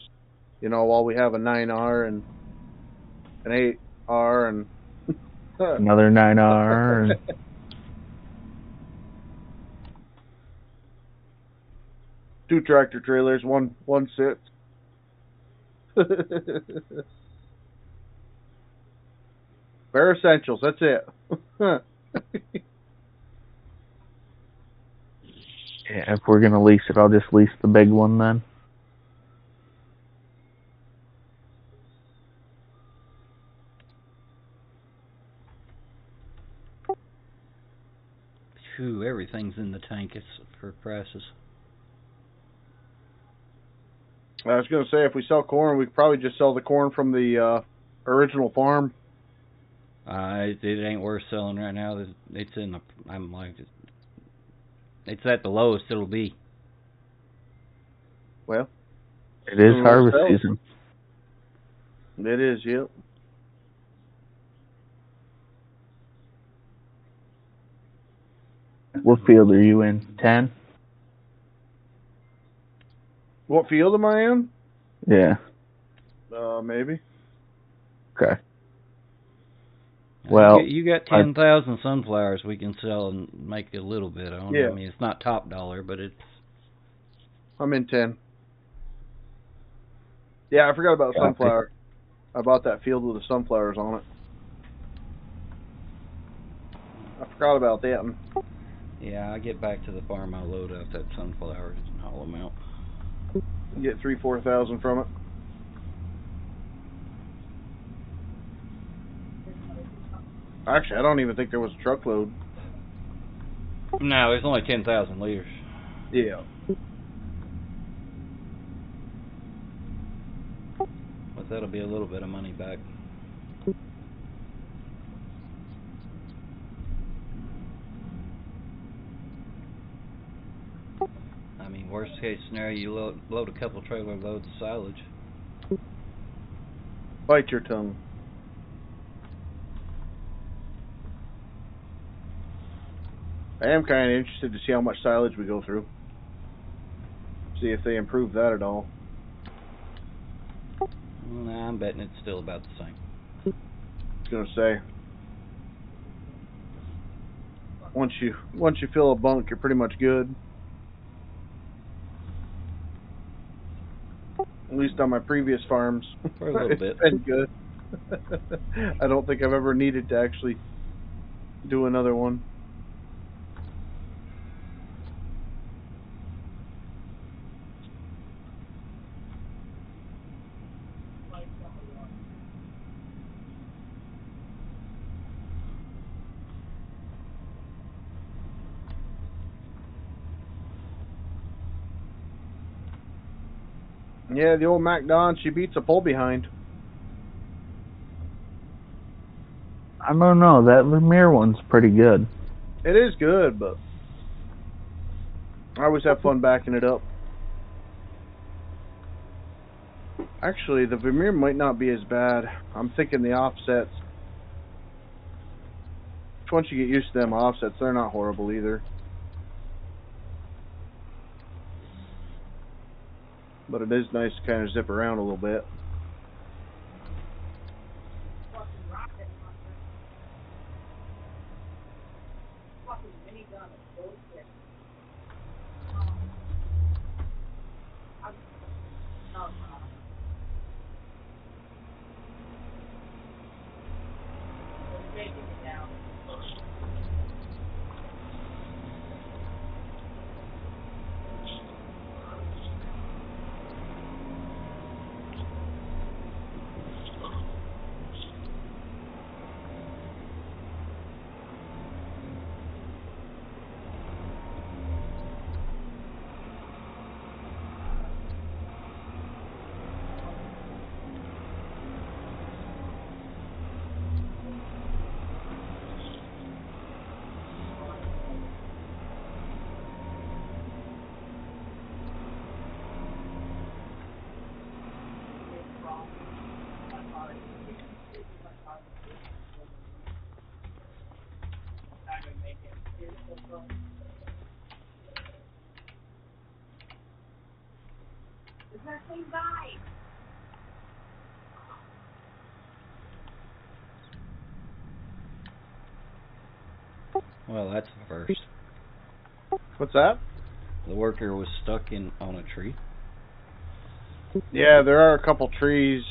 Speaker 2: you know, while we have a 9R and an 8R and
Speaker 3: Another 9R. And
Speaker 2: two tractor trailers, one sits. Bare essentials, that's it.
Speaker 3: yeah, if we're gonna lease it, I'll just lease the big one then.
Speaker 1: Phew, everything's in the tank. It's for prices.
Speaker 2: I was gonna say, if we sell corn, we could probably just sell the corn from the original farm.
Speaker 1: It ain't worth selling right now. It's in the. I'm like, it's at the lowest it'll be.
Speaker 2: Well,
Speaker 3: It is harvest season.
Speaker 2: It is, yep.
Speaker 3: What field are you in? 10?
Speaker 2: What field am I in?
Speaker 3: Yeah.
Speaker 2: Maybe.
Speaker 3: Okay. Well,
Speaker 1: you got 10,000 sunflowers we can sell and make a little bit on.
Speaker 2: Yeah.
Speaker 1: I mean, it's not top dollar, but it's.
Speaker 2: I'm in 10. Yeah, I forgot about sunflower. I bought that field with the sunflowers on it. I forgot about that.
Speaker 1: Yeah, I get back to the farm, I'll load up that sunflowers and haul them out.
Speaker 2: Get 3,000-4,000 from it. Actually, I don't even think there was a truckload.
Speaker 1: No, there's only 10,000 liters.
Speaker 2: Yeah.
Speaker 1: But that'll be a little bit of money back. I mean, worst case scenario, you load a couple trailer loads of silage.
Speaker 2: Bite your tongue. I am kind of interested to see how much silage we go through. See if they improve that at all.
Speaker 1: Nah, I'm betting it's still about the same.
Speaker 2: I was gonna say, once you fill a bunk, you're pretty much good. At least on my previous farms.
Speaker 1: For a little bit.
Speaker 2: It's been good. I don't think I've ever needed to actually do another one. Yeah, the old MacDon, she beats a pull behind.
Speaker 3: I don't know. That Vermeer one's pretty good.
Speaker 2: It is good, but I always have fun backing it up. Actually, the Vermeer might not be as bad. I'm thinking the offsets. Once you get used to them offsets, they're not horrible either. But it is nice to kind of zip around a little bit.
Speaker 1: Well, that's the first.
Speaker 2: What's that?
Speaker 1: The worker was stuck on a tree.
Speaker 2: Yeah, there are a couple trees.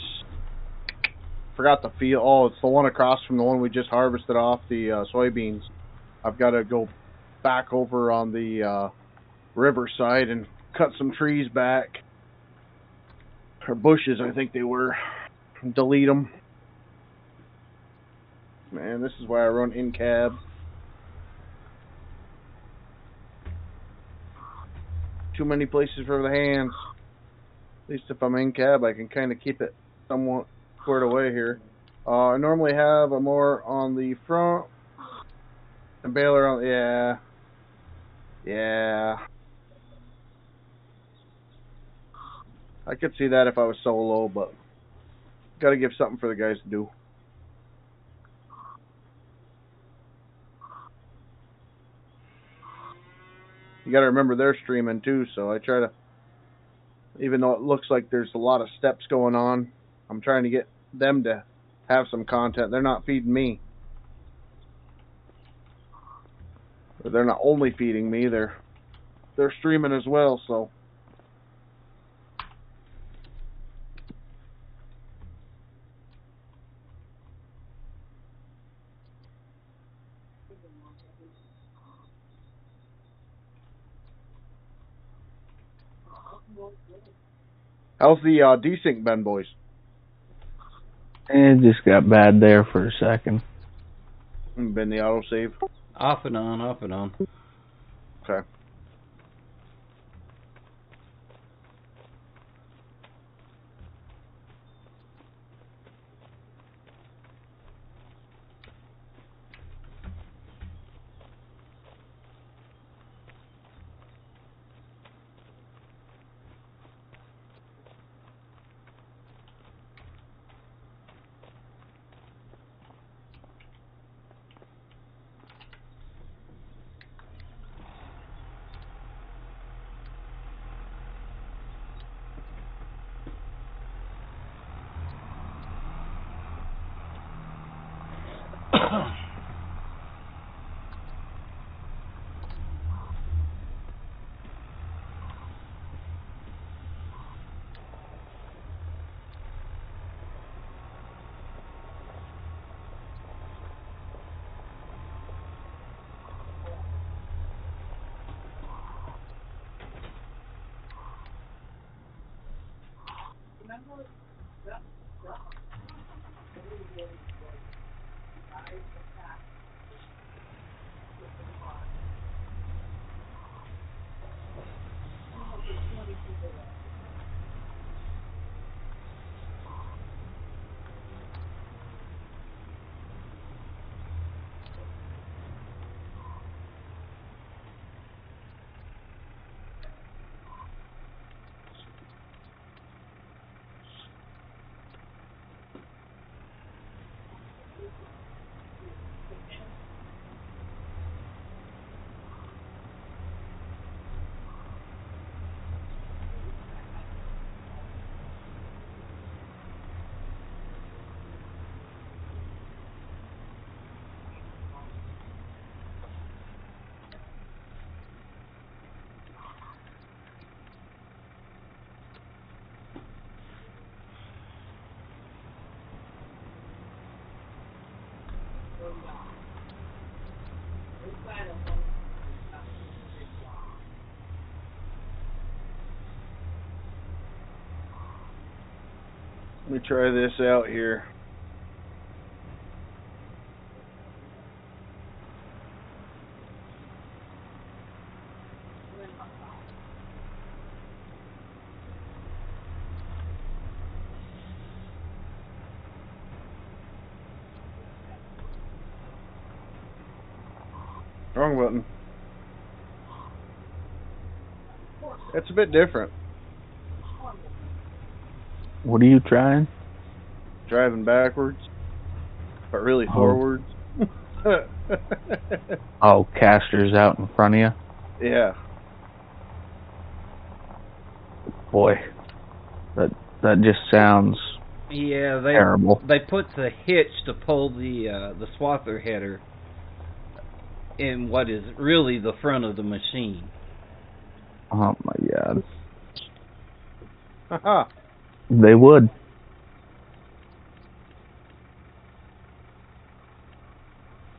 Speaker 2: Forgot the field. Oh, it's the one across from the one we just harvested off the soybeans. I've got to go back over on the riverside and cut some trees back. Or bushes, I think they were. Delete them. Man, this is why I run in cab. Too many places for the hands. At least if I'm in cab, I can kind of keep it somewhat squared away here. I normally have a mower on the front and baler on. Yeah. I could see that if I was solo, but gotta give something for the guys to do. You gotta remember they're streaming too, so I try to, even though it looks like there's a lot of steps going on, I'm trying to get them to have some content. They're not feeding me. But they're not only feeding me, they're streaming as well, so. How's the desync been, boys?
Speaker 3: It just got bad there for a second.
Speaker 2: Been the autosave?
Speaker 1: Off and on, off and on.
Speaker 2: Okay. Let me try this out here. Wrong button. It's a bit different.
Speaker 3: What are you trying?
Speaker 2: Driving backwards, but really forwards.
Speaker 3: Oh, casters out in front of you?
Speaker 2: Yeah.
Speaker 3: Boy, that just sounds terrible.
Speaker 1: They put the hitch to pull the swather header in what is really the front of the machine.
Speaker 3: Oh my god.
Speaker 2: Haha.
Speaker 3: They would.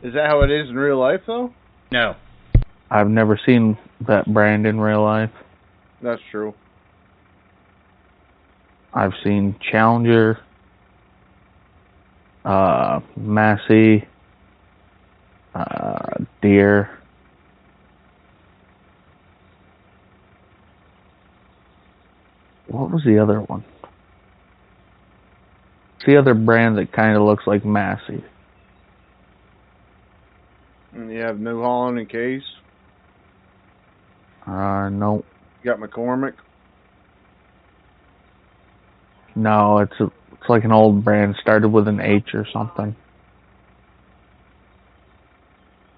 Speaker 2: Is that how it is in real life, though?
Speaker 1: No.
Speaker 3: I've never seen that brand in real life.
Speaker 2: That's true.
Speaker 3: I've seen Challenger, Massey, Deere. What was the other one? It's the other brand that kind of looks like Massey.
Speaker 2: And you have New Holland and Case.
Speaker 3: No.
Speaker 2: You got McCormick.
Speaker 3: No, it's like an old brand. Started with an H or something.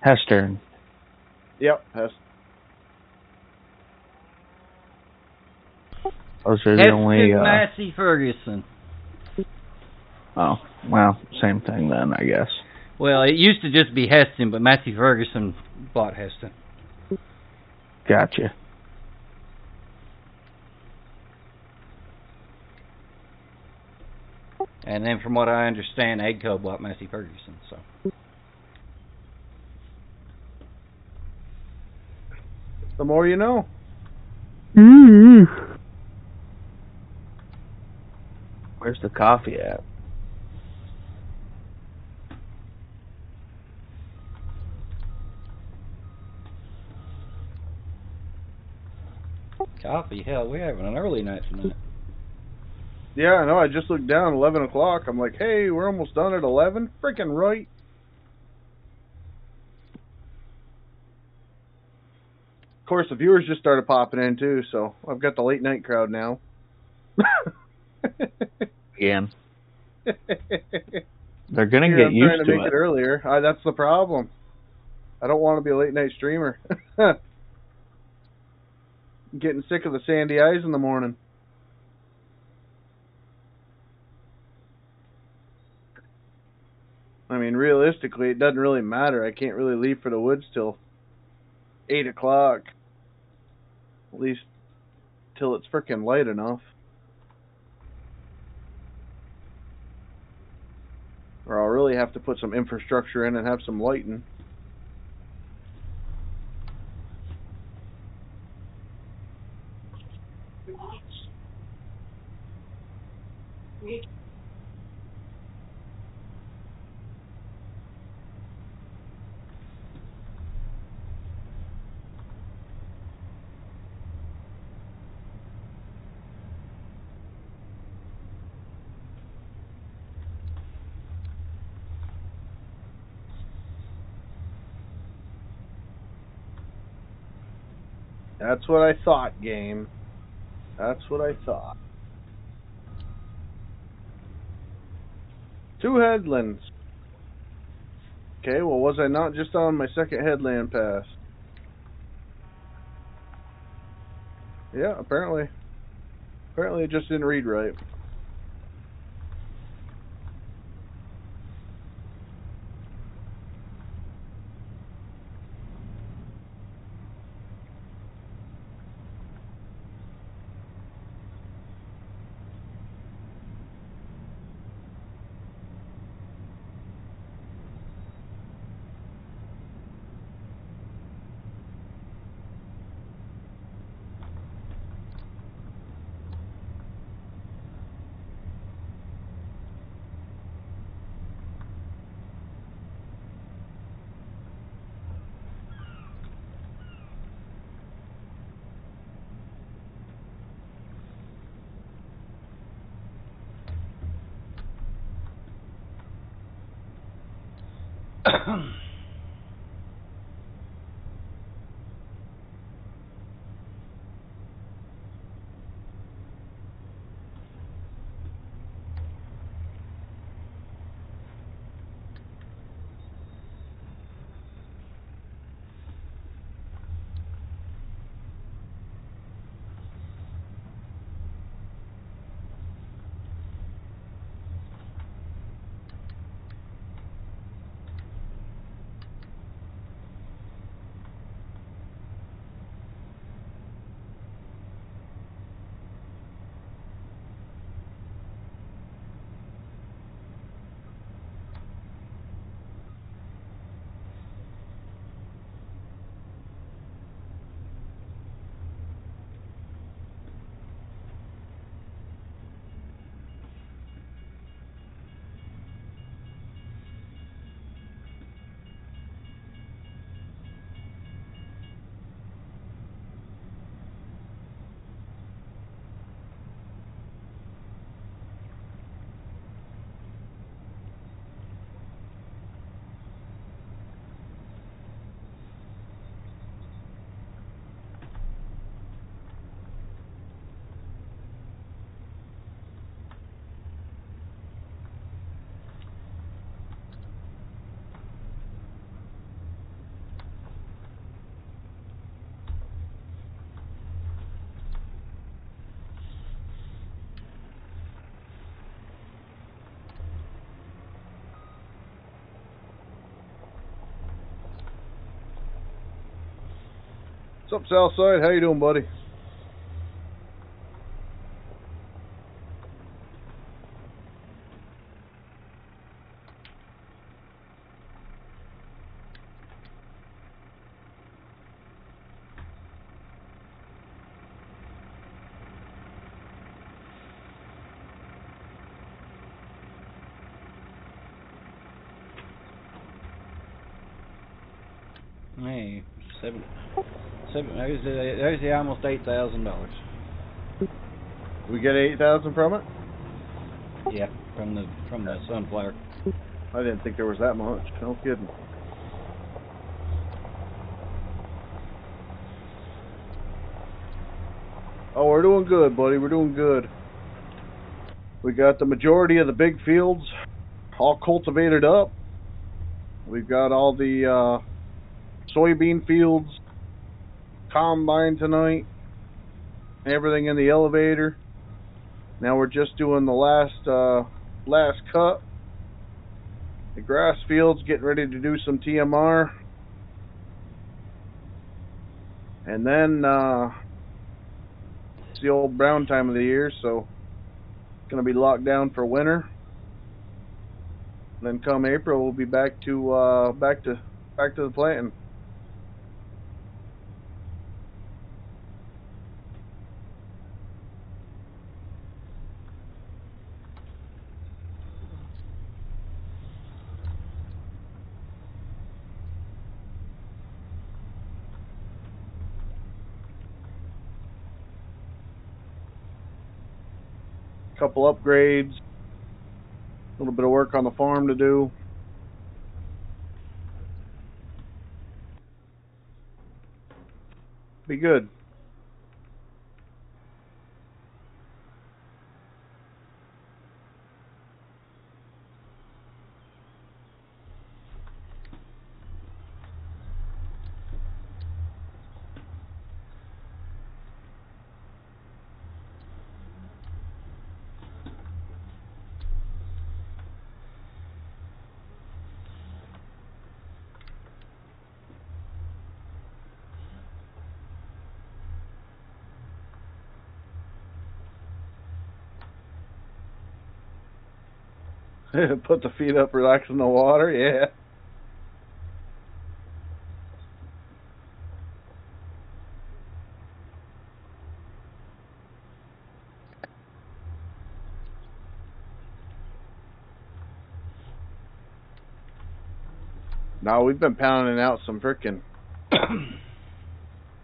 Speaker 3: Hestern.
Speaker 2: Yep.
Speaker 3: Those are the only.
Speaker 1: Massey Ferguson.
Speaker 3: Oh, well, same thing then, I guess.
Speaker 1: Well, it used to just be Heston, but Massey Ferguson bought Heston.
Speaker 3: Gotcha.
Speaker 1: And then from what I understand, AGCO bought Massey Ferguson, so.
Speaker 2: The more you know.
Speaker 3: Where's the coffee at?
Speaker 1: Coffee? Hell, we're having an early night tonight.
Speaker 2: Yeah, I know. I just looked down, 11 o'clock. I'm like, hey, we're almost done at 11? Freaking right. Of course, the viewers just started popping in, too, so I've got the late night crowd now.
Speaker 3: Again. They're going to get
Speaker 2: I'm
Speaker 3: used
Speaker 2: trying to make it earlier. That's the problem. I don't want to be a late night streamer. I'm getting sick of the sandy eyes in the morning. I mean, realistically, it doesn't really matter. I can't really leave for the woods till 8 o'clock. At least till it's frickin' light enough. Or I'll really have to put some infrastructure in and have some lighting. That's what I thought, game. That's what I thought. 2 headlands. Okay, well, was I not just on my second headland pass? Yeah, apparently. Apparently it just didn't read right. What's up, Southside? How you doing, buddy?
Speaker 1: Hey, there's the almost $8,000.
Speaker 2: We get 8,000 from it?
Speaker 1: Yeah, from the sunflower.
Speaker 2: I didn't think there was that much. No kidding. Oh, we're doing good, buddy. We're doing good. We got the majority of the big fields all cultivated up. We've got all the soybean fields combined tonight. Everything in the elevator. Now we're just doing the last cut. The grass fields, getting ready to do some TMR. And then it's the old brown time of the year, so it's gonna be locked down for winter. And then come April, we'll be back to the planting. Couple upgrades, a little bit of work on the farm to do. Be good. Put the feet up, relax in the water, yeah. No, we've been pounding out some frickin'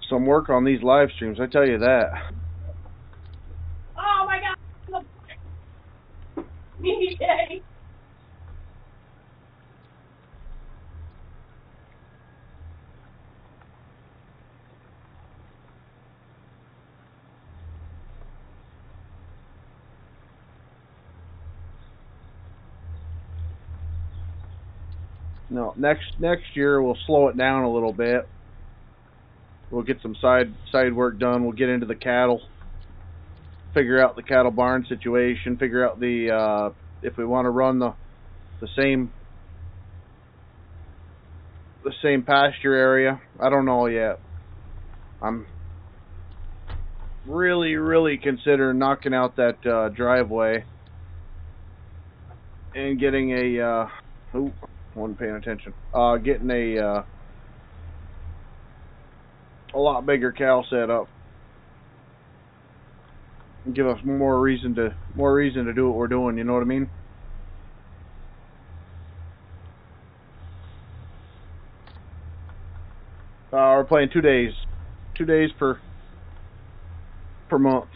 Speaker 2: some work on these live streams, I tell you that.
Speaker 4: Oh my god! DJ!
Speaker 2: No, next year we'll slow it down a little bit. We'll get some side work done. We'll get into the cattle, figure out the cattle barn situation, figure out the if we want to run the same pasture area. I don't know yet. I'm really considering knocking out that driveway and getting a wasn't paying attention. Getting a lot bigger cow set up. Give us more reason to do what we're doing, you know what I mean? We're playing 2 days. 2 days per month.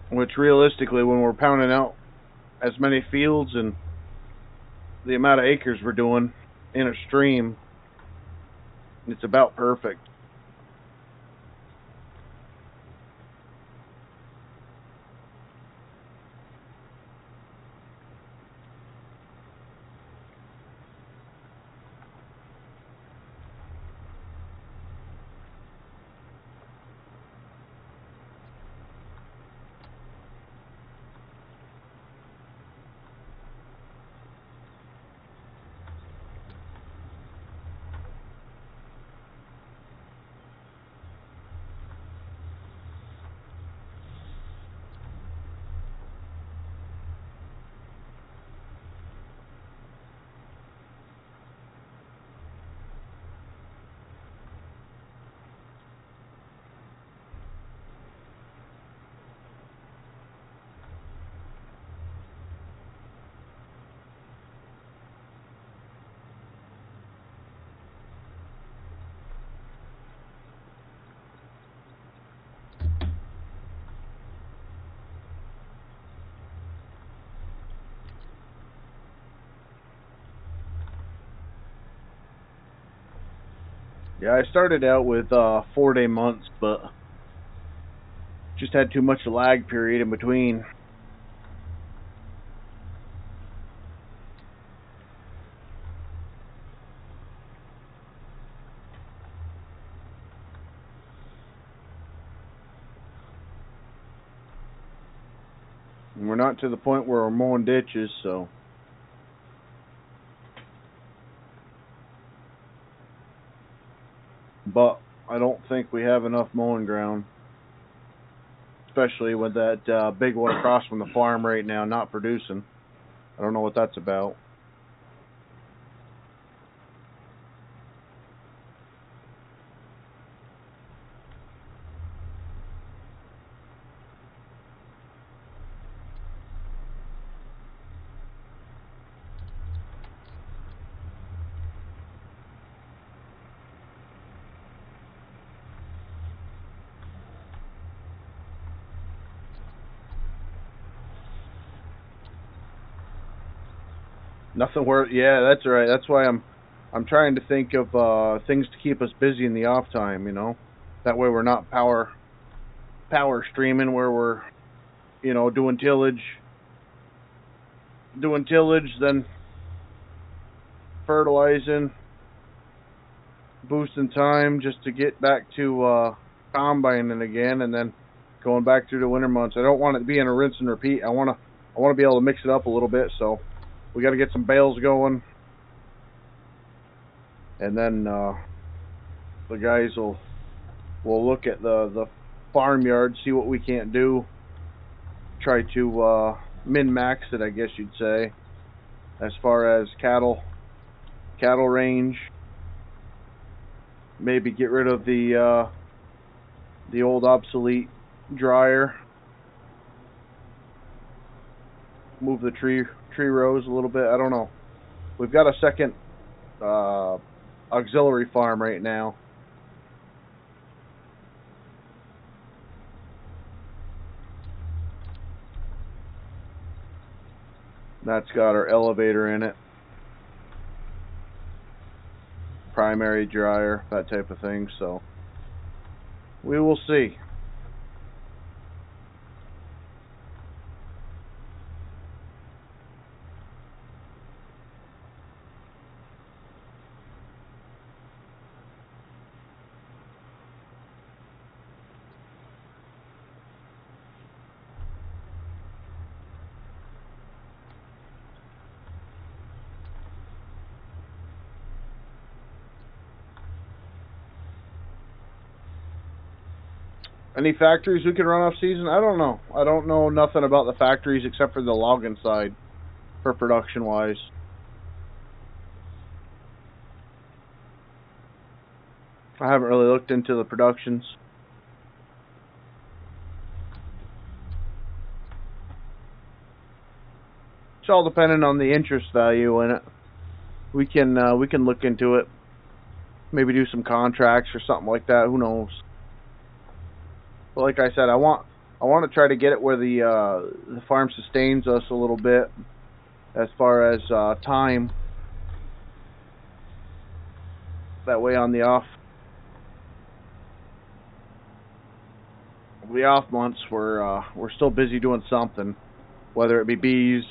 Speaker 2: Which realistically, when we're pounding out as many fields and the amount of acres we're doing in a stream, it's about perfect. Yeah, I started out with 4-day months, but just had too much lag period in between. And we're not to the point where we're mowing ditches, so. But I don't think we have enough mowing ground. Especially with that big one across from the farm right now not producing. I don't know what that's about. Nothing worth. Yeah, that's right. That's why I'm trying to think of things to keep us busy in the off time. You know, that way we're not power streaming where we're, you know, doing tillage, then fertilizing, boosting time just to get back to combining again, and then going back through the winter months. I don't want it to be in a rinse and repeat. I want to be able to mix it up a little bit. So we got to get some bales going, and then the guys will look at the farmyard, see what we can't do, try to min-max it, I guess you'd say, as far as cattle range. Maybe get rid of the old obsolete dryer, move the tree rows a little bit. I don't know. We've got a second auxiliary farm right now. That's got our elevator in it, primary dryer, that type of thing. So we will see. Any factories we could run off season? I don't know. I don't know nothing about the factories except for the logging side for production wise. I haven't really looked into the productions. It's all dependent on the interest value in it. We can look into it. Maybe do some contracts or something like that. Who knows? But like I said, I want to try to get it where the farm sustains us a little bit as far as time. That way, on the off months, we're still busy doing something, whether it be bees.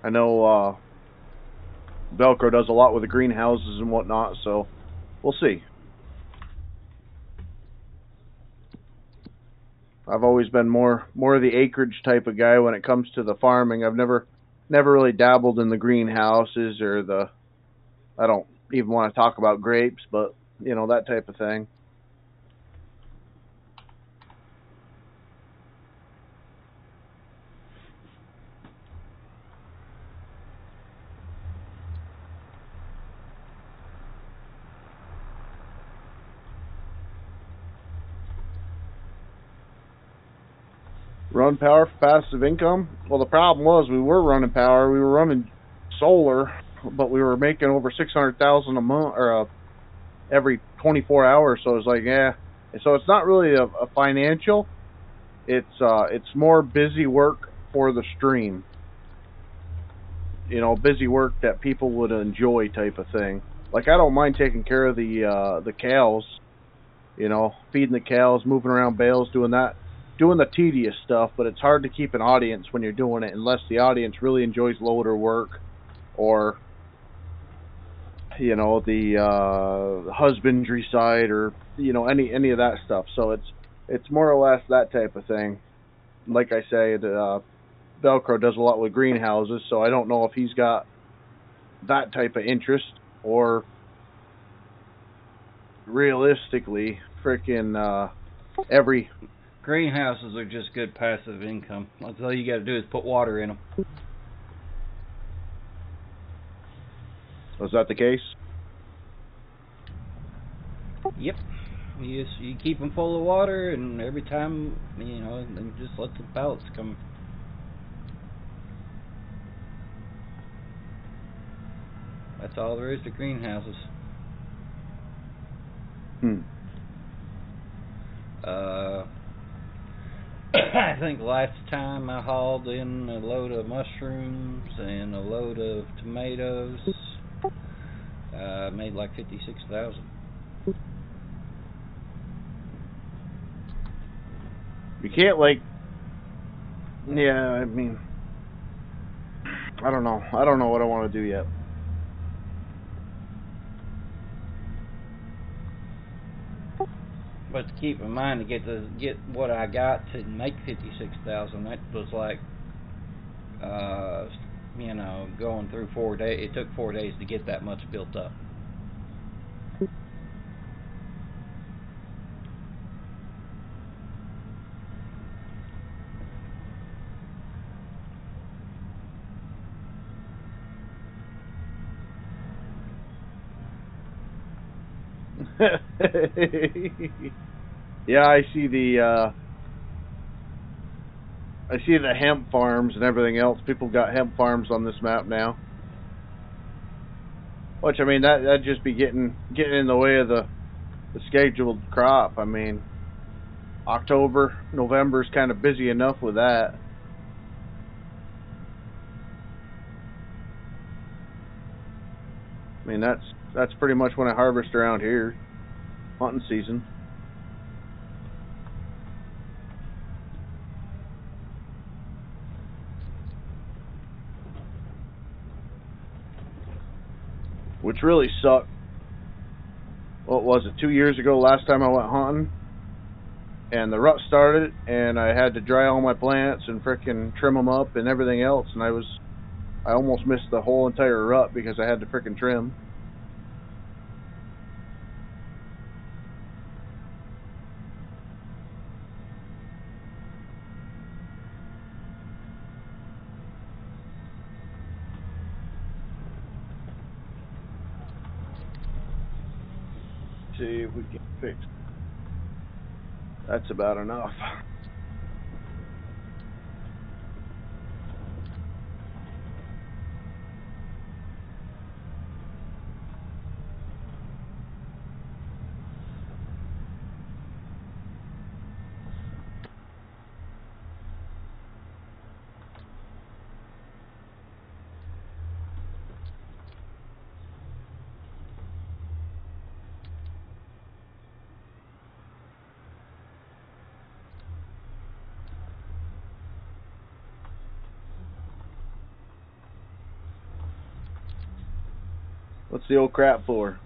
Speaker 2: I know Velcro does a lot with the greenhouses and whatnot, so we'll see. I've always been more of the acreage type of guy when it comes to the farming. I've never really dabbled in the greenhouses or I don't even want to talk about grapes, but you know, that type of thing. Run power for passive income? Well, the problem was we were running power. We were running solar, but we were making over $600,000 a month or every 24 hours. So it's like, yeah. So it's not really a financial. It's more busy work for the stream. You know, busy work that people would enjoy type of thing. Like, I don't mind taking care of the cows, you know, feeding the cows, moving around bales, doing the tedious stuff, but it's hard to keep an audience when you're doing it unless the audience really enjoys loader work or, you know, the husbandry side or, you know, any of that stuff. So it's more or less that type of thing. Like I say, Velcro does a lot with greenhouses, so I don't know if he's got that type of interest or realistically freaking every
Speaker 1: Greenhouses are just good passive income. That's all you got to do is put water in them.
Speaker 2: Was that the case?
Speaker 1: Yep. You keep them full of water, and every time, you know, and just let the pellets come. That's all there is to greenhouses. I think last time I hauled in a load of mushrooms and a load of tomatoes. Made like 56,000.
Speaker 2: You can't, like, yeah, I mean, I don't know what I want to do yet.
Speaker 1: But to keep in mind, to get what I got to make 56,000, that was like, you know, going through 4 days. It took 4 days to get that much built up.
Speaker 2: Yeah, I see the hemp farms and everything else. People got hemp farms on this map now. Which, I mean, that'd just be getting in the way of the scheduled crop. I mean, October, November's kind of busy enough with that. I mean, that's pretty much when I harvest around here, hunting season. Which really sucked. What was it, 2 years ago, last time I went hunting? And the rut started, and I had to dry all my plants and frickin' trim them up and everything else, and I almost missed the whole entire rut because I had to frickin' trim. See if we can fix it. That's about enough. What's the old crap for?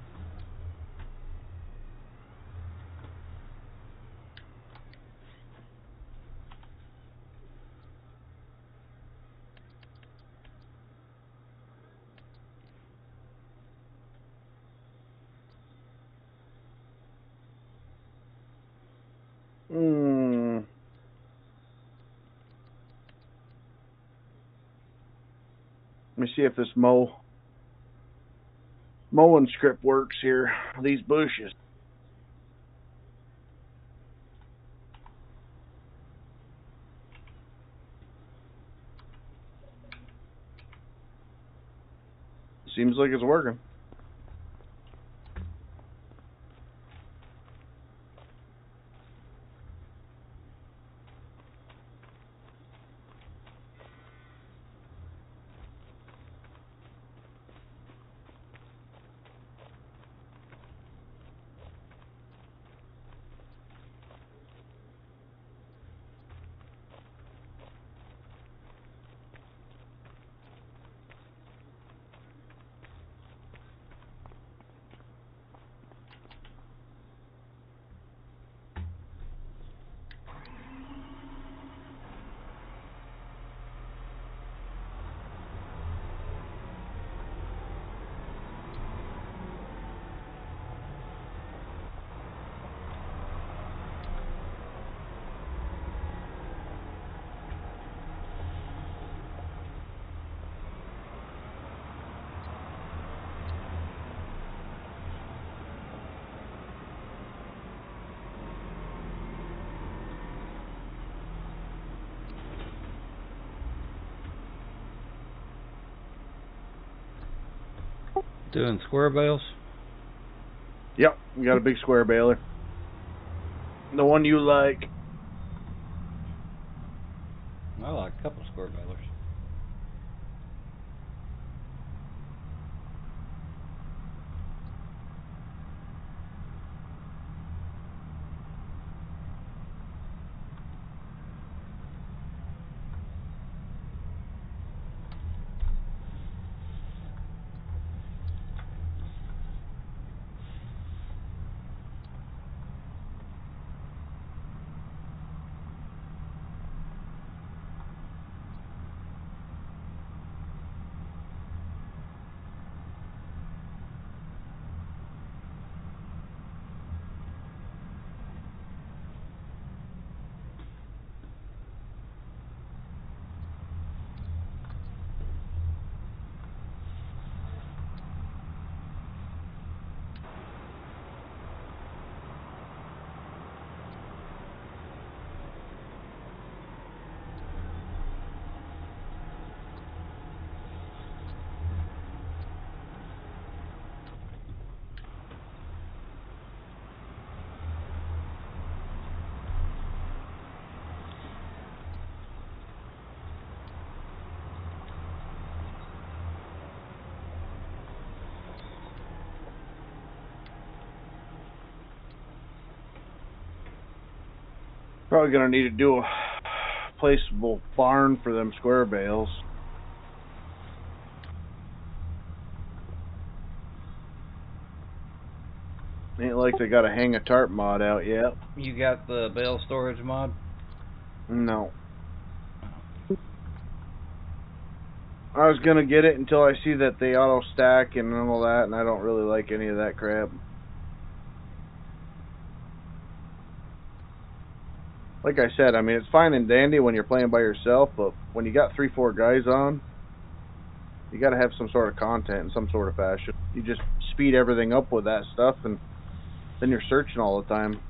Speaker 2: Let me see if this mowing script works here. These bushes. Seems like it's working.
Speaker 1: Doing square bales?
Speaker 2: Yep, we got a big square baler. The one you like.
Speaker 1: I like a couple square balers.
Speaker 2: Probably gonna need to do a placeable barn for them square bales. Ain't like they gotta hang a tarp mod out yet.
Speaker 1: You got the bale storage mod?
Speaker 2: No. I was gonna get it until I see that they auto stack and all that, and I don't really like any of that crap. Like I said, I mean, it's fine and dandy when you're playing by yourself, but when you got 3-4 guys on, you gotta have some sort of content in some sort of fashion. You just speed everything up with that stuff, and then you're searching all the time.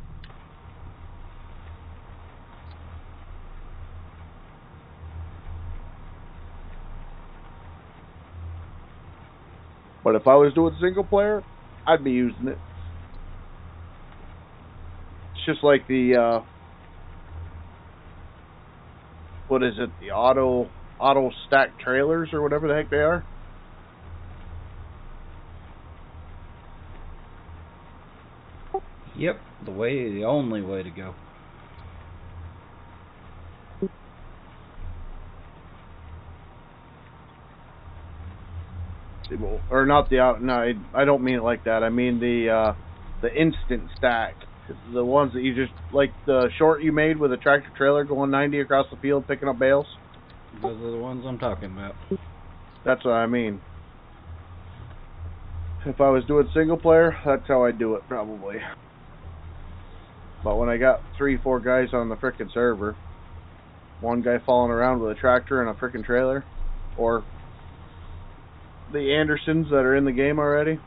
Speaker 2: But if I was doing single player, I'd be using it. It's just like the what is it? The auto stack trailers or whatever the heck they are.
Speaker 1: Yep, the only way to go.
Speaker 2: Or not the out. No, I don't mean it like that. I mean the instant stack. The ones that you just, like the short you made with a tractor trailer going 90 across the field picking up bales.
Speaker 1: Those are the ones I'm talking about.
Speaker 2: That's what I mean. If I was doing single player, that's how I'd do it probably. But when I got 3-4 guys on the frickin' server, one guy falling around with a tractor and a frickin' trailer, or the Andersons that are in the game already,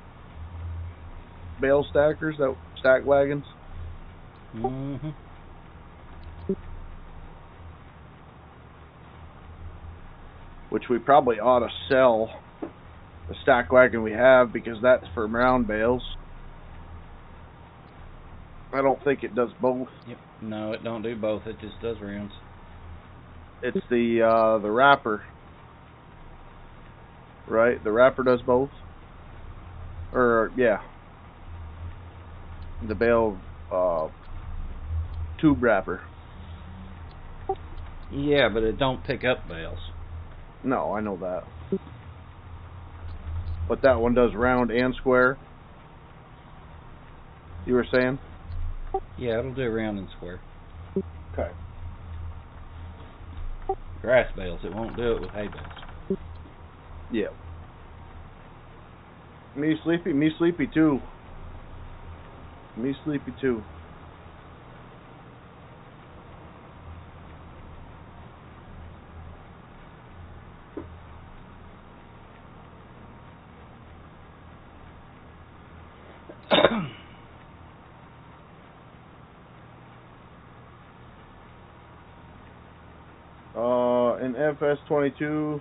Speaker 2: bale stackers, that stack wagons.
Speaker 1: Mm-hmm.
Speaker 2: Which we probably ought to sell the stack wagon we have, because that's for round bales. I don't think it does both.
Speaker 1: Yep. No, it don't do both. It just does rounds.
Speaker 2: It's the wrapper, right? The wrapper does both. Or yeah, the bale tube wrapper.
Speaker 1: Yeah, but it don't pick up bales.
Speaker 2: No, I know that. But that one does round and square. You were saying?
Speaker 1: Yeah, it'll do round and square.
Speaker 2: Okay.
Speaker 1: Grass bales, it won't do it with hay bales.
Speaker 2: Yeah. Me sleepy too. Me sleepy too. In FS22,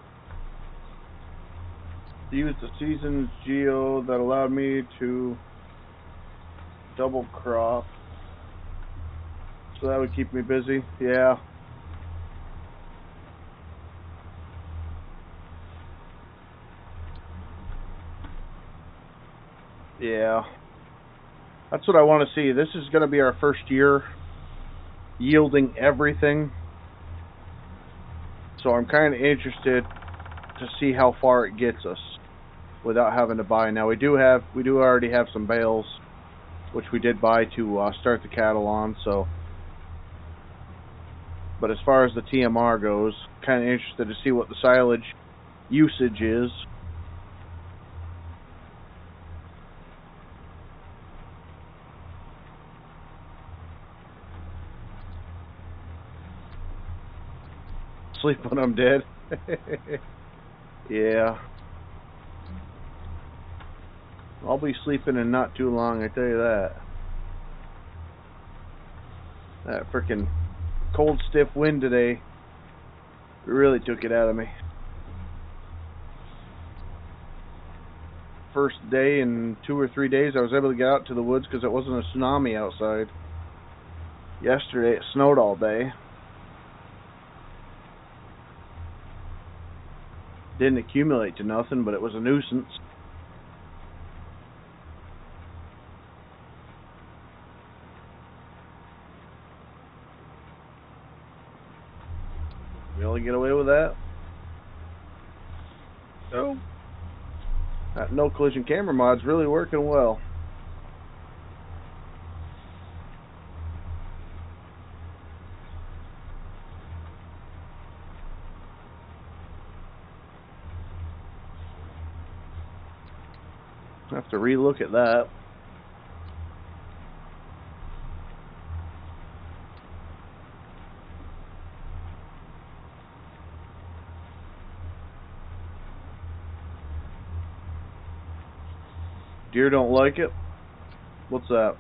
Speaker 2: Used the season's geo that allowed me to double crop. So that would keep me busy. Yeah. Yeah. That's what I want to see. This is going to be our first year yielding everything. So I'm kind of interested to see how far it gets us without having to buy. Now we do already have some bales, which we did buy to start the cattle on. So, but as far as the TMR goes, kind of interested to see what the silage usage is. Sleep when I'm dead. Yeah. I'll be sleeping in not too long, I tell you that. That frickin' cold, stiff wind today really took it out of me. First day in 2 or 3 days I was able to get out to the woods because it wasn't a tsunami outside. Yesterday it snowed all day. Didn't accumulate to nothing, but it was a nuisance. We only get away with that? No. That no collision camera mod's really working well. I have to relook at that. Deer don't like it? What's that?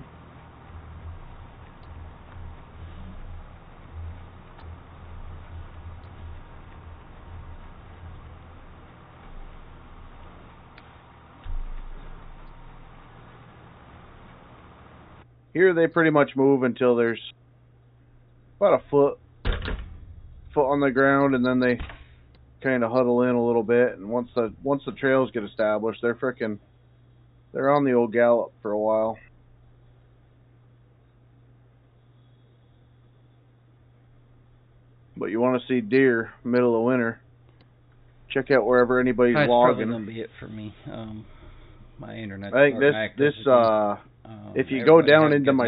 Speaker 2: Here they pretty much move until there's about a foot on the ground, and then they kind of huddle in a little bit. And once the trails get established, they're on the old gallop for a while. But you want to see deer middle of winter, check out wherever anybody's
Speaker 1: That's
Speaker 2: logging.
Speaker 1: That's probably gonna be it for me. My internet.
Speaker 2: I think this if you go down into my